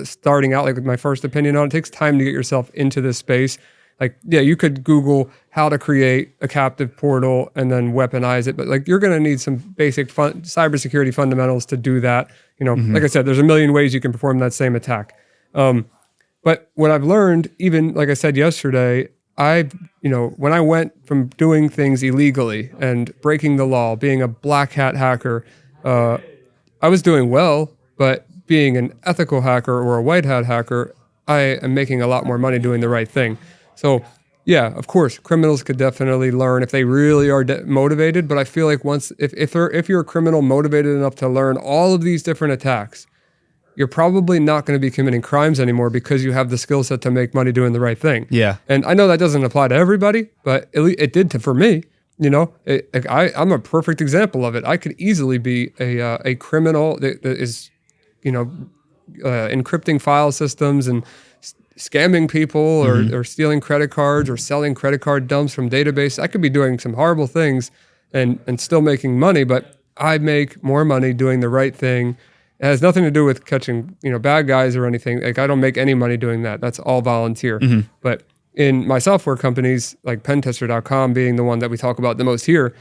Starting out, like with my first opinion on it, takes time to get yourself into this space. Like, yeah, you could Google how to create a captive portal and then weaponize it, but like you're going to need some basic cybersecurity fundamentals to do that. Like I said, there's a million ways you can perform that same attack. But what I've learned, even like I said yesterday, when I went from doing things illegally and breaking the law, being a black hat hacker, I was doing well, but being an ethical hacker or a white hat hacker, I am making a lot more money doing the right thing. So yeah, of course, criminals could definitely learn if they really are motivated. But I feel like if you're a criminal motivated enough to learn all of these different attacks, you're probably not going to be committing crimes anymore because you have the skill set to make money doing the right thing. Yeah. And I know that doesn't apply to everybody, but it did for me. I'm a perfect example of it. I could easily be a criminal that is, encrypting file systems and scamming people or stealing credit cards or selling credit card dumps from databases. I could be doing some horrible things and still making money, but I make more money doing the right thing. It has nothing to do with catching, bad guys or anything. Like I don't make any money doing that. That's all volunteer. But in my software companies, like Pentester.com being the one that we talk about the most here,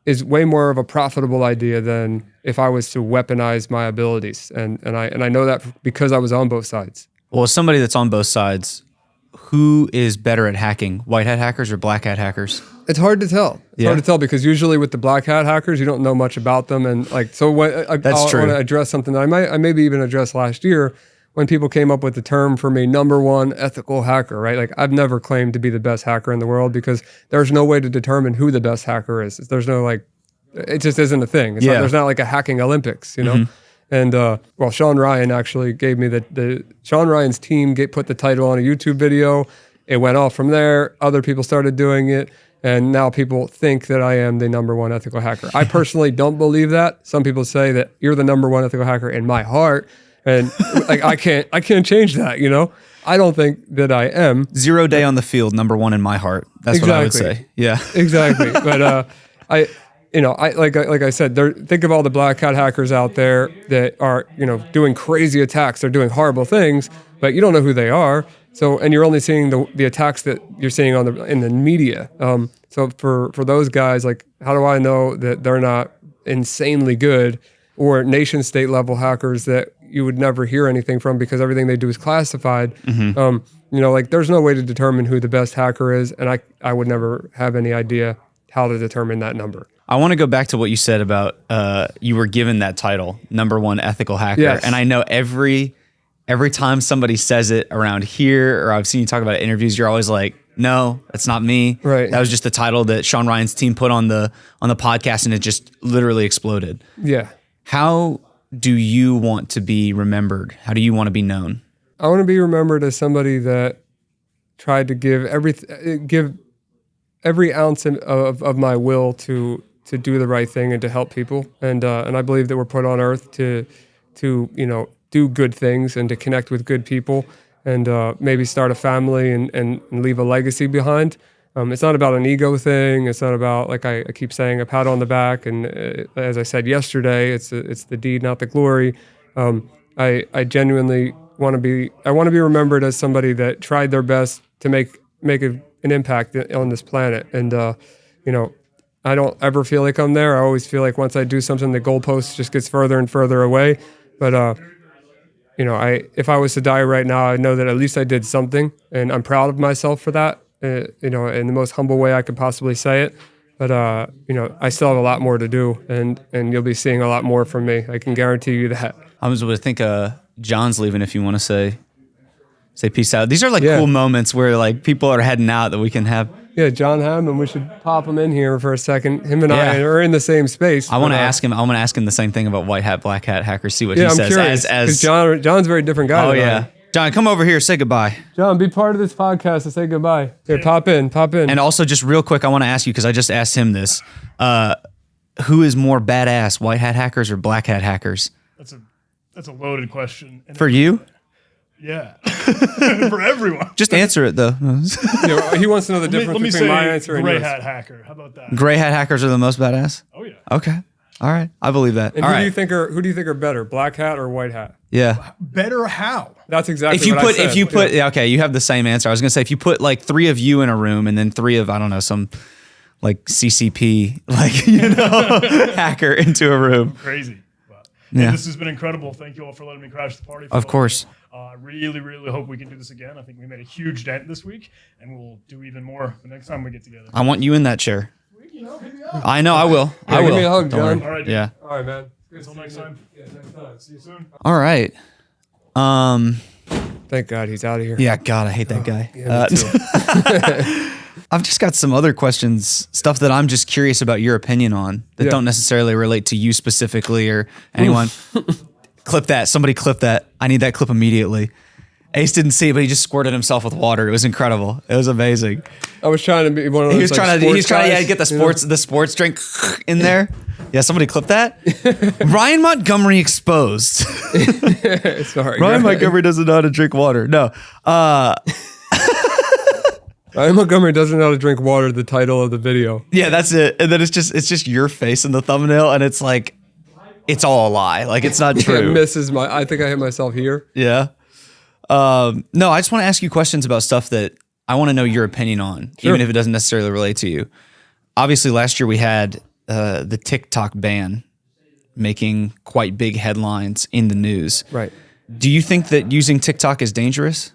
is way more of a profitable idea than if I was to weaponize my abilities. And I know that because I was on both sides. Well, as somebody that's on both sides, who is better at hacking, white hat hackers or black hat hackers? It's hard to tell. It's hard to tell because usually with the black hat hackers, you don't know much about them. And so when I want to address something that I maybe even addressed last year when people came up with the term for me, number one ethical hacker, right? Like I've never claimed to be the best hacker in the world because there's no way to determine who the best hacker is. There's no it just isn't a thing. There's not like a hacking Olympics, And Sean Ryan actually gave me Sean Ryan's team put the title on a YouTube video. It went off from there. Other people started doing it. And now people think that I am the number one ethical hacker. I personally don't believe that. Some people say that you're the number one ethical hacker in my heart. And I can't change that, I don't think that I am. 0 day on the field, number one in my heart. That's what I would say. Yeah. Exactly. But like I said, think of all the black hat hackers out there that are, doing crazy attacks. They're doing horrible things, but you don't know who they are. So, and you're only seeing the attacks that you're seeing in the media. So for those guys, how do I know that they're not insanely good or nation state level hackers that you would never hear anything from because everything they do is classified? There's no way to determine who the best hacker is. And I would never have any idea how to determine that number. I want to go back to what you said about you were given that title, number one ethical hacker. Yes. And I know every time somebody says it around here or I've seen you talk about it in interviews, you're always like, no, that's not me. Right. That was just the title that Sean Ryan's team put on the podcast and it just literally exploded. Yeah. How do you want to be remembered? How do you want to be known? I want to be remembered as somebody that tried to give every ounce of my will to do the right thing and to help people. And I believe that we're put on earth to do good things and to connect with good people and maybe start a family and leave a legacy behind. It's not about an ego thing. It's not about, like I keep saying, a pat on the back. And as I said yesterday, it's the deed, not the glory. I genuinely want to be remembered as somebody that tried their best to make an impact on this planet. And, I don't ever feel like I'm there. I always feel like once I do something, the goalpost just gets further and further away. But, if I was to die right now, I know that at least I did something, and I'm proud of myself for that, in the most humble way I could possibly say it. But, I still have a lot more to do, and you'll be seeing a lot more from me. I can guarantee you that. I was going to think John's leaving if you want to say peace out. These are cool moments where people are heading out that we can have. Yeah, John Hammond, we should pop him in here for a second. Him and I are in the same space. I want to ask him. I want to ask him the same thing about white hat, black hat hackers. See what he says. I'm curious, because John's a very different guy. Oh yeah, John, come over here. Say goodbye. John, be part of this podcast and say goodbye. Here, pop in. And also, just real quick, I want to ask you because I just asked him this: who is more badass, white hat hackers or black hat hackers? That's a loaded question. And for you? Yeah, for everyone. Just answer it though. He wants to know the difference between my answer and yours. Gray hat hacker. How about that? Gray hat hackers are the most badass. Oh yeah. Okay. All right. I believe that. And All who right. do you think are better, black hat or white hat? Yeah. Better how? That's exactly if you what put I said. if you put okay, you have the same answer. I was gonna say if you put 3 of you in a room and then 3 of some CCP hacker into a room. Crazy. Yeah. This has been incredible. Thank you all for letting me crash the party. Of course. I really, really hope we can do this again. I think we made a huge dent this week, and we'll do even more the next time we get together. I want you in that chair. I know, I will. I will. Give me a hug, Don't John. worry. All right, dude. Yeah. All right, man. Until next time. Yeah, next time. See you soon. All right. Thank God he's out of here. Yeah, God, I hate that guy. Yeah, me too. I've just got some other questions, stuff that I'm just curious about your opinion on that don't necessarily relate to you specifically or anyone. Clip that. Somebody clip that. I need that clip immediately. Ace didn't see it, but he just squirted himself with water. It was incredible. It was amazing. I was trying to be one of those. He was trying to get the sports drink in there. Yeah, somebody clip that. Ryan Montgomery exposed. Sorry. Ryan Montgomery doesn't know how to drink water. No. Ryan Montgomery doesn't know how to drink water. The title of the video. Yeah, that's it. And then it's just your face in the thumbnail, and it's like, it's all a lie. Like, it's not true. I think I hit myself here. Yeah. No, I just want to ask you questions about stuff that I want to know your opinion on, even if it doesn't necessarily relate to you. Obviously, last year we had the TikTok ban making quite big headlines in the news. Right. Do you think that using TikTok is dangerous?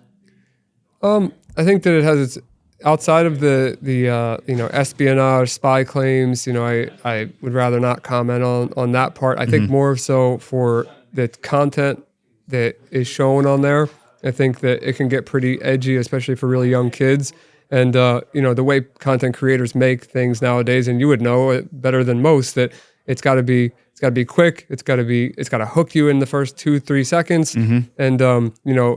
I think that it has its outside of the espionage, spy claims. I would rather not comment on that part. I think more so for the content that is shown on there. I think that it can get pretty edgy, especially for really young kids. And the way content creators make things nowadays, and you would know it better than most, that it's got to be quick. It's got to hook you in the first 2-3 seconds. And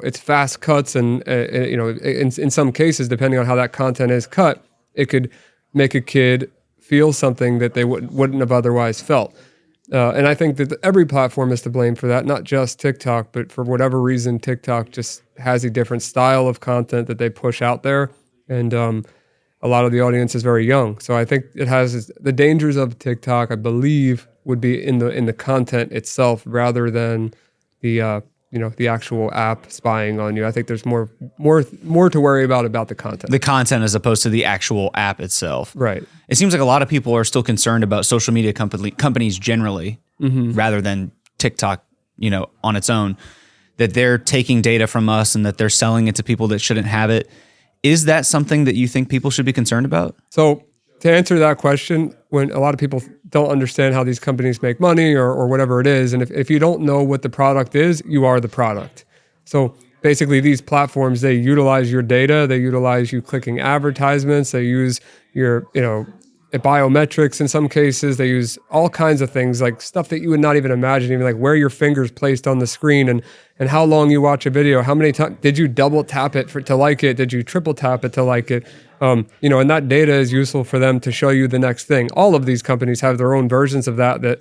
it's fast cuts, and in some cases, depending on how that content is cut, it could make a kid feel something that they wouldn't have otherwise felt. And I think that every platform is to blame for that, not just TikTok, but for whatever reason, TikTok just has a different style of content that they push out there. And a lot of the audience is very young. So I think it has the dangers of TikTok, I believe, would be in the content itself rather than the actual app spying on you. I think there's more to worry about the content. The content as opposed to the actual app itself. Right. It seems like a lot of people are still concerned about social media companies generally, rather than TikTok, on its own, that they're taking data from us and that they're selling it to people that shouldn't have it. Is that something that you think people should be concerned about? So to answer that question, when a lot of people don't understand how these companies make money or whatever it is, and if you don't know what the product is, you are the product. So basically these platforms, they utilize your data, they utilize you clicking advertisements, they use your, biometrics in some cases, they use all kinds of things, like stuff that you would not even imagine, even like where your finger's placed on the screen and how long you watch a video, how many times, did you double tap it to like it, did you triple tap it to like it, and that data is useful for them to show you the next thing. All of these companies have their own versions of that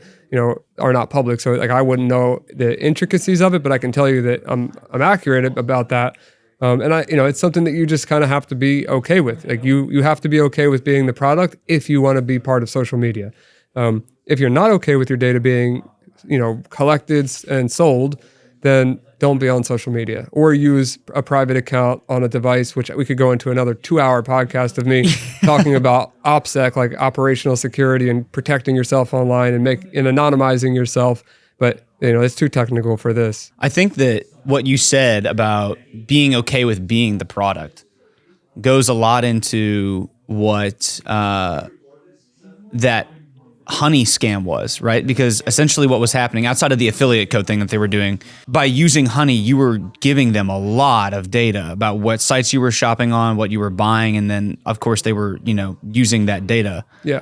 are not public, so like I wouldn't know the intricacies of it, but I can tell you that I'm accurate about that. And it's something that you just kind of have to be okay with. Like you have to be okay with being the product if you want to be part of social media. If you're not okay with your data being, collected and sold, then don't be on social media or use a private account on a device, which we could go into another 2-hour podcast of me talking about OPSEC, like operational security and protecting yourself online and anonymizing yourself. But it's too technical for this. I think that what you said about being okay with being the product goes a lot into what that honey scam was, right? Because essentially what was happening outside of the affiliate code thing that they were doing, by using honey, you were giving them a lot of data about what sites you were shopping on, what you were buying, and then of course they were, using that data. Yeah.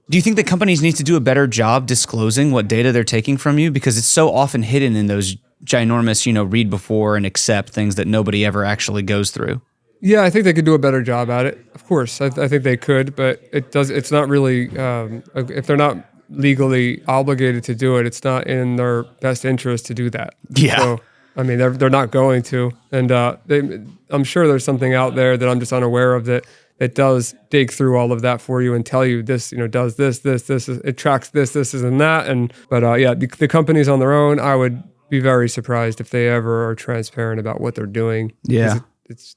Do you think that companies need to do a better job disclosing what data they're taking from you? Because it's so often hidden in those ginormous, read before and accept things that nobody ever actually goes through. Yeah, I think they could do a better job at it. Of course, I think they could, but it's not really, if they're not legally obligated to do it, it's not in their best interest to do that. Yeah. So, they're not going to. And I'm sure there's something out there that I'm just unaware of that does dig through all of that for you and tell you this, does this, it tracks this, and that. But the companies on their own, I would be very surprised if they ever are transparent about what they're doing. Yeah.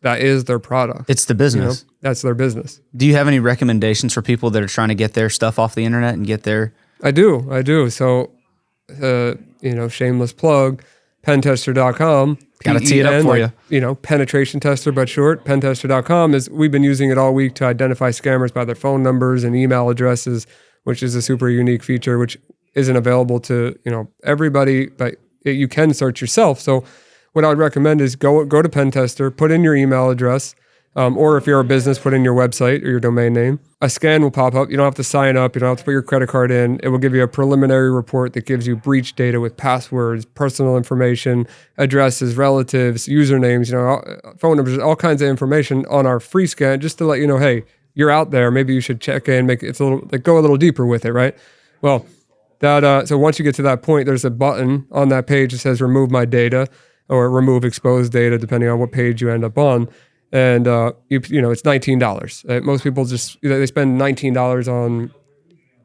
That is their product. It's the business. That's their business. Do you have any recommendations for people that are trying to get their stuff off the internet and get their... I do. So, shameless plug, pentester.com. Got to tee it up for you. Penetration tester, but short. Pentester.com we've been using it all week to identify scammers by their phone numbers and email addresses, which is a super unique feature, which isn't available to, everybody, but you can search yourself. So what I would recommend is go to Pentester, put in your email address, Or if you're a business, put in your website or your domain name. A scan will pop up. You don't have to sign up. You don't have to put your credit card in. It will give you a preliminary report that gives you breach data with passwords, personal information, addresses, relatives, usernames, phone numbers, all kinds of information on our free scan, just to let you know, hey, you're out there. Maybe you should check in, go a little deeper with it, right? Well, so once you get to that point, there's a button on that page that says remove my data or remove exposed data, depending on what page you end up on. And it's $19. Most people they spend $19 on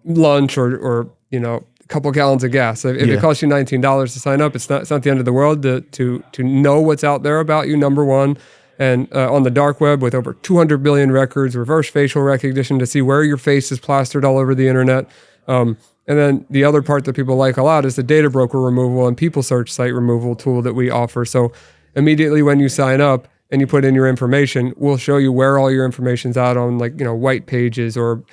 lunch or a couple gallons of gas. So if it costs you $19 to sign up, it's not the end of the world to know what's out there about you. Number one, and on the dark web with over 200 billion records, reverse facial recognition to see where your face is plastered all over the internet. And then the other part that people like a lot is the data broker removal and people search site removal tool that we offer. So immediately when you sign up and you put in your information, we'll show you where all your information's out on white pages or,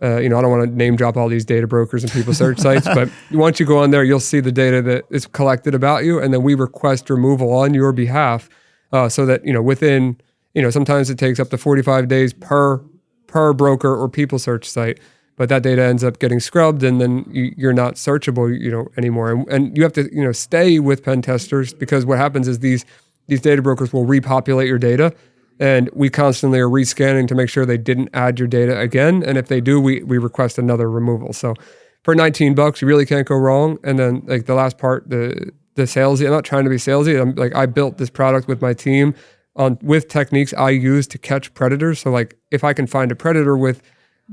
I don't want to name drop all these data brokers and people search sites, but once you go on there, you'll see the data that is collected about you. And then we request removal on your behalf so that, within, sometimes it takes up to 45 days per broker or people search site. But that data ends up getting scrubbed, and then you're not searchable, anymore. And you have to, stay with pen testers, because what happens is these data brokers will repopulate your data, and we constantly are rescanning to make sure they didn't add your data again. And if they do, we request another removal. So for $19, you really can't go wrong. And then the last part, the salesy. I'm not trying to be salesy. I built this product with my team with techniques I use to catch predators. So if I can find a predator with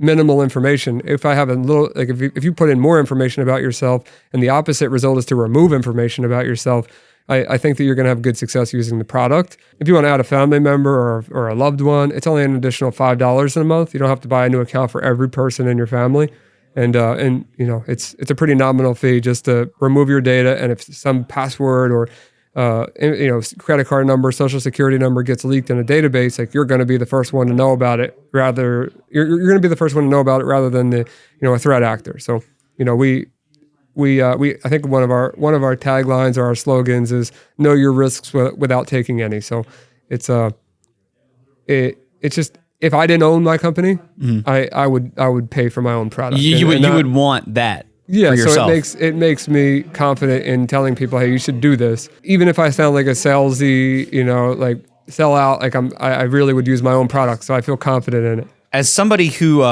minimal information, if I have a little, if you put in more information about yourself and the opposite result is to remove information about yourself, I think that you're going to have good success using the product. If you want to add a family member or a loved one, it's only an additional $5 in a month. You don't have to buy a new account for every person in your family. And it's a pretty nominal fee just to remove your data. And if some password or credit card number, social security number gets leaked in a database, you're going to be the first one to know about it. Rather, you're going to be the first one to know about it rather than a threat actor. So we I think one of our taglines or our slogans is know your risks without taking any. So it's just, if I didn't own my company, I would pay for my own product. You would want that. Yeah, for yourself. So it makes me confident in telling people, hey, you should do this. Even if I sound like a salesy, sell out, I really would use my own product, so I feel confident in it. As somebody who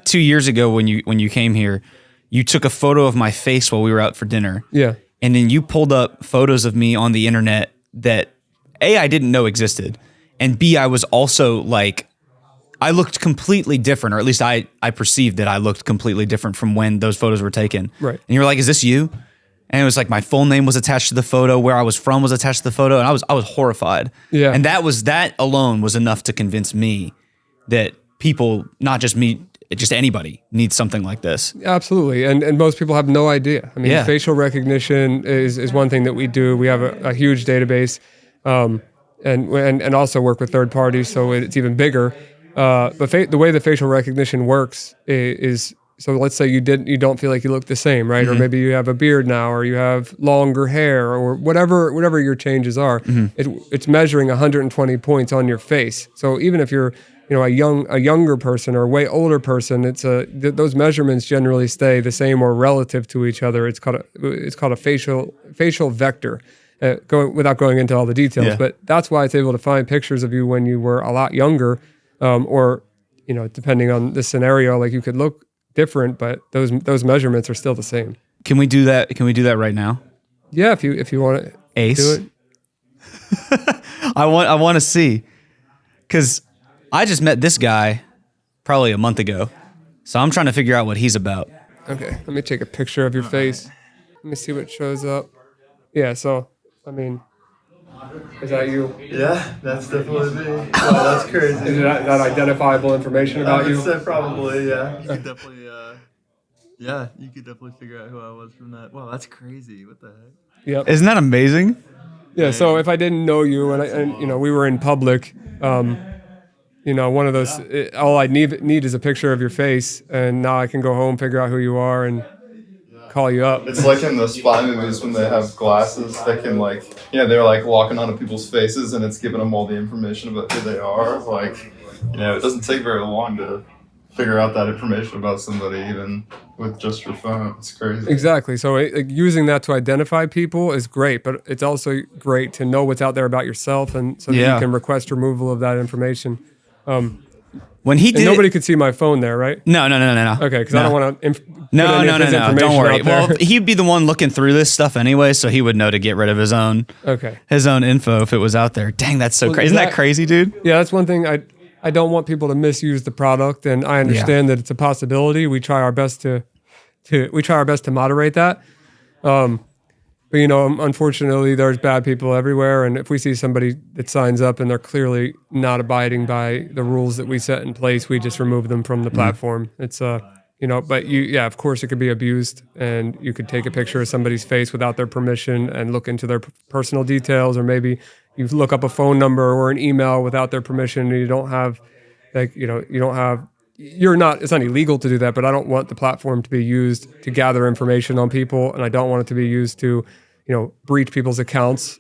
2 years ago when you came here, you took a photo of my face while we were out for dinner. Yeah. And then you pulled up photos of me on the internet that A, I didn't know existed, and B, I was also I looked completely different, or at least I perceived that I looked completely different from when those photos were taken. Right. And you were like, is this you? And it was my full name was attached to the photo, where I was from was attached to the photo, and I was horrified. Yeah. And that alone was enough to convince me that people, not just me, just anybody, needs something like this. Absolutely. And most people have no idea. I mean, Yeah. facial recognition is one thing that we do. We have a huge database and also work with third parties, so it's even bigger. But the way the facial recognition works is so let's say you don't feel like you look the same, right? Mm-hmm. Or maybe you have a beard now, or you have longer hair, or whatever your changes are. Mm-hmm. It's measuring 120 points on your face. So even if you're a younger person or a way older person, those measurements generally stay the same or relative to each other. It's called a facial vector. Without going into all the details, Yeah. But that's why it's able to find pictures of you when you were a lot younger. Or depending on the scenario, you could look different, but those measurements are still the same. Can we do that? Can we do that right now? Yeah, if you want to Ace. do it. I want to see, because I just met this guy probably a month ago, so I'm trying to figure out what he's about. Okay, let me take a picture of your face. Let me see what shows up. Yeah, so is that you? Yeah, that's definitely me. Wow, that's crazy. Is that identifiable information about I you? would say probably, yeah. You could definitely, you could definitely figure out who I was from that. Wow, that's crazy. What the heck? Yep. Isn't that amazing? Yeah. So if I didn't know you and we were in public, one of those, all I need is a picture of your face, and now I can go home, figure out who you are, and call you up. It's like in the spy movies when they have glasses that can like, they're like walking onto people's faces and it's giving them all the information about who they are. Like, it doesn't take very long to figure out that information about somebody, even with just your phone. It's crazy. Exactly. So using that to identify people is great, but it's also great to know what's out there about yourself, and so that you can request removal of that information. When he did, nobody could see my phone there, right? No. Okay, because I don't want to. No. Don't worry. Well, he'd be the one looking through this stuff anyway, so he would know to get rid of his own info if it was out there. Dang, that's so crazy. Isn't that crazy, dude? Yeah, that's one thing. I don't want people to misuse the product, and I understand that it's a possibility. We try our best to moderate that. But unfortunately, there's bad people everywhere, and if we see somebody that signs up and they're clearly not abiding by the rules that we set in place, we just remove them from the platform. It's but of course it could be abused, and you could take a picture of somebody's face without their permission and look into their personal details, or maybe you look up a phone number or an email without their permission, and you don't have, it's not illegal to do that, but I don't want the platform to be used to gather information on people, and I don't want it to be used to, breach people's accounts.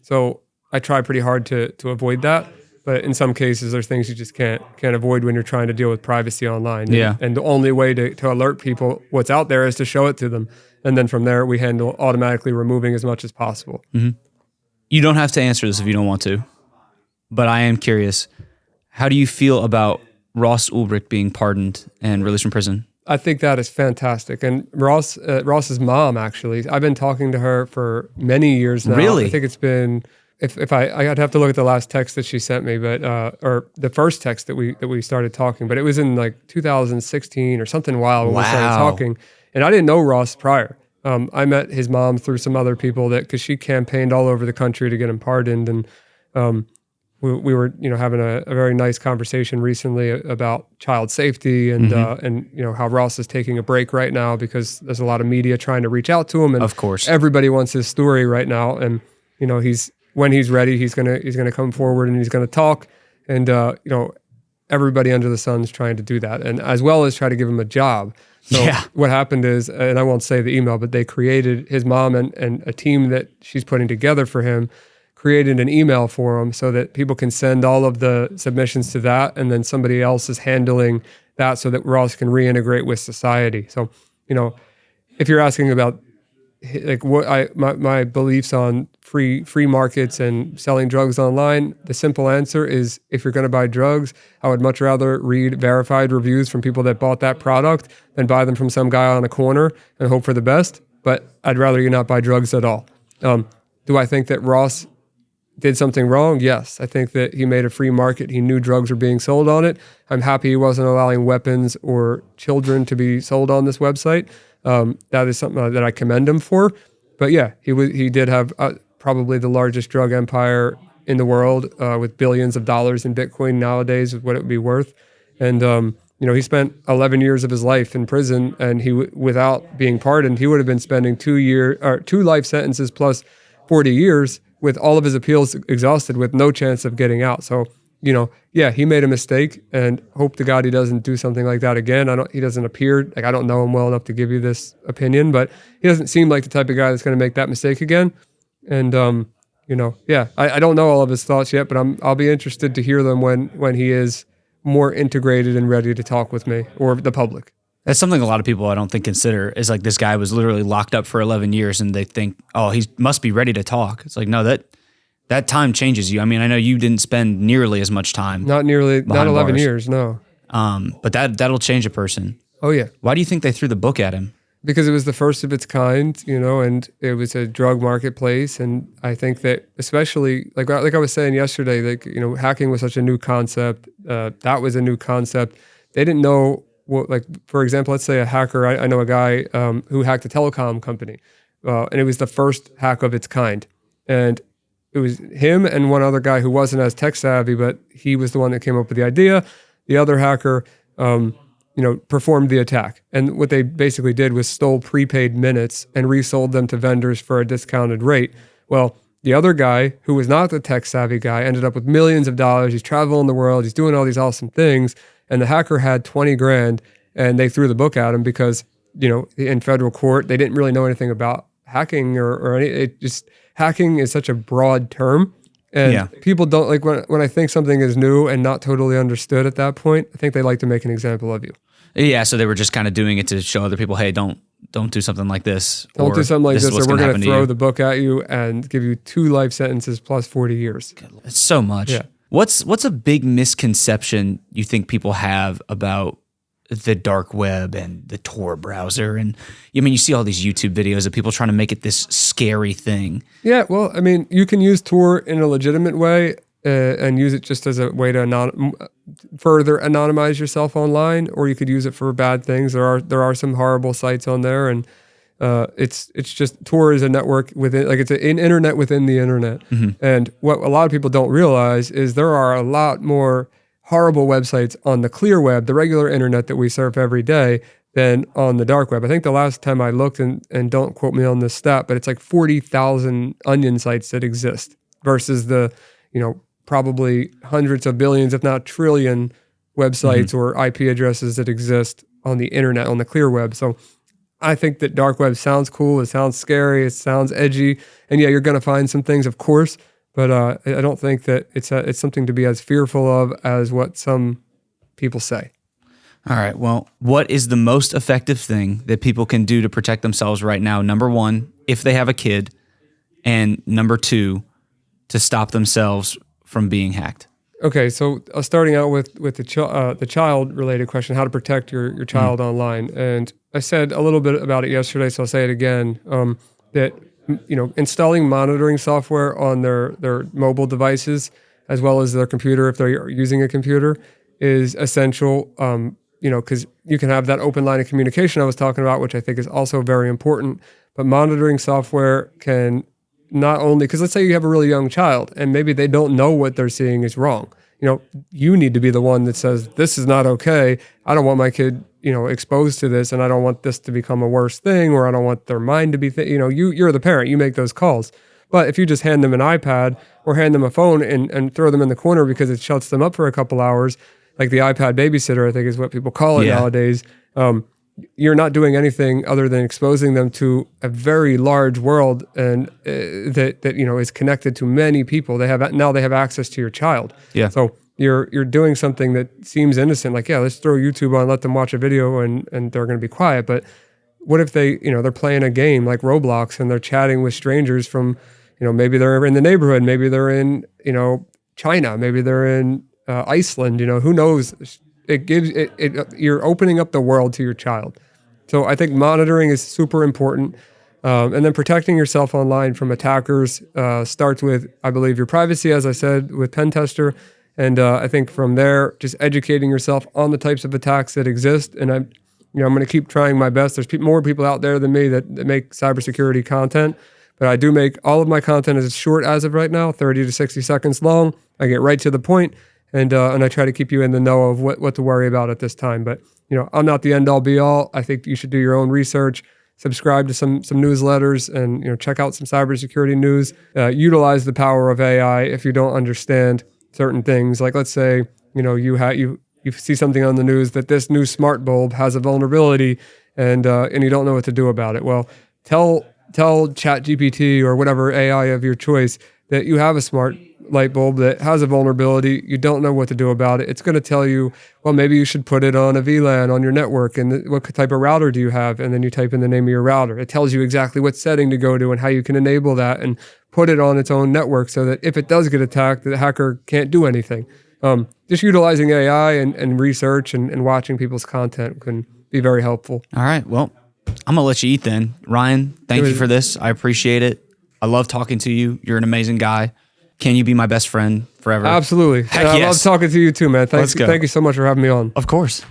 So I try pretty hard to avoid that. But in some cases, there's things you just can't avoid when you're trying to deal with privacy online. And the only way to alert people what's out there is to show it to them. And then from there, we handle automatically removing as much as possible. Mm-hmm. You don't have to answer this if you don't want to, but I am curious. How do you feel about Ross Ulbricht being pardoned and released from prison? I think that is fantastic. And Ross's mom, actually, I've been talking to her for many years now. Really? I think it's been, I'd have to look at the last text that she sent me, but or the first text that we started talking, but it was in like 2016 or something wild when we started talking. And I didn't know Ross prior. I met his mom through some other people because she campaigned all over the country to get him pardoned. And we were, having a very nice conversation recently about child safety and how Ross is taking a break right now because there's a lot of media trying to reach out to him. And of course, everybody wants his story right now. And, when he's ready, he's gonna come forward and he's gonna talk. And, everybody under the sun is trying to do that, and as well as try to give him a job. So what happened is, and I won't say the email, but they created, his mom and a team that she's putting together for him, created an email for him so that people can send all of the submissions to that, and then somebody else is handling that so that Ross can reintegrate with society. So, if you're asking about like what my beliefs on free markets and selling drugs online, the simple answer is, if you're going to buy drugs, I would much rather read verified reviews from people that bought that product than buy them from some guy on a corner and hope for the best. But I'd rather you not buy drugs at all. Do I think that Ross did something wrong? Yes. I think that he made a free market. He knew drugs were being sold on it. I'm happy he wasn't allowing weapons or children to be sold on this website. That is something that I commend him for. But yeah, he did have probably the largest drug empire in the world, with billions of dollars in Bitcoin nowadays, is what it would be worth. And he spent 11 years of his life in prison, and without being pardoned, he would have been spending 2 life sentences plus 40 years with all of his appeals exhausted, with no chance of getting out. So, he made a mistake, and hope to God he doesn't do something like that again. He doesn't appear, like, I don't know him well enough to give you this opinion, but he doesn't seem like the type of guy that's going to make that mistake again. And, I don't know all of his thoughts yet, but I'll be interested to hear them when he is more integrated and ready to talk with me or the public. That's something a lot of people I don't think consider, is like, this guy was literally locked up for 11 years and they think, oh, he must be ready to talk. It's like, no, that time changes you. I mean, I know you didn't spend nearly as much time. Not 11 years, no. But that'll change a person. Oh, yeah. Why do you think they threw the book at him? Because it was the first of its kind, and it was a drug marketplace. And I think that, especially, like I was saying yesterday, like, hacking was such a new concept. That was a new concept. They didn't know what, like, for example, let's say a hacker, I know a guy who hacked a telecom company, and it was the first hack of its kind. And it was him and one other guy who wasn't as tech savvy, but he was the one that came up with the idea. The other hacker, performed the attack. And what they basically did was stole prepaid minutes and resold them to vendors for a discounted rate. Well, the other guy, who was not the tech savvy guy, ended up with millions of dollars. He's traveling the world. He's doing all these awesome things. And the hacker had 20 grand, and they threw the book at him because in federal court. They didn't really know anything about hacking or any. It just hacking is such a broad term, and people don't like when I think something is new and not totally understood at that point. I think they like to make an example of you. Yeah, so they were just kind of doing it to show other people, hey, don't do something like this. Don't do something like this, or we're going to throw the book at you and give you 2 life sentences plus 40 years. It's so much. Yeah. What's a big misconception you think people have about the dark web and the Tor browser? And I mean, you see all these YouTube videos of people trying to make it this scary thing. Yeah, well, I mean, you can use Tor in a legitimate way and use it just as a way to further anonymize yourself online, or you could use it for bad things. There are some horrible sites on there, and it's just Tor is a network within, like it's an internet within the internet. And what a lot of people don't realize is there are a lot more horrible websites on the clear web, the regular internet that we surf every day, than on the dark web. I think the last time I looked, and don't quote me on this stat, but it's like 40,000 onion sites that exist versus the, probably hundreds of billions, if not trillion websites or IP addresses that exist on the internet, on the clear web. So I think that dark web sounds cool. It sounds scary. It sounds edgy. And yeah, you're going to find some things, of course, but I don't think that it's something to be as fearful of as what some people say. All right. Well, what is the most effective thing that people can do to protect themselves right now? Number 1, if they have a kid, and number 2, to stop themselves from being hacked. Okay, so starting out with the child-related question, how to protect your child online. And I said a little bit about it yesterday, so I'll say it again, that installing monitoring software on their mobile devices, as well as their computer, if they're using a computer, is essential, because you can have that open line of communication I was talking about, which I think is also very important. But monitoring software can not only, because let's say you have a really young child and maybe they don't know what they're seeing is wrong. You need to be the one that says, this is not okay. I don't want my kid, exposed to this, and I don't want this to become a worse thing, or I don't want their mind to be, you're the parent, you make those calls. But if you just hand them an iPad or hand them a phone and throw them in the corner because it shuts them up for a couple hours, like the iPad babysitter, I think is what people call it nowadays, you're not doing anything other than exposing them to a very large world, and that is connected to many people. They have access to your child. Yeah. So you're doing something that seems innocent, like let's throw YouTube on, let them watch a video, and they're going to be quiet. But what if they they're playing a game like Roblox and they're chatting with strangers from maybe they're in the neighborhood, maybe they're in China, maybe they're in Iceland. Who knows? You're opening up the world to your child. So I think monitoring is super important. And then protecting yourself online from attackers starts with, I believe, your privacy, as I said, with Pentester. And I think from there, just educating yourself on the types of attacks that exist. And I'm going to keep trying my best. There's more people out there than me that make cybersecurity content. But I do make all of my content as short as of right now, 30 to 60 seconds long. I get right to the point. And I try to keep you in the know of what to worry about at this time. But, I'm not the end all be all. I think you should do your own research, subscribe to some newsletters, and, check out some cybersecurity news. Utilize the power of AI if you don't understand certain things. Like, let's say, you see something on the news that this new smart bulb has a vulnerability, and you don't know what to do about it. Well, tell ChatGPT or whatever AI of your choice that you have a smart light bulb that has a vulnerability. You don't know what to do about it. It's going to tell you, well, maybe you should put it on a VLAN on your network, and what type of router do you have? And then you type in the name of your router. It tells you exactly what setting to go to and how you can enable that and put it on its own network so that if it does get attacked, the hacker can't do anything. Just utilizing AI and research and watching people's content can be very helpful. All right. Well, I'm going to let you eat then. Ryan, thank you for this. I appreciate it. I love talking to you. You're an amazing guy. Can you be my best friend forever? Absolutely. Heck I yes. love talking to you too, man. Let's go. Thank you so much for having me on. Of course.